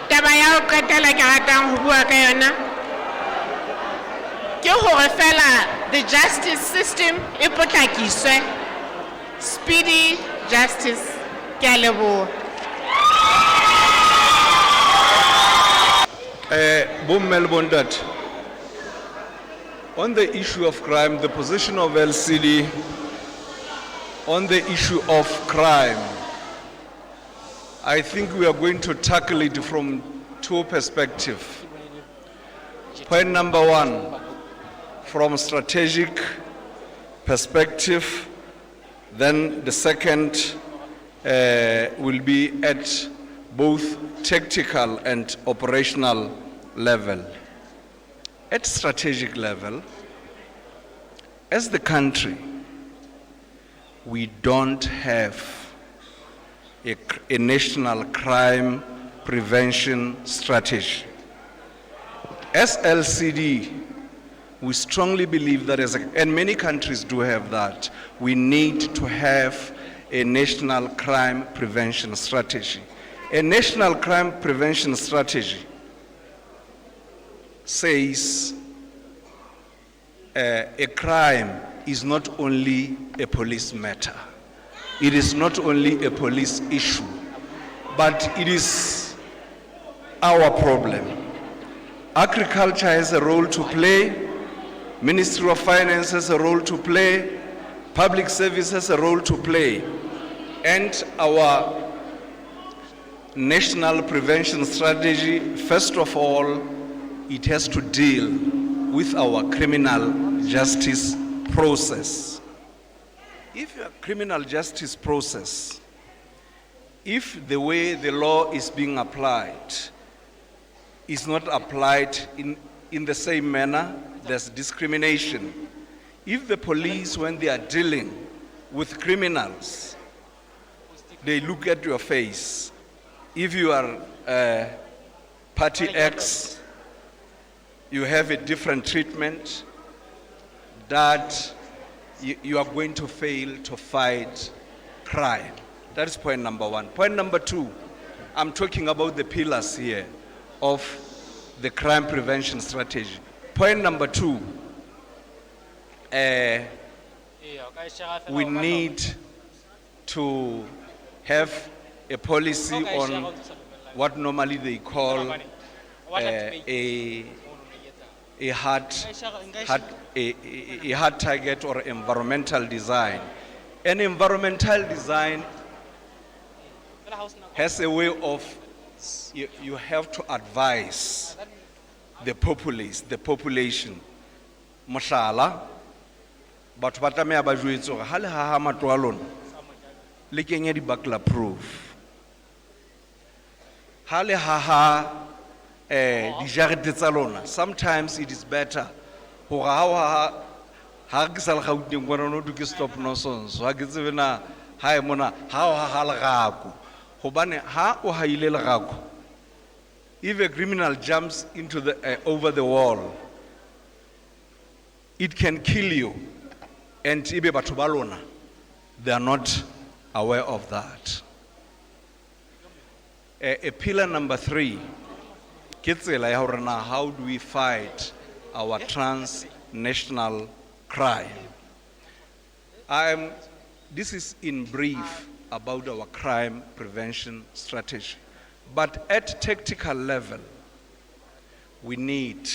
Taba ya ho qetela ke ratang ho bua ka yona ke hore fela the justice system e potlakiswe, speedy justice. Ke a leboha. Bondat, on the issue of crime, the position of LCD on the issue of crime, I think we are going to tackle it from two perspectives. Point number one, from strategic perspective, then the second will be at both tactical and operational level. At strategic level, as the country, we don't have a national crime prevention strategy. As LCD, we strongly believe that and many countries do have that, we need to have a national crime prevention strategy. A national crime prevention strategy says a crime is not only a police matter. It is not only a police issue, but it is our problem. Agriculture has a role to play, Ministry of Finance has a role to play, Public Service has a role to play, and our national prevention strategy, first of all, it has to deal with our criminal justice process. If your criminal justice process, if the way the law is being applied is not applied in the same manner, there's discrimination. If the police, when they are dealing with criminals, they look at your face. If you are party X, you have a different treatment, that you are going to fail to fight crime. That is point number one. Point number two, I'm talking about the pillars here of the crime prevention strategy. Point number two, we need to have a policy on what normally they call a hard target or environmental design. An environmental design has a way of, you have to advise the populace, the population. Mashallah, but batame abajuitso hale ha matwalon le kenya di bakla proof. Hale ha di jarete tsa lona. Sometimes it is better ho ha ke sala gauteng bona no ke stop nonsense ha ke tsebe na ha e mona ha le gago hobane ha o haile le gago, if a criminal jumps into the over the wall, it can kill you, and ibe batho ba lona, they are not aware of that. A pillar number 3, how do we fight our transnational crime? This is in brief about our crime prevention strategy. But at tactical level, we need,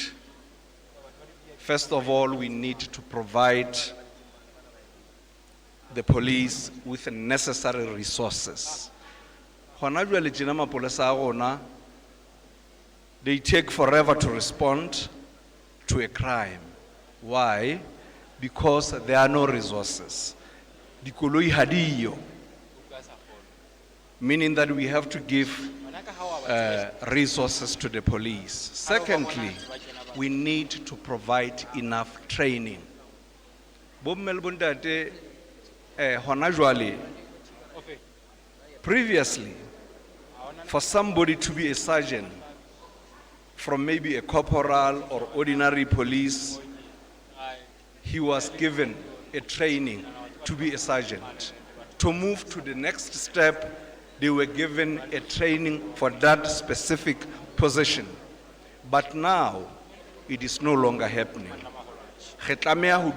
first of all, we need to provide the police with the necessary resources. They take forever to respond to a crime. Why? Because there are no resources. Meaning that we have to give resources to the police. Secondly, we need to provide enough training. Previously, for somebody to be a sergeant, from maybe a corporal or ordinary police, he was given a training to be a sergeant. To move to the next step, they were given a training for that specific position. But now, it is no longer happening. Training,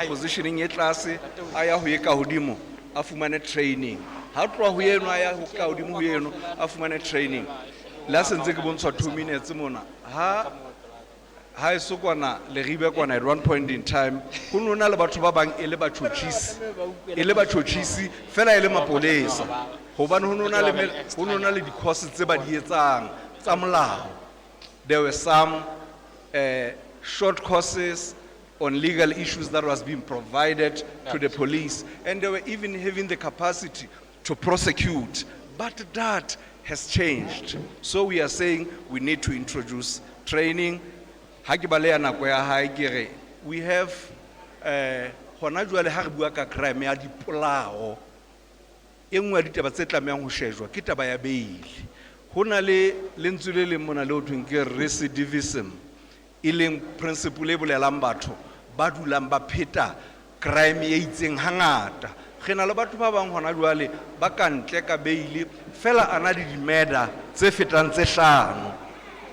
positioning training. Training. Lessons 2 minutes. At one point in time, there were some short courses, on legal issues that was being provided to the police, and they were even having the capacity to prosecute. But that has changed. So we are saying we need to introduce training. Ha ke baleya nako ya hae ke re, we have hona jwale ha re bua ka crime ya dipolao, e nngwe ya ditaba tse tlamehang ho shejwa ke taba ya beili. Ho na le lentswe le leng mona le ho thweng ke recidivism, e leng principle e bolelang batho ba dulang ba pheta crime e itseng hangata. Re na le batho ba bang hona jwale ba ka ntle ka beili fela ana di murder tse fetang tse 5,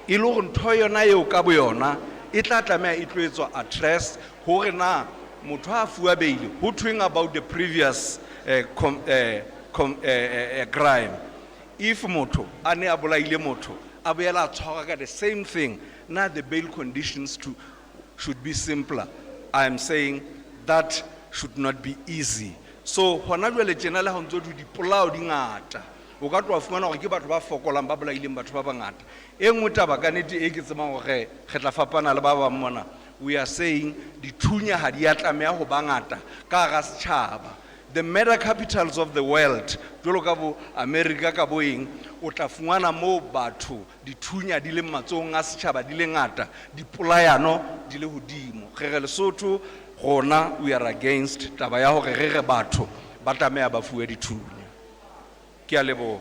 e le go ntho yona eo ka boyona e tla tlameha e tloetswa address hore na motho a fuwa beili ho thweng about the previous crime. If motho a ne a bolaile motho a boela a tshwarwa ka the same thing, now the bail conditions should be simpler. I am saying that should not be easy. So hona jwale tjena le ha ntse di dipolao di ngata, o ka tloa fumana gore ke batho ba fokolang ba bolaileng batho ba bangata. E nngwe taba ka nnete e ke tsebang gore re tla fapana le ba bang mona, we are saying dithunya ha di a tlameha ho bangata ka hara setjhaba. The murder capitals of the world, jwalo ka bo America ka bo eng, o tla fumana mo batho dithunya di le matsong a setjhaba di le ngata, dipolayano di le hodimo. Re Lesotho rona we are against taba ya hore re batho ba tlameha ba fuwe dithunya. Ke a leboha.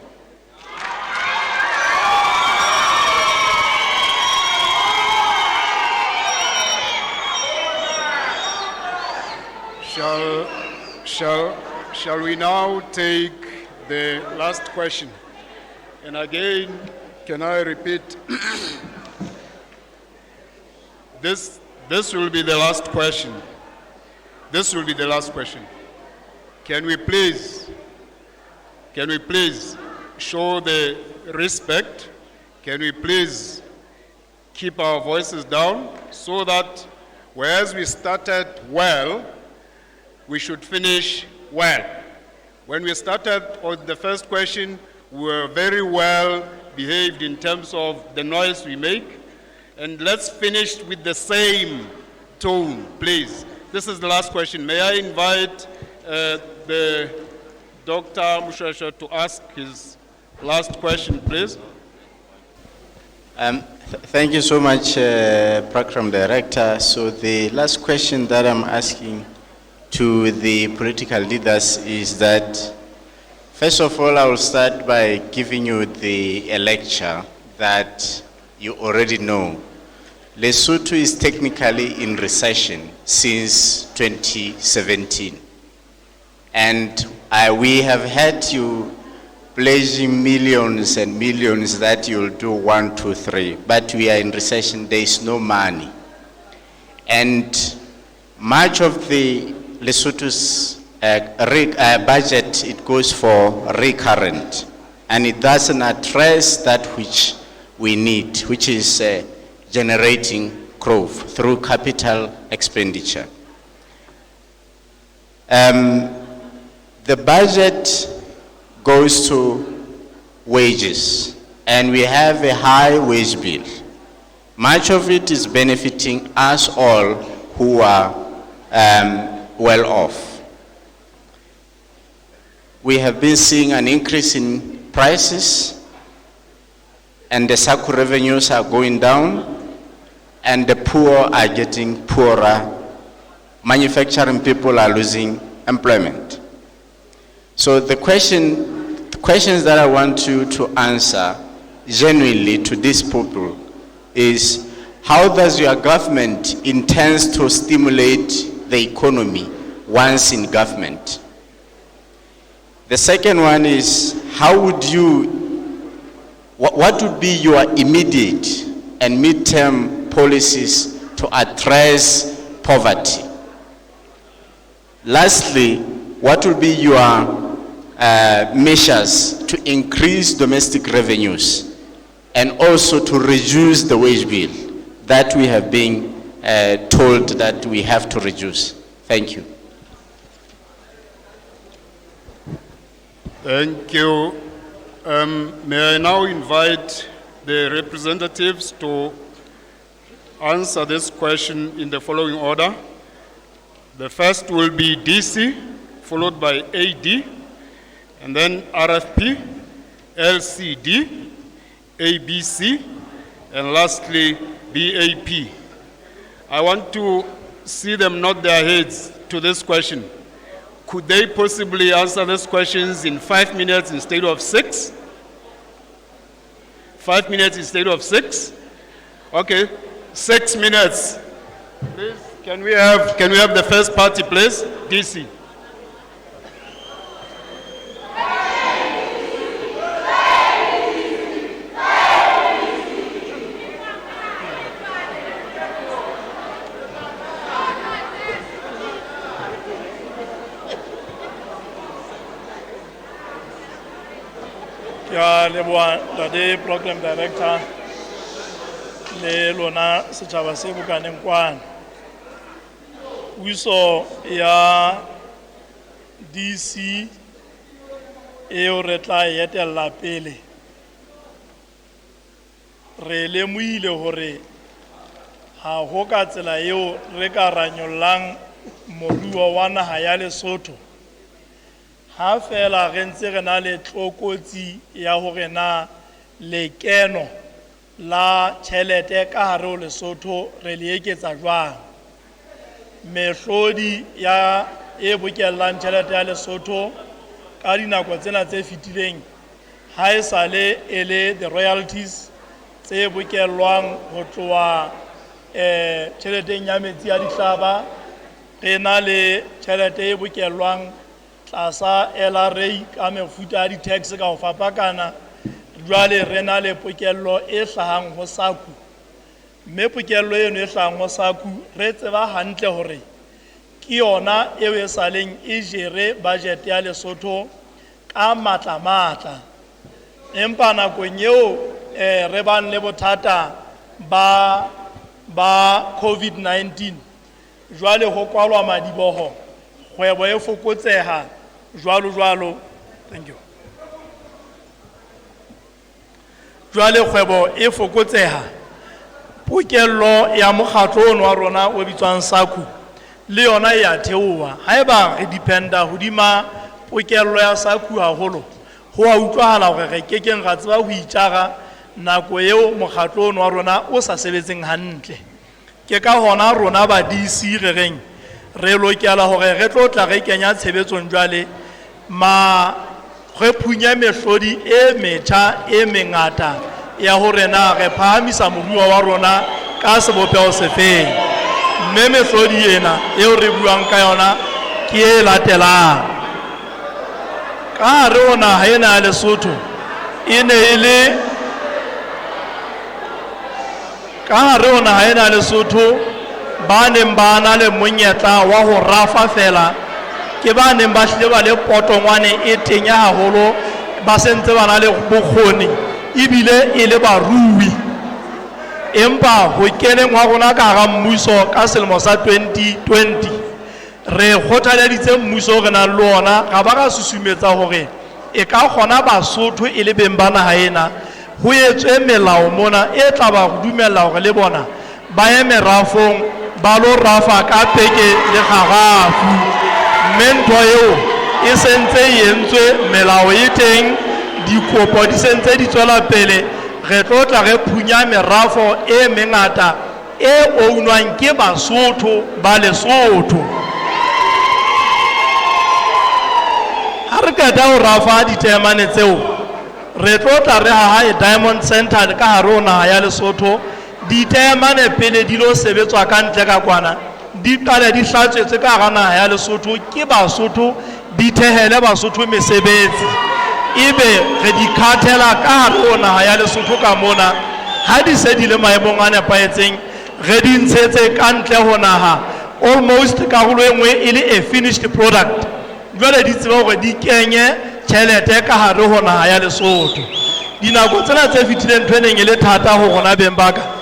Shall we now take the last question? And again, can I repeat? This will be the last question. This will be the last question. Can we please show the respect? Can we please keep our voices down so that whereas we started well, we should finish well. When we started on the first question, we were very well behaved in terms of the noise we make. And let's finish with the same tone, please. This is the last question. May I invite the Dr. Mushasha to ask his last question, please? Thank you so much, Program Director. So the last question that I'm asking to the political leaders is that, first of all, I will start by giving you a lecture that you already know. Lesotho is technically in recession since 2017. And we have had you pledging millions and millions that you'll do 1, 2, 3. But we are in recession, there is no money. And much of the Lesotho's budget, it goes for recurrent, and it doesn't address that which we need, which is generating growth through capital expenditure. The budget goes to wages, and we have a high wage bill. Much of it is benefiting us all who are well off. We have been seeing an increase in prices, and the SACU revenues are going down, and the poor are getting poorer. Manufacturing people are losing employment. So the questions that I want you to answer genuinely to these people is, how does your government intend to stimulate the economy once in government? The second one is, what would be your immediate and midterm policies to address poverty? Lastly, what will be your measures to increase domestic revenues and also to reduce the wage bill that we have been told that we have to reduce? Thank you. Thank you. May I now invite the representatives to answer this question in the following order. The first will be DC, followed by AD, and then RFP, LCD, ABC, and lastly, BAP. I want to see them nod their heads to this question. Could they possibly answer these questions in 5 minutes instead of 6? 5 minutes instead of 6? Okay, 6 minutes. Please, can we have the first party, please? DC. Ya the program director le lona setjhaba se bokaneng kwana. Puso ya DC eo re tla etella pele. Re lemohile hore ha ho ka tsela eo re ka ranyollang moruo wa naha ya Lesotho. Ha fela re ntse re na le tlokotsi ya hore na lekeno la tjhelete ka hare ho Lesotho re le eketsa jwang. Mehlodi ya e bokellang tjhelete ya Lesotho ka dinako tsena tse fetileng ha e sale ele the royalties tse bokellwang ho tloha tjheleteng ya metsi ya dihlaba, re na le tjhelete e bokellwang tlasa LRA ka mefuta ya di-tax ka ho fapakana. Jwale re na le pokello e hlahang ho SACU, mme pokello eno e hlahang ho SACU re tseba hantle hore ke yona eo e saleng e jere budget ya Lesotho ka matla. Empa nakong eo re bang le bothata ba COVID-19, jwale ho kwalwa madiboho, kgwebo e fokotseha, jwalo. Thank you. Jwale kgwebo e fokotseha, pokello ya mokgatlo ono wa rona o bitswang SACU le yona ya theoha. Haeba re dependa hodima pokello ya SACU haholo, ho a utlwahala hore re kekeng ra tseba ho itjara nako eo mokgatlo ono wa rona o sa sebetseng hantle. Ke ka hona rona ba DC re reng re lokela hore re tlo tla re kenya tshebetsong jwale re phunye mehlodi e metjha e mengata ya hore na re phahamisa moruo wa rona ka sebopeho se feng. Mme mehlodi ena eo re buang ka yona ke e latelang. Ka hare ho naha ena ya Lesotho e ne e le ka hare ho naha ena ya Lesotho ba neng ba na le monyetla wa ho rafa fela ke ba neng ba hlile ba le potongwane e tenya haholo, ba sentse ba na le bokgoni ebile e le barui. Empa ho keneng wa rona ka hara mmuso ka selemo sa 2020 re kgothaleditse mmuso re nang le ona, ga ba ka susumetsa hore e ka kgona Basotho e le beng ba naha ena ho etswe melao mona e tla ba dumella hore le bona ba ye merafong ba lo rafa ka peke le kgarafu. Mme ntho eo e sentse e entswe, melao e teng, dikopo di sentse di tswela pele. Re tlo tla re phunya merafo e mengata e ownwang ke Basotho ba Lesotho. Ha re qeta ho rafa ditemane tseo, re tlo tla re haha Diamond Center ka hare ho naha ya Lesotho. Ditemane pele di lo sebetswa ka ntle ka kwana, di qale di hlatswetse ka hara naha ya Lesotho ke Basotho, di thehele Basotho mesebetsi. Ebe re di khathela ka hare ho naha ya Lesotho ka mona, ha di se di le maemong a nepahetseng re di ntshetse ka ntle ho naha, almost karolo e nngwe e le a finished product. Jwale di tseba hore di kenye tjhelete ka hare ho naha ya Lesotho. Dinako tsena tse fetileng ntho e neng e le thata ho rona beng ba ka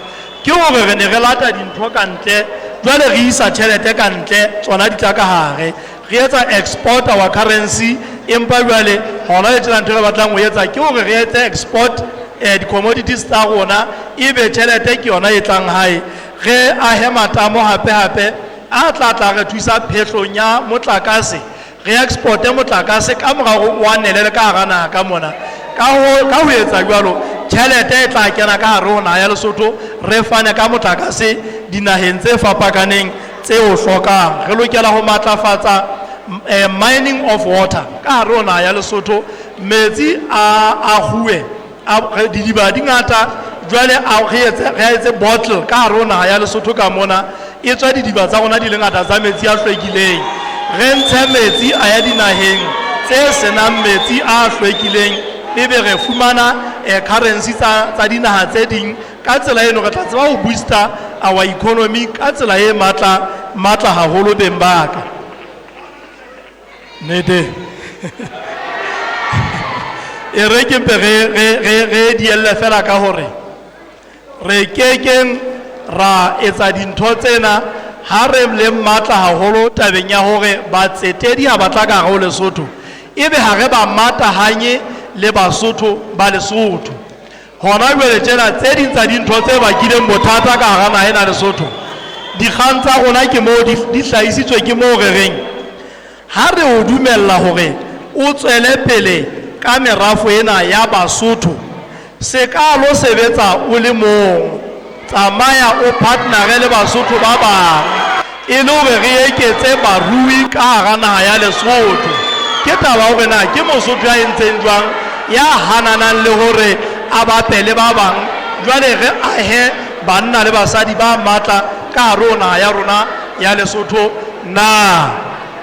ke hore re ne re lata dintho ka ntle, jwale re isa tjhelete ka ntle, tsona di tla ka hare. Re etsa export our currency, empa jwale hona le tsela ntho re batlang ho etsa ke hore re etse export di-commodities tsa rona, ebe tjhelete ke yona e tlang hae. Re ahe matamo hape a tla re thusa phetlong ya motlakase re exporte motlakase ka morago wa nelele ka hara naha ka mona ka ho etsa jwalo tjhelete e tla kena ka hare ho naha ya Lesotho re fane ka motlakase dinaheng tse fapakaneng tse o hlokang re lokela ho matlafatsa mining of water ka hare ho naha ya Lesotho metsi a huwe didiba di ngata jwale re etse bottle ka hare ho naha ya Lesotho ka mona e tswa didiba tsa rona di le ngata tsa metsi a hlwekileng re ntshe metsi a ya dinaheng tse senang metsi a hlwekileng ebe re fumana currency tsa dinaha tse ding ka tsela eno re tla tseba ho booster our economy ka tsela e matla haholo beng ba ka nete e re ke mpe re dielle fela ka hore re kekeng ra etsa dintho tsena ha re le matla haholo tabeng ya hore batsetedi ha ba tla ka hare ho Lesotho ebe ha re ba matahanye le Basotho ba Lesotho hona jwale tjena tse ding tsa dintho tse bakileng bothata ka hara naha ena Lesotho dikgang tsa rona ke moo di hlahisitswe ke moo re reng ha re o dumella hore o tswele pele ka merafo ena ya Basotho se ka lo sebetsa o le mong tsamaya o partnere le Basotho ba bang e le hore re eketse barui ka hara naha ya Lesotho ke taba hore na ke Mosotho ya entseng jwang ya hananang le hore a bapele ba bang jwale re ahe banna le basadi ba matla ka hare ho naha ya rona ya Lesotho na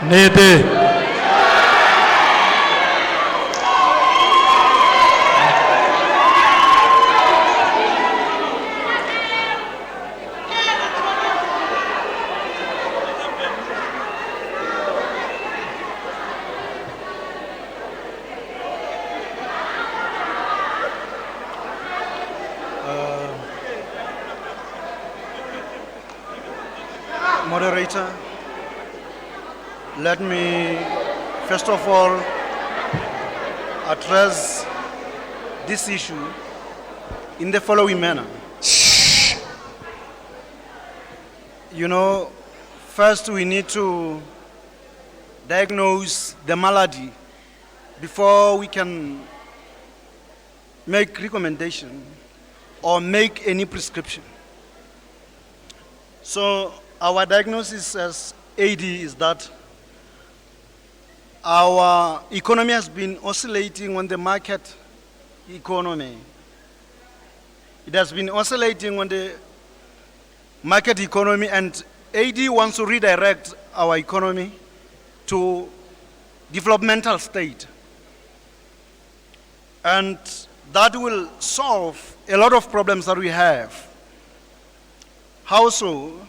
nete Moderator, let me first of all address this issue in the following manner. You know, first we need to diagnose the malady before we can make recommendation or make any prescription. So our diagnosis as AD is that our economy has been oscillating on the market economy. It has been oscillating on the market economy, and AD wants to redirect our economy to developmental state. And that will solve a lot of problems that we have. How so?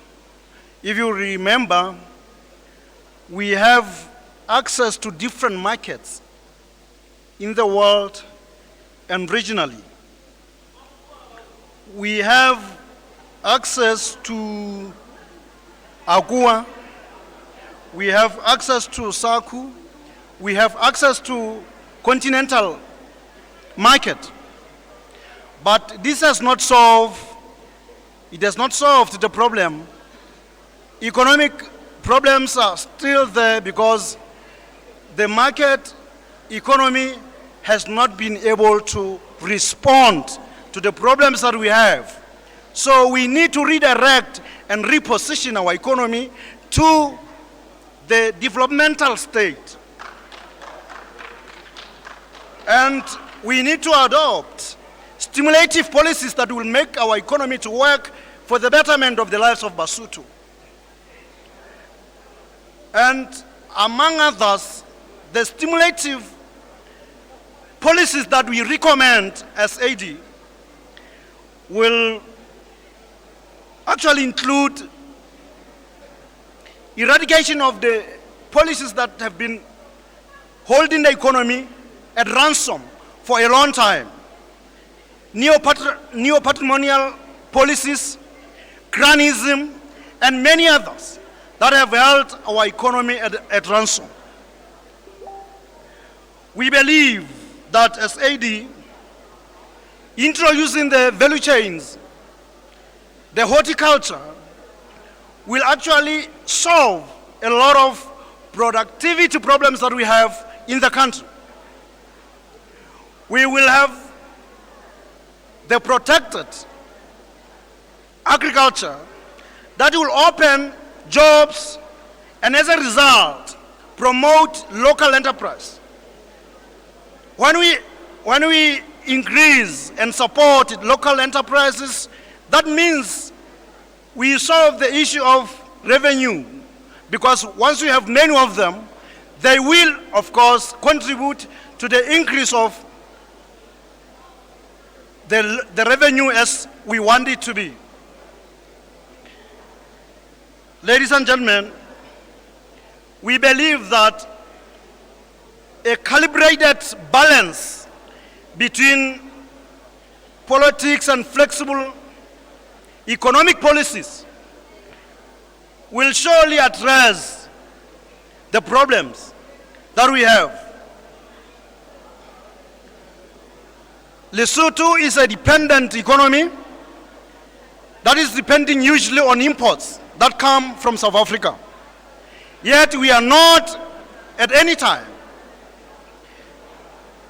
If you remember, we have access to different markets in the world and regionally. We have access to AGUA, we have access to SACU, we have access to continental market. But this has not solved, it has not solved the problem. Economic problems are still there because the market economy has not been able to respond to the problems that we have. So we need to redirect and reposition our economy to the developmental state. And we need to adopt stimulative policies that will make our economy to work for the betterment of the lives of Basotho. And among others, the stimulative policies that we recommend as AD will actually include eradication of the policies that have been holding the economy at ransom for a long time. Neo-patrimonial policies, cronyism, and many others that have held our economy at ransom. We believe that as AD, introducing the value chains, the horticulture, will actually solve a lot of productivity problems that we have in the country. We will have the protected agriculture that will open jobs and as a result promote local enterprise. When we increase and support local enterprises, that means we solve the issue of revenue, because once we have many of them, they will, of course, contribute to the increase of the revenue as we want it to be. Ladies and gentlemen, we believe that a calibrated balance between politics and flexible economic policies will surely address the problems that we have. Lesotho is a dependent economy that is depending usually on imports that come from South Africa. Yet we are not at any time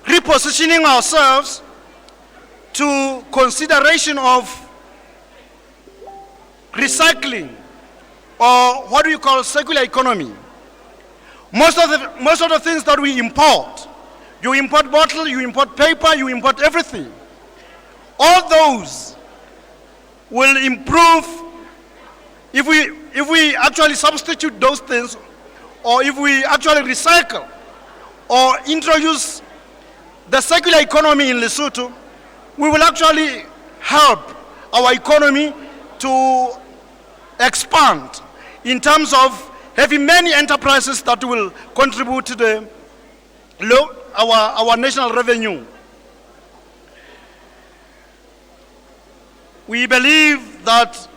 repositioning ourselves to consideration of recycling, or what we call circular economy. Most of the things that we import, you import bottle, you import paper, you import everything. All those will improve if we actually substitute those things, or if we actually recycle or introduce the circular economy in Lesotho. We will actually help our economy to expand in terms of having many enterprises that will contribute to our national revenue. We believe that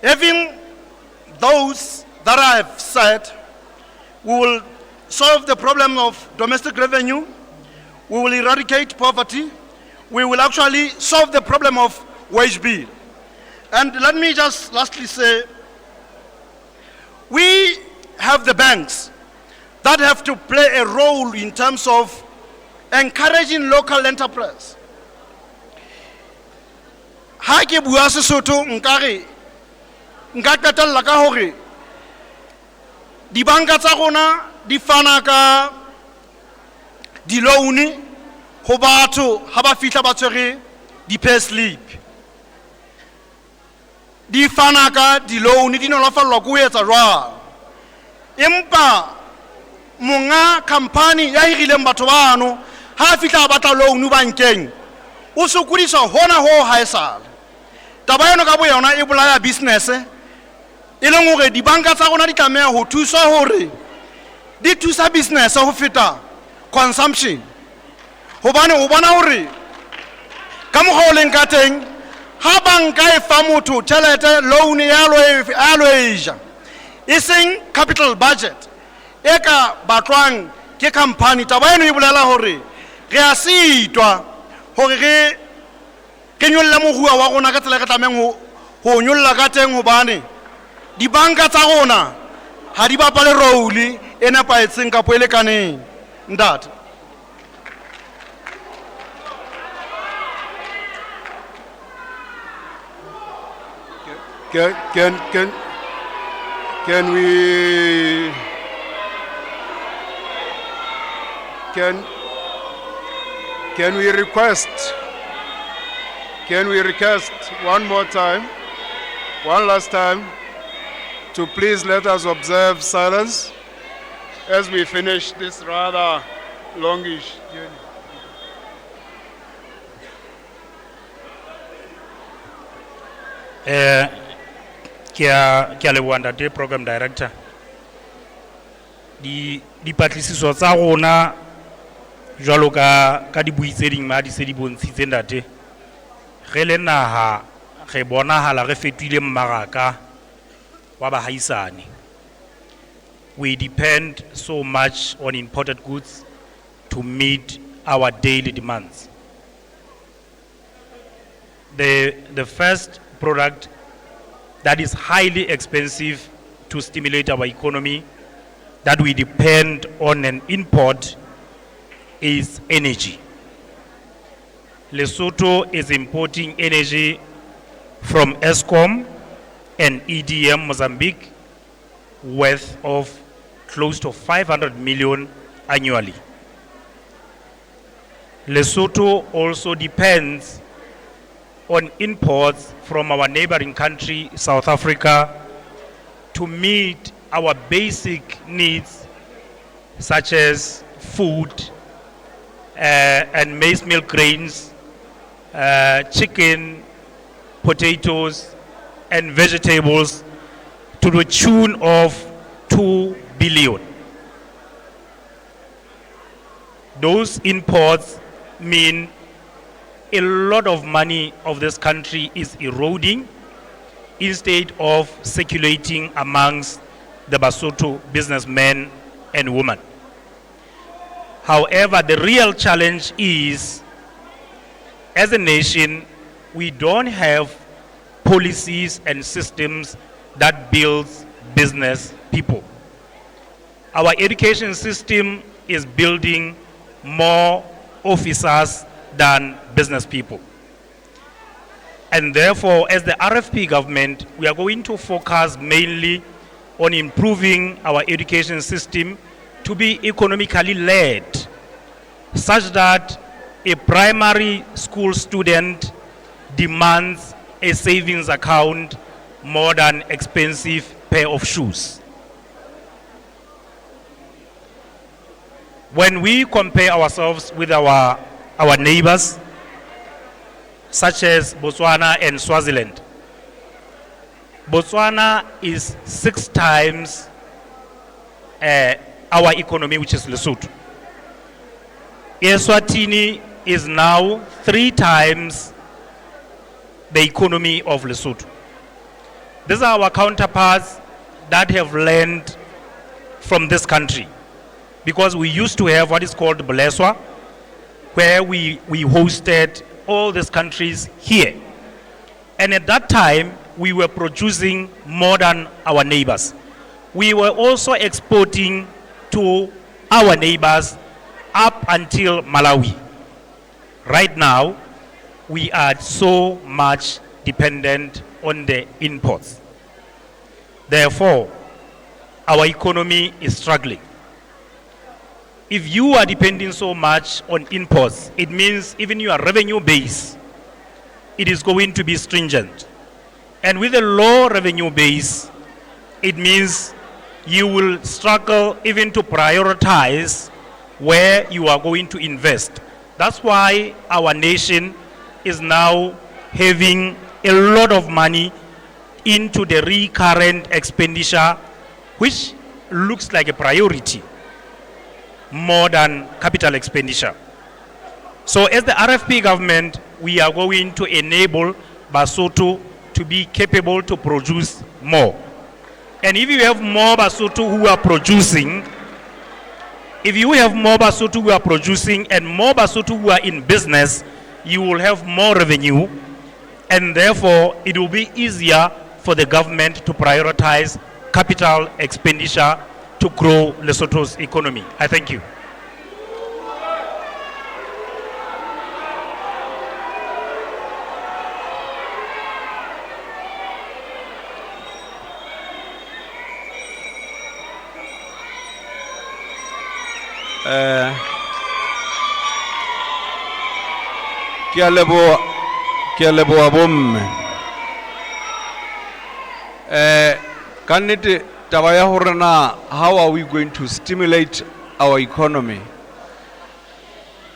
having those that I have said, we will solve the problem of domestic revenue, we will eradicate poverty, we will actually solve the problem of wage bill. And let me just lastly say, we have the banks that have to play a role in terms of encouraging local enterprise. Ha ke bua Sesotho nka qetella ka hore dibanka tsa rona di fana ka di-loan ho batho ha ba fihla ba tshwere di-pay slip. Di fana ka di-loan, di nolofallwa ke ho etsa jwalo. Empa monga company ya hirileng batho bano ha fihla ba batla loan bankeng, o sokodiswa hona ho haesale. Taba eno ka boyona e bolaya business, e leng hore dibanka tsa rona di tlameha ho thusa hore di thusa business ho feta consumption. Hobane o bona hore ka mokgwa o leng ka teng, ha banka e fa motho tjhelete loan ya lo eja, e seng capital budget e ka batlwang ke company, taba eno e bolela hore re a sitwa hore re nyolla moruo wa rona ka tsela re tlameng ho nyolla ka teng, hobane dibanka tsa rona ha di bapale role e nepaetseng kapo e lekaneng. Ntate, can we request one more time, one last time, to please let us observe silence as we finish this rather longish journey. Ke a leboha ntate program director. Di patlisiso tsa rona jwalo ka di buitseding ma di se di bontshitse ntate, re le naha re bonahala re fetile mmaraka wa bahaisane. We depend so much on imported goods to meet our daily demands. The first product that is highly expensive to stimulate our economy, that we depend on an import, is energy. Lesotho is importing energy from Eskom and EDM Mozambique worth of close to 500 million annually. Lesotho also depends on imports from our neighboring country, South Africa, to meet our basic needs such as food and maize meal grains, chicken, potatoes, and vegetables to the tune of 2 billion. Those imports mean a lot of money of this country is eroding instead of circulating amongst the Basotho businessmen and women. However, the real challenge is, as a nation, we don't have policies and systems that builds business people. Our education system is building more officers than business people. And therefore, as the RFP government, we are going to focus mainly on improving our education system to be economically led, such that a primary school student demands a savings account more than expensive pair of shoes. When we compare ourselves with our neighbors, such as Botswana and Swaziland, Botswana is 6 times our economy, which is Lesotho. Eswatini is now 3 times the economy of Lesotho. These are our counterparts that have learned from this country, because we used to have what is called Boleswa, where we hosted all these countries here. And at that time, we were producing more than our neighbors. We were also exporting to our neighbors up until Malawi. Right now, we are so much dependent on the imports. Therefore, our economy is struggling. If you are depending so much on imports, it means even your revenue base, it is going to be stringent. And with a low revenue base, it means you will struggle even to prioritize where you are going to invest. That's why our nation is now having a lot of money into the recurrent expenditure, which looks like a priority more than capital expenditure. So as the RFP government, we are going to enable Basotho to be capable to produce more. And if you have more Basotho who are producing, if you have more Basotho who are producing and more Basotho who are in business, you will have more revenue, and therefore it will be easier for the government to prioritize capital expenditure to grow Lesotho's economy. I thank you. Ke a leboha bomme. Ka nnete taba ya hore na, how are we going to stimulate our economy?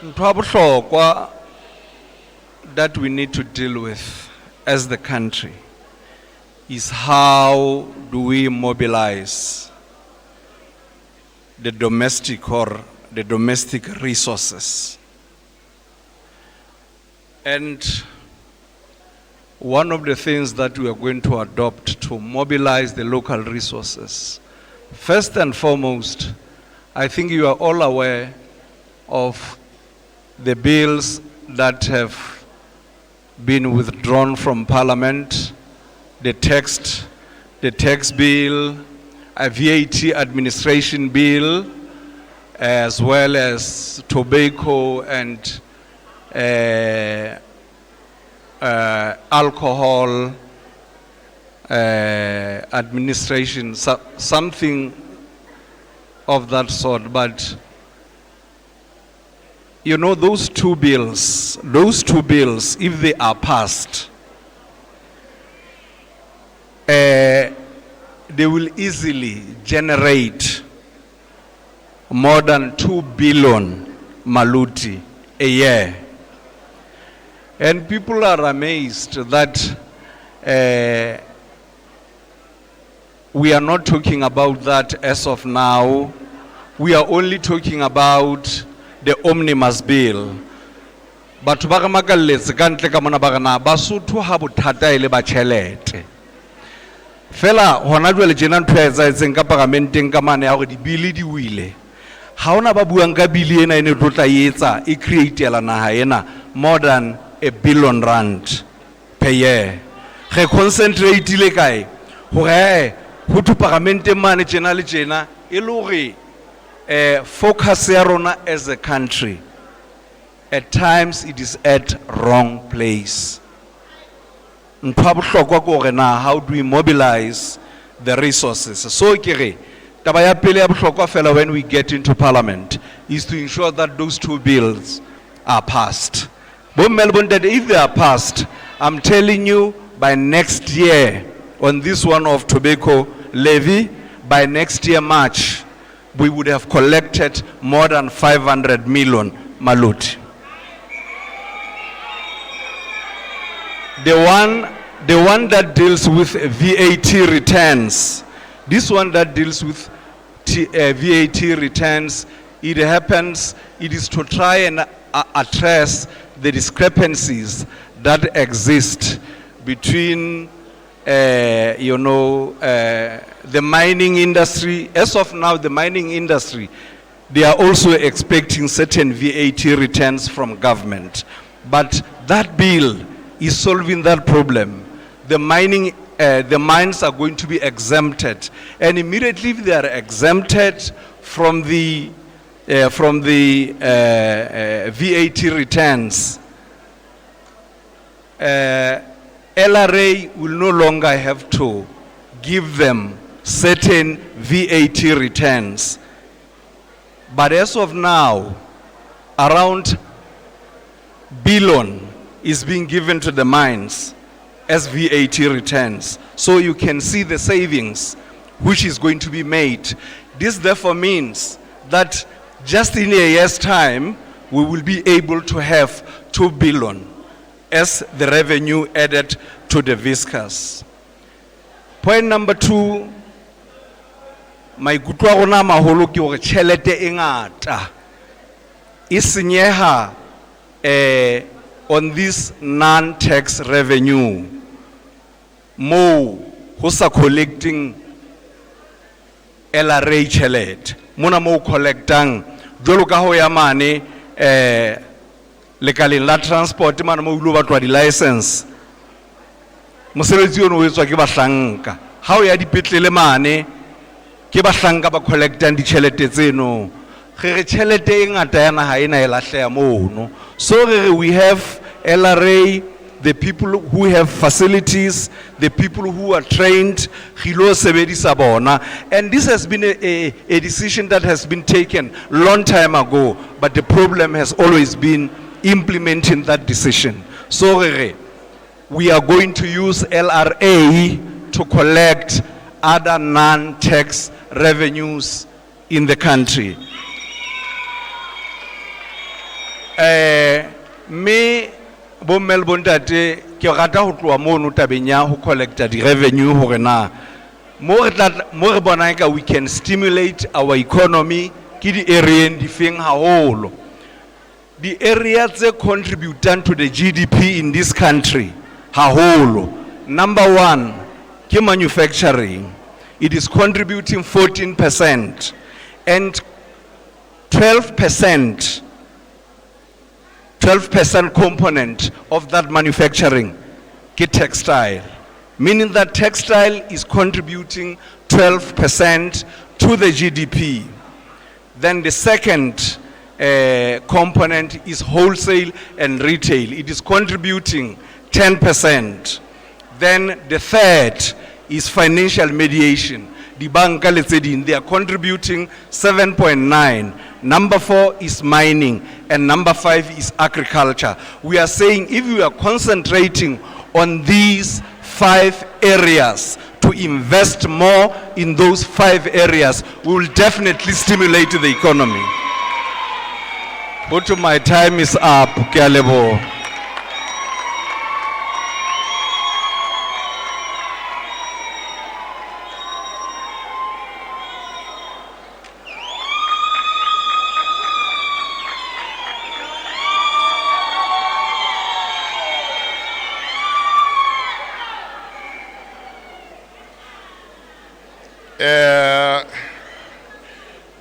Ntho ya bohlokwa that we need to deal with as the country is how do we mobilize the domestic resources. And one of the things that we are going to adopt to mobilize the local resources, first and foremost, I think you are all aware of the bills that have been withdrawn from Parliament the tax bill, a VAT administration bill, as well as tobacco and alcohol administration, something of that sort. But you know, those two bills, if they are passed, they will easily generate more than 2 billion maluti a year. And people are amazed that we are not talking about that as of now. We are only talking about the omnibus bill. But ba re makalletse ka ntle ka mona ba re na Basotho ha bothata e le ba tjhelete. Fela hona jwale tjena ntho ya etsaetseng ka parlamenteng ka mane ya gore di bili di wile. Ha ona ba buang ka bili ena ene tlo tla etsa e createela naha ena more than R1 billion per year. Re concentrate ile kae hore ho tu parlamenteng mane tjena le tjena e le hore focus ya rona as a country, at times it is at wrong place. How do we mobilize the resources? So taba ya pele ya bohlokwa fela when we get into parliament is to ensure that those two bills are passed. If they are passed, I'm telling you, by next year, on this one of tobacco levy, by next year March, we would have collected more than 500 million maluti. The one that deals with VAT returns, this one that deals with VAT returns, it is to try and address the discrepancies that exist between the mining industry. As of now, the mining industry, they are also expecting certain VAT returns from government. But that bill is solving that problem. The mines are going to be exempted, and immediately if they are exempted from the VAT returns, LRA will no longer have to give them certain VAT returns. But as of now, around billion is being given to the mines as VAT returns. So you can see the savings which is going to be made. This therefore means that just in a year's time, we will be able to have 2 billion as the revenue added to the viscous. Point number 2, maikutlo a rona maholo ke hore tjhelete e ngata e senyeha on this non-tax revenue mo ho sa collecting LRA tjhelete mona mo collectang jwalo ka ho ya mane lekaleng la transport mana mo ulo batwa di license mosebetsi ono o etswa ke bahlanka ha o ya dipetlele mane ke bahlanka ba collectang ditjhelete tseno re tjhelete e ngata ya naha ena e lahleya mono. So we have LRA, the people who have facilities, the people who are trained, and this has been a decision that has been taken long time ago, but the problem has always been implementing that decision. So we are going to use LRA to collect other non-tax revenues in the country. Me bo Melbourne tate ke rata ho tloa mono tabeng ya ho collecta di revenue hore na mo re bona ka we can stimulate our economy ke di area di feng haholo. The area tse contributing to the GDP in this country haholo, number 1 ke manufacturing. It is contributing 14%, and 12% component of that manufacturing ke textile. meaning that textile is contributing 12% to the GDP. Then the second component is wholesale and retail. It is contributing 10%. Then the third is financial mediation. The banka le tse ding, they are contributing 7.9. Number 4 is mining, and number 5 is agriculture. We are saying if we are concentrating on these 5 areas, to invest more in those 5 areas, we will definitely stimulate the economy. But my time is up. Ke a leboha.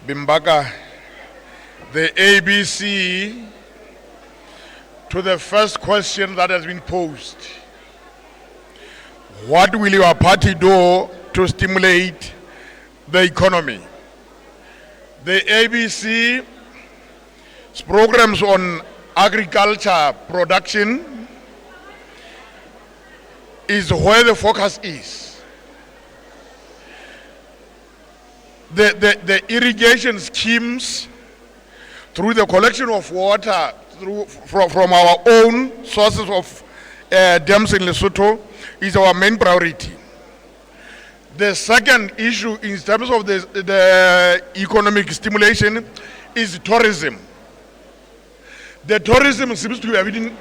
Bimbaka, the ABC, to the first question that has been posed. What will your party do to stimulate the economy? The ABC's programs on agriculture production is where the focus is. The irrigation schemes through the collection of water from our own sources of dams in Lesotho is our main priority. The second issue in terms of the economic stimulation is tourism. The tourism seems to have been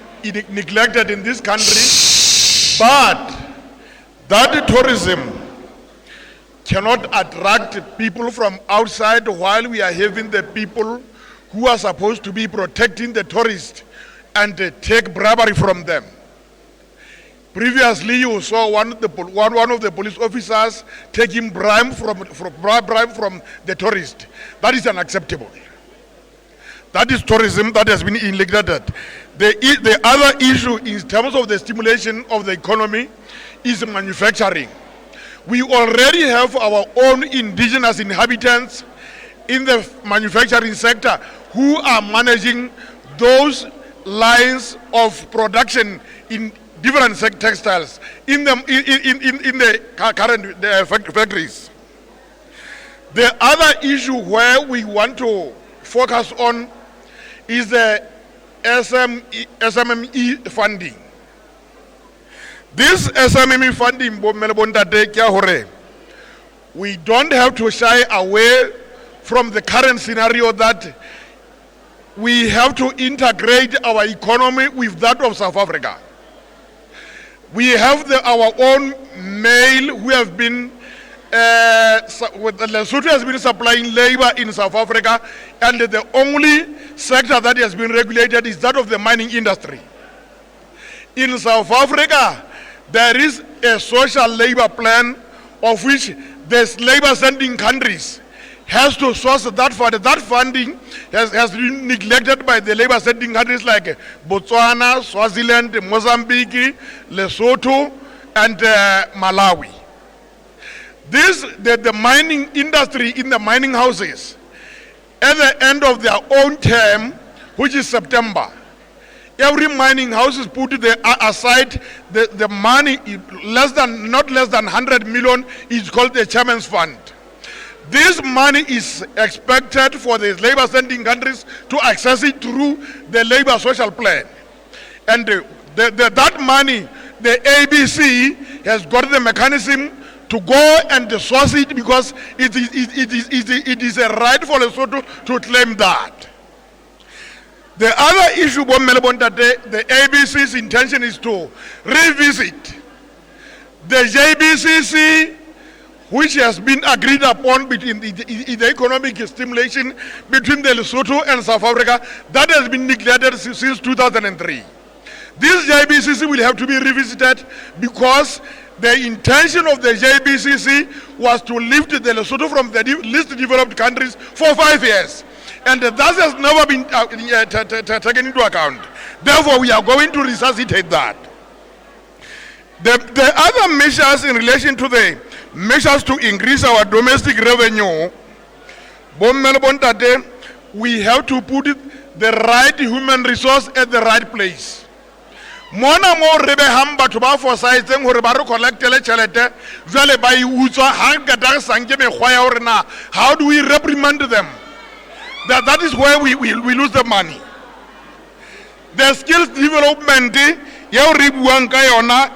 neglected in this country, but that tourism cannot attract people from outside while we are having the people who are supposed to be protecting the tourists and take bribery from them. Previously, you saw one of the police officers taking bribe from the tourist. That is unacceptable. That is tourism that has been neglected. The other issue in terms of the stimulation of the economy is manufacturing. We already have our own indigenous inhabitants in the manufacturing sector who are managing those lines of production in different textiles in the current factories. The other issue where we want to focus on is the SMME funding. This SMME funding, we don't have to shy away from the current scenario that we have to integrate our economy with that of South Africa. We have our own mail who have been, Lesotho has been supplying labor in South Africa, and the only sector that has been regulated is that of the mining industry. In South Africa, there is a social labor plan of which the labor sending countries has to source that fund. That funding has been neglected by the labor sending countries like Botswana, Swaziland, Mozambique, Lesotho, and Malawi. The mining industry in the mining houses, at the end of their own term, which is September, every mining house is put aside the money, not less than 100 million is called the chairman's fund. This money is expected for the labor sending countries to access it through the labor social plan. And that money, the ABC has got the mechanism to go and source it because it is a right for Lesotho to claim that. The other issue, the ABC's intention is to revisit the JBCC, which has been agreed upon between the economic stimulation between the Lesotho and South Africa, that has been neglected since 2003. This JBCC will have to be revisited because the intention of the JBCC was to lift the Lesotho from the least developed countries for 5 years. And that has never been taken into account. Therefore, we are going to resuscitate that. The other measures in relation to the measures to increase our domestic revenue, we have to put the right human resource at the right place. Mona mo re behang batho ba fosahetseng hore ba re collectele tjhelete jwale ba e utswa ha ka tla sanke mekgwa ya hore na how do we reprimand them? That is where we lose the money. The skills development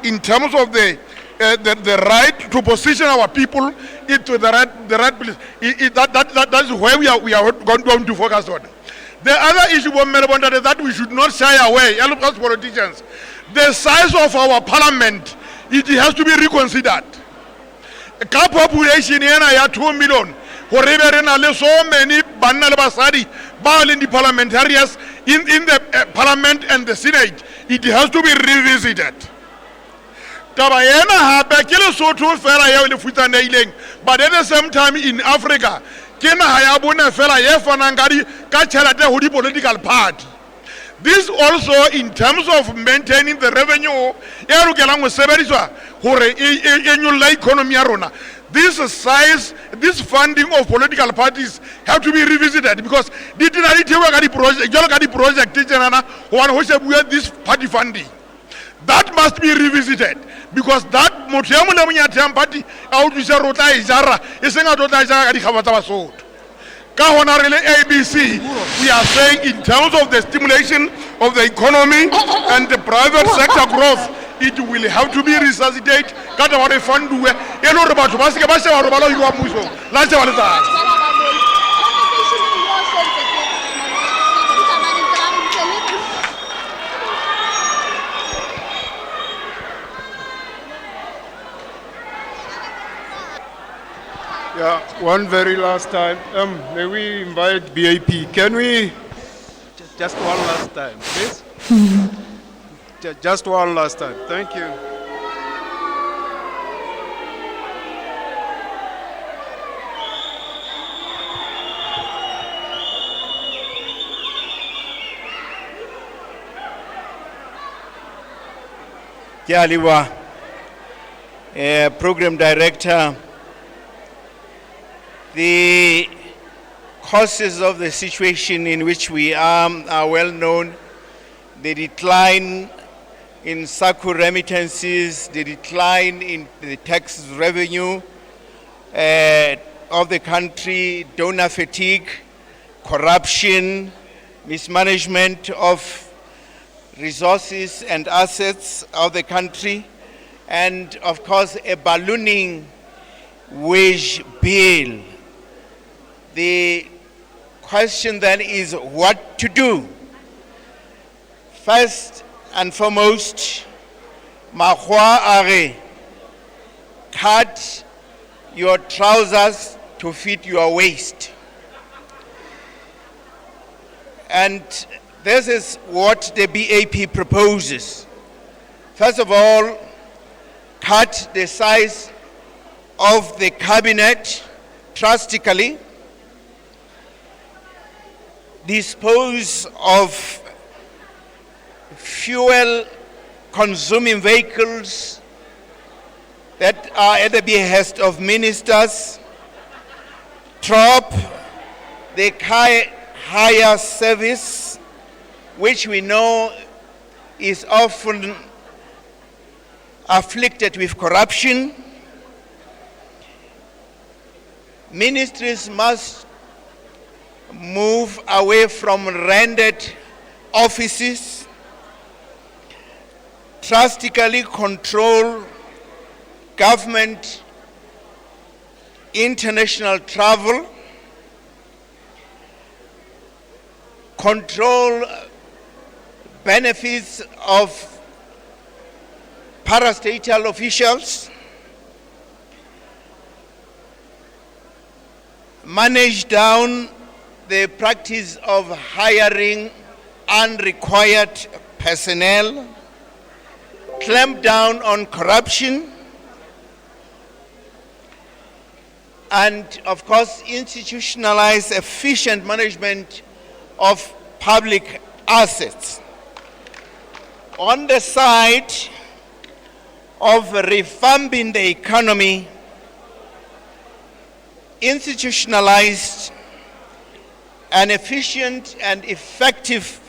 in terms of the right to position our people into the right place. That is where we are going to focus on. The other issue is that we should not shy away as politicians. The size of our parliament, it has to be reconsidered. A population here 2 million. So many the parliamentarians in the parliament and the senate, it has to be revisited. But at the same time in Africa, political party. This also in terms of maintaining the revenue, this size, this funding of political parties have to be revisited because this party funding. That must be revisited because that party ABC, we are saying in terms of the stimulation of the economy and the private sector growth, it will have to be resuscitated. Yeah, one very last time. May we invite BAP? Can we? Just one last time, please. Just one last time. Thank you. Kialiwa, Program Director. The causes of the situation in which we are well known. The decline in SACU remittances, the decline in the tax revenue of the country, donor fatigue, corruption, mismanagement of resources and assets of the country, and of course a ballooning wage bill. The question then is what to do. First and foremost, Mahua are cut your trousers to fit your waist. And this is what the BAP proposes. First of all, cut the size of the cabinet drastically, dispose of fuel-consuming vehicles that are at the behest of ministers, drop the hire service, which we know is often afflicted with corruption. Ministries must move away from rented offices, drastically control government international travel, control benefits of parastatal officials, manage down the practice of hiring unrequired personnel, clamp down on corruption, and of course institutionalize efficient management of public assets. On the side of revamping the economy, institutionalized an efficient and effective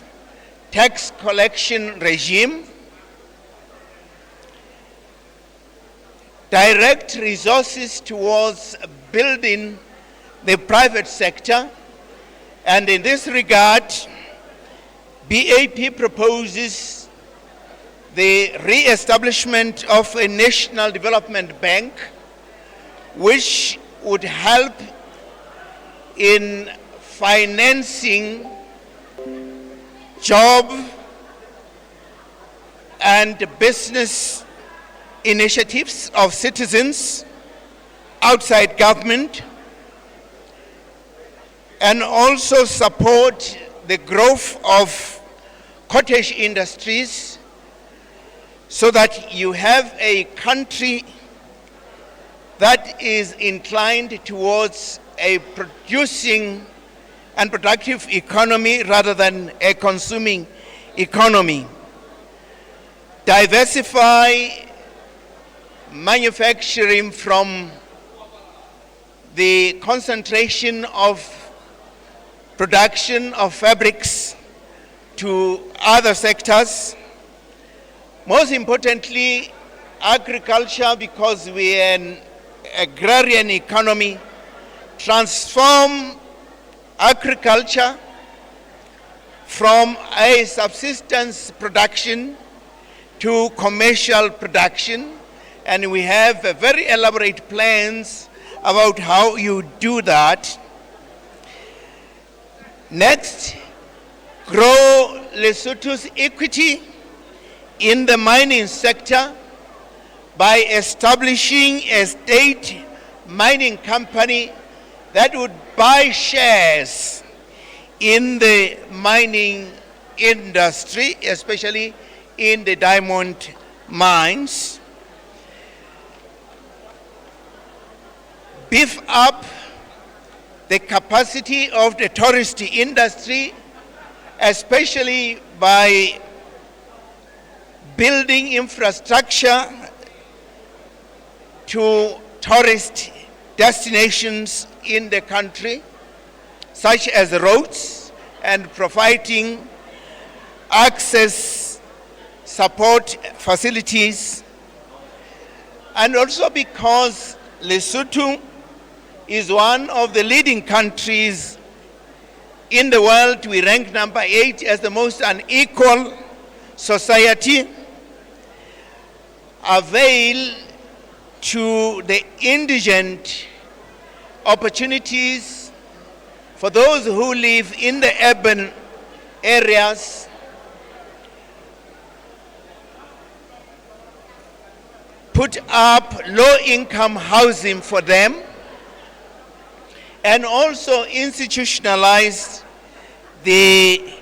tax collection regime, direct resources towards building the private sector, and in this regard, BAP proposes the re-establishment of a national development bank which would help in financing job and business initiatives of citizens outside government, and also support the growth of cottage industries so that you have a country that is inclined towards a producing and productive economy rather than a consuming economy. Diversify manufacturing from the concentration of production of fabrics to other sectors. Most importantly, agriculture, because we are an agrarian economy, transform agriculture from a subsistence production to commercial production, and we have very elaborate plans about how you do that. Next, grow Lesotho's equity in the mining sector by establishing a state mining company that would buy shares in the mining industry, especially in the diamond mines. Beef up the capacity of the tourist industry, especially by building infrastructure to tourist destinations in the country, such as roads, and providing access support facilities. And also because Lesotho is one of the leading countries in the world. We rank number 8 as the most unequal society. Avail to the indigent opportunities for those who live in the urban areas. Put up low-income housing for them, and also institutionalize the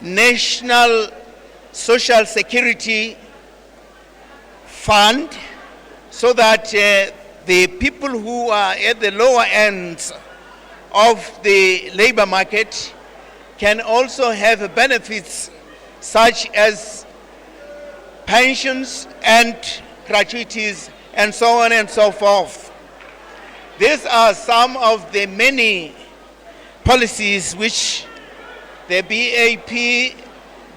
National Social Security Fund so that the people who are at the lower ends of the labor market can also have benefits such as pensions and gratuities and so on and so forth. These are some of the many policies which the BAP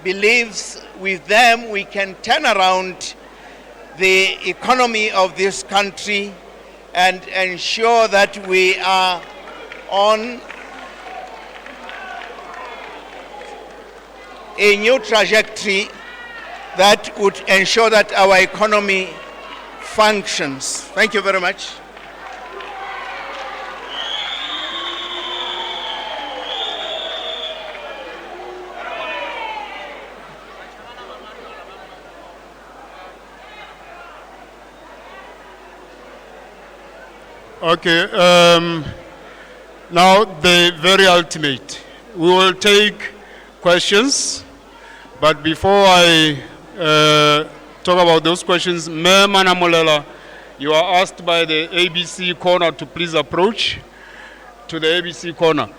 believes with them we can turn around the economy of this country and ensure that we are on a new trajectory that would ensure that our economy functions. Thank you very much. Okay, now the very ultimate. We will take questions, but before I talk about those questions, Mayor Manamolela, you are asked by the ABC corner to please approach to the ABC corner.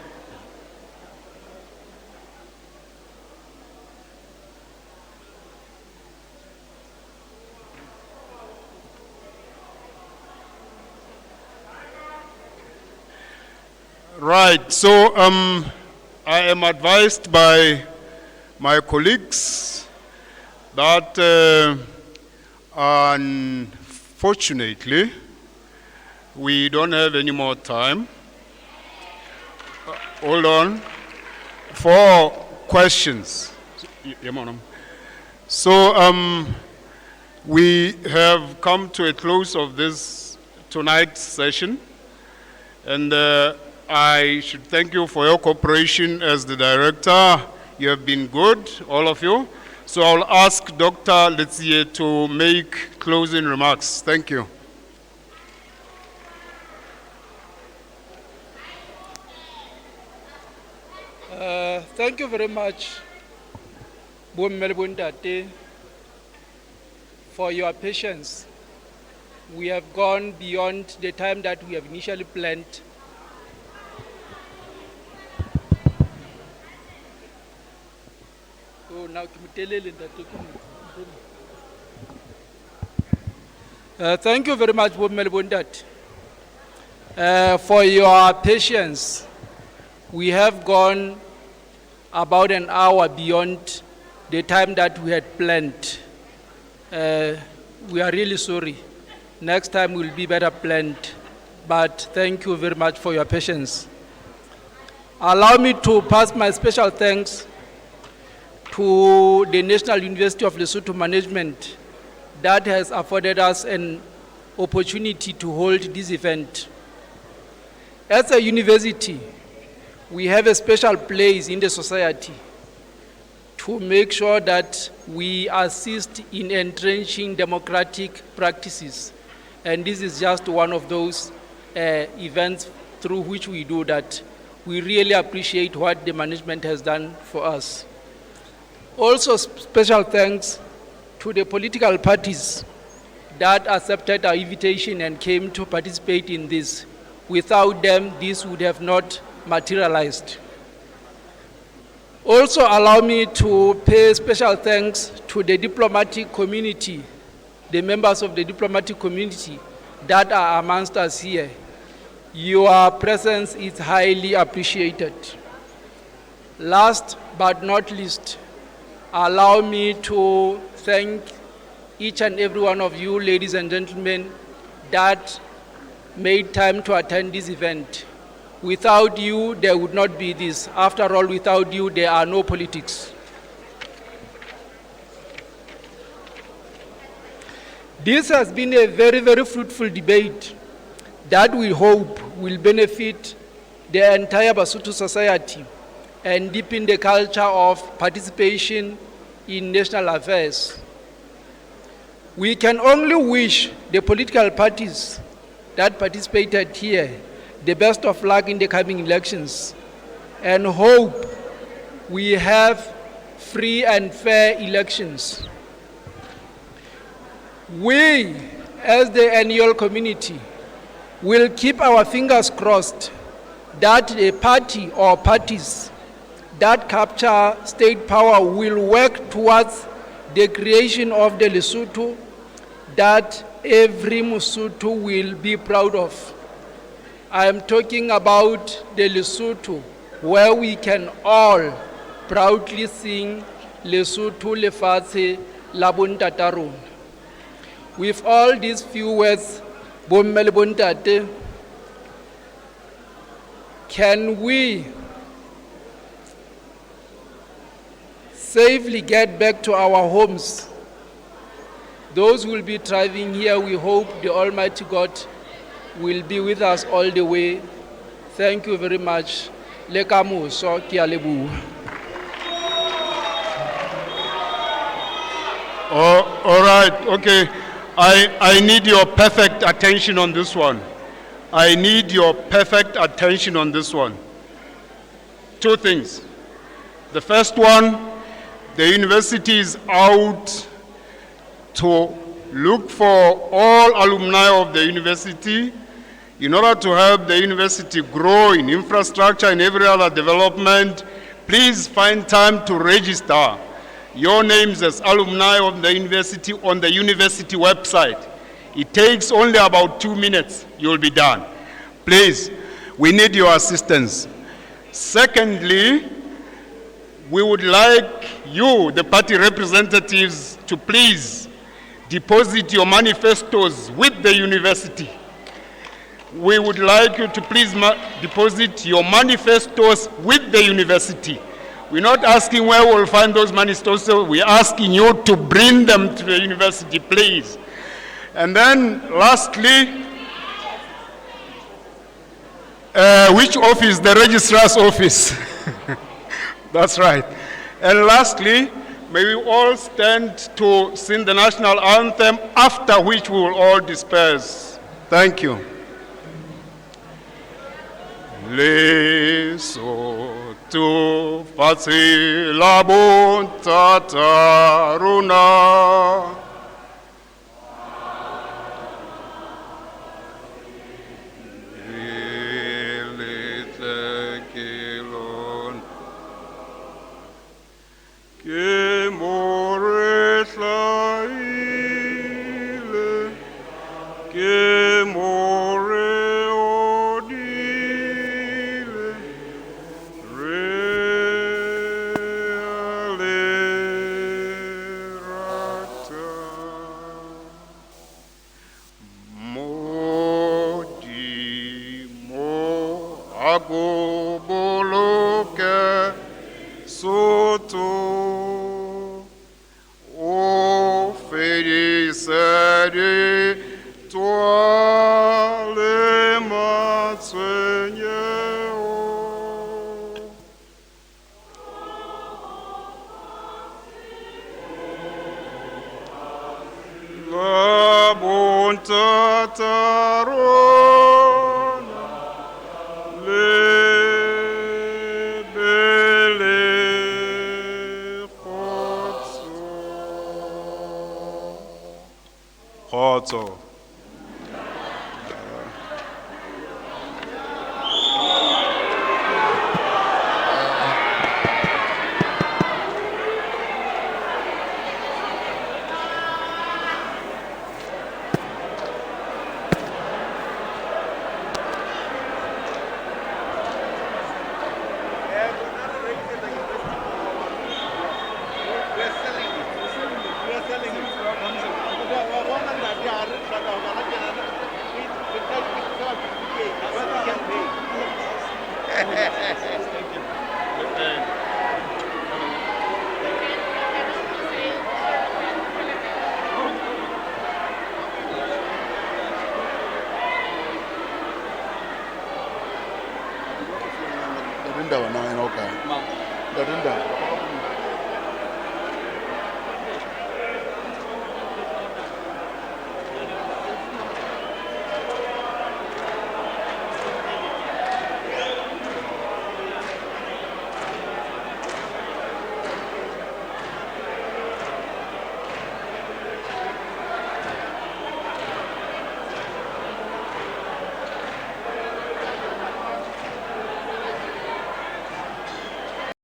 Right, so I am advised by my colleagues that unfortunately we don't have any more time. Hold on. For questions. So we have come to a close of this tonight's session, and I should thank you for your cooperation as the director. You have been good, all of you. So I'll ask Dr. Letsie to make closing remarks. Thank you. Thank you very much, Bontate, for your patience. We have gone beyond the time that we have initially planned. Oh, now thank you very much, Bontate, for your patience. We have gone about an hour beyond the time that we had planned. We are really sorry. Next time will be better planned, but thank you very much for your patience. Allow me to pass my special thanks to the National University of Lesotho Management that has afforded us an opportunity to hold this event. As a university, we have a special place in the society to make sure that we assist in entrenching democratic practices. And this is just one of those events through which we do that. We really appreciate what the management has done for us. Also, special thanks to the political parties that accepted our invitation and came to participate in this. Without them, this would have not materialized. Also, allow me to pay special thanks to the diplomatic community, the members of the diplomatic community that are amongst us here. Your presence is highly appreciated. Last but not least, allow me to thank each and every one of you, ladies and gentlemen, that made time to attend this event. Without you, there would not be this. After all, without you, there are no politics. This has been a very, very fruitful debate that we hope will benefit the entire Basotho society and deepen the culture of participation in national affairs. We can only wish the political parties that participated here the best of luck in the coming elections and hope we have free and fair elections. We, as the annual community, will keep our fingers crossed that the party or parties that capture state power will work towards the creation of the Lesotho that every Mosotho will be proud of. I am talking about the Lesotho where we can all proudly sing Lesotho lefatshe la bontata rona. With all these few words, bomme le bontate, can we safely get back to our homes? Those who will be driving here, we hope the Almighty God will be with us all the way. Thank you very much. Le kamoso ke a leboha. All right, okay. I need your perfect attention on this one. I need your perfect attention on this one. Two things. The first one, the university is out to look for all alumni of the university in order to help the university grow in infrastructure and every other development. Please find time to register your names as alumni of the university on the university website. It takes only about 2 minutes, you'll be done. Please, we need your assistance. Secondly, we would like you, the party representatives, to please deposit your manifestos with the university. We would like you to please deposit your manifestos with the university. We're not asking where we'll find those manifestos, we're asking you to bring them to the university, please. And then lastly, which office? The registrar's office. That's right. And lastly, may we all stand to sing the national anthem, after which we will all disperse. Thank you. Lesotho fatshe la bontata rona. Ke more hlaile, ke more odile, re ale rata, modi mo agoboloke soto. Seri toi le Seigneur. La bonté tarona, le belle Khotso. Darinda.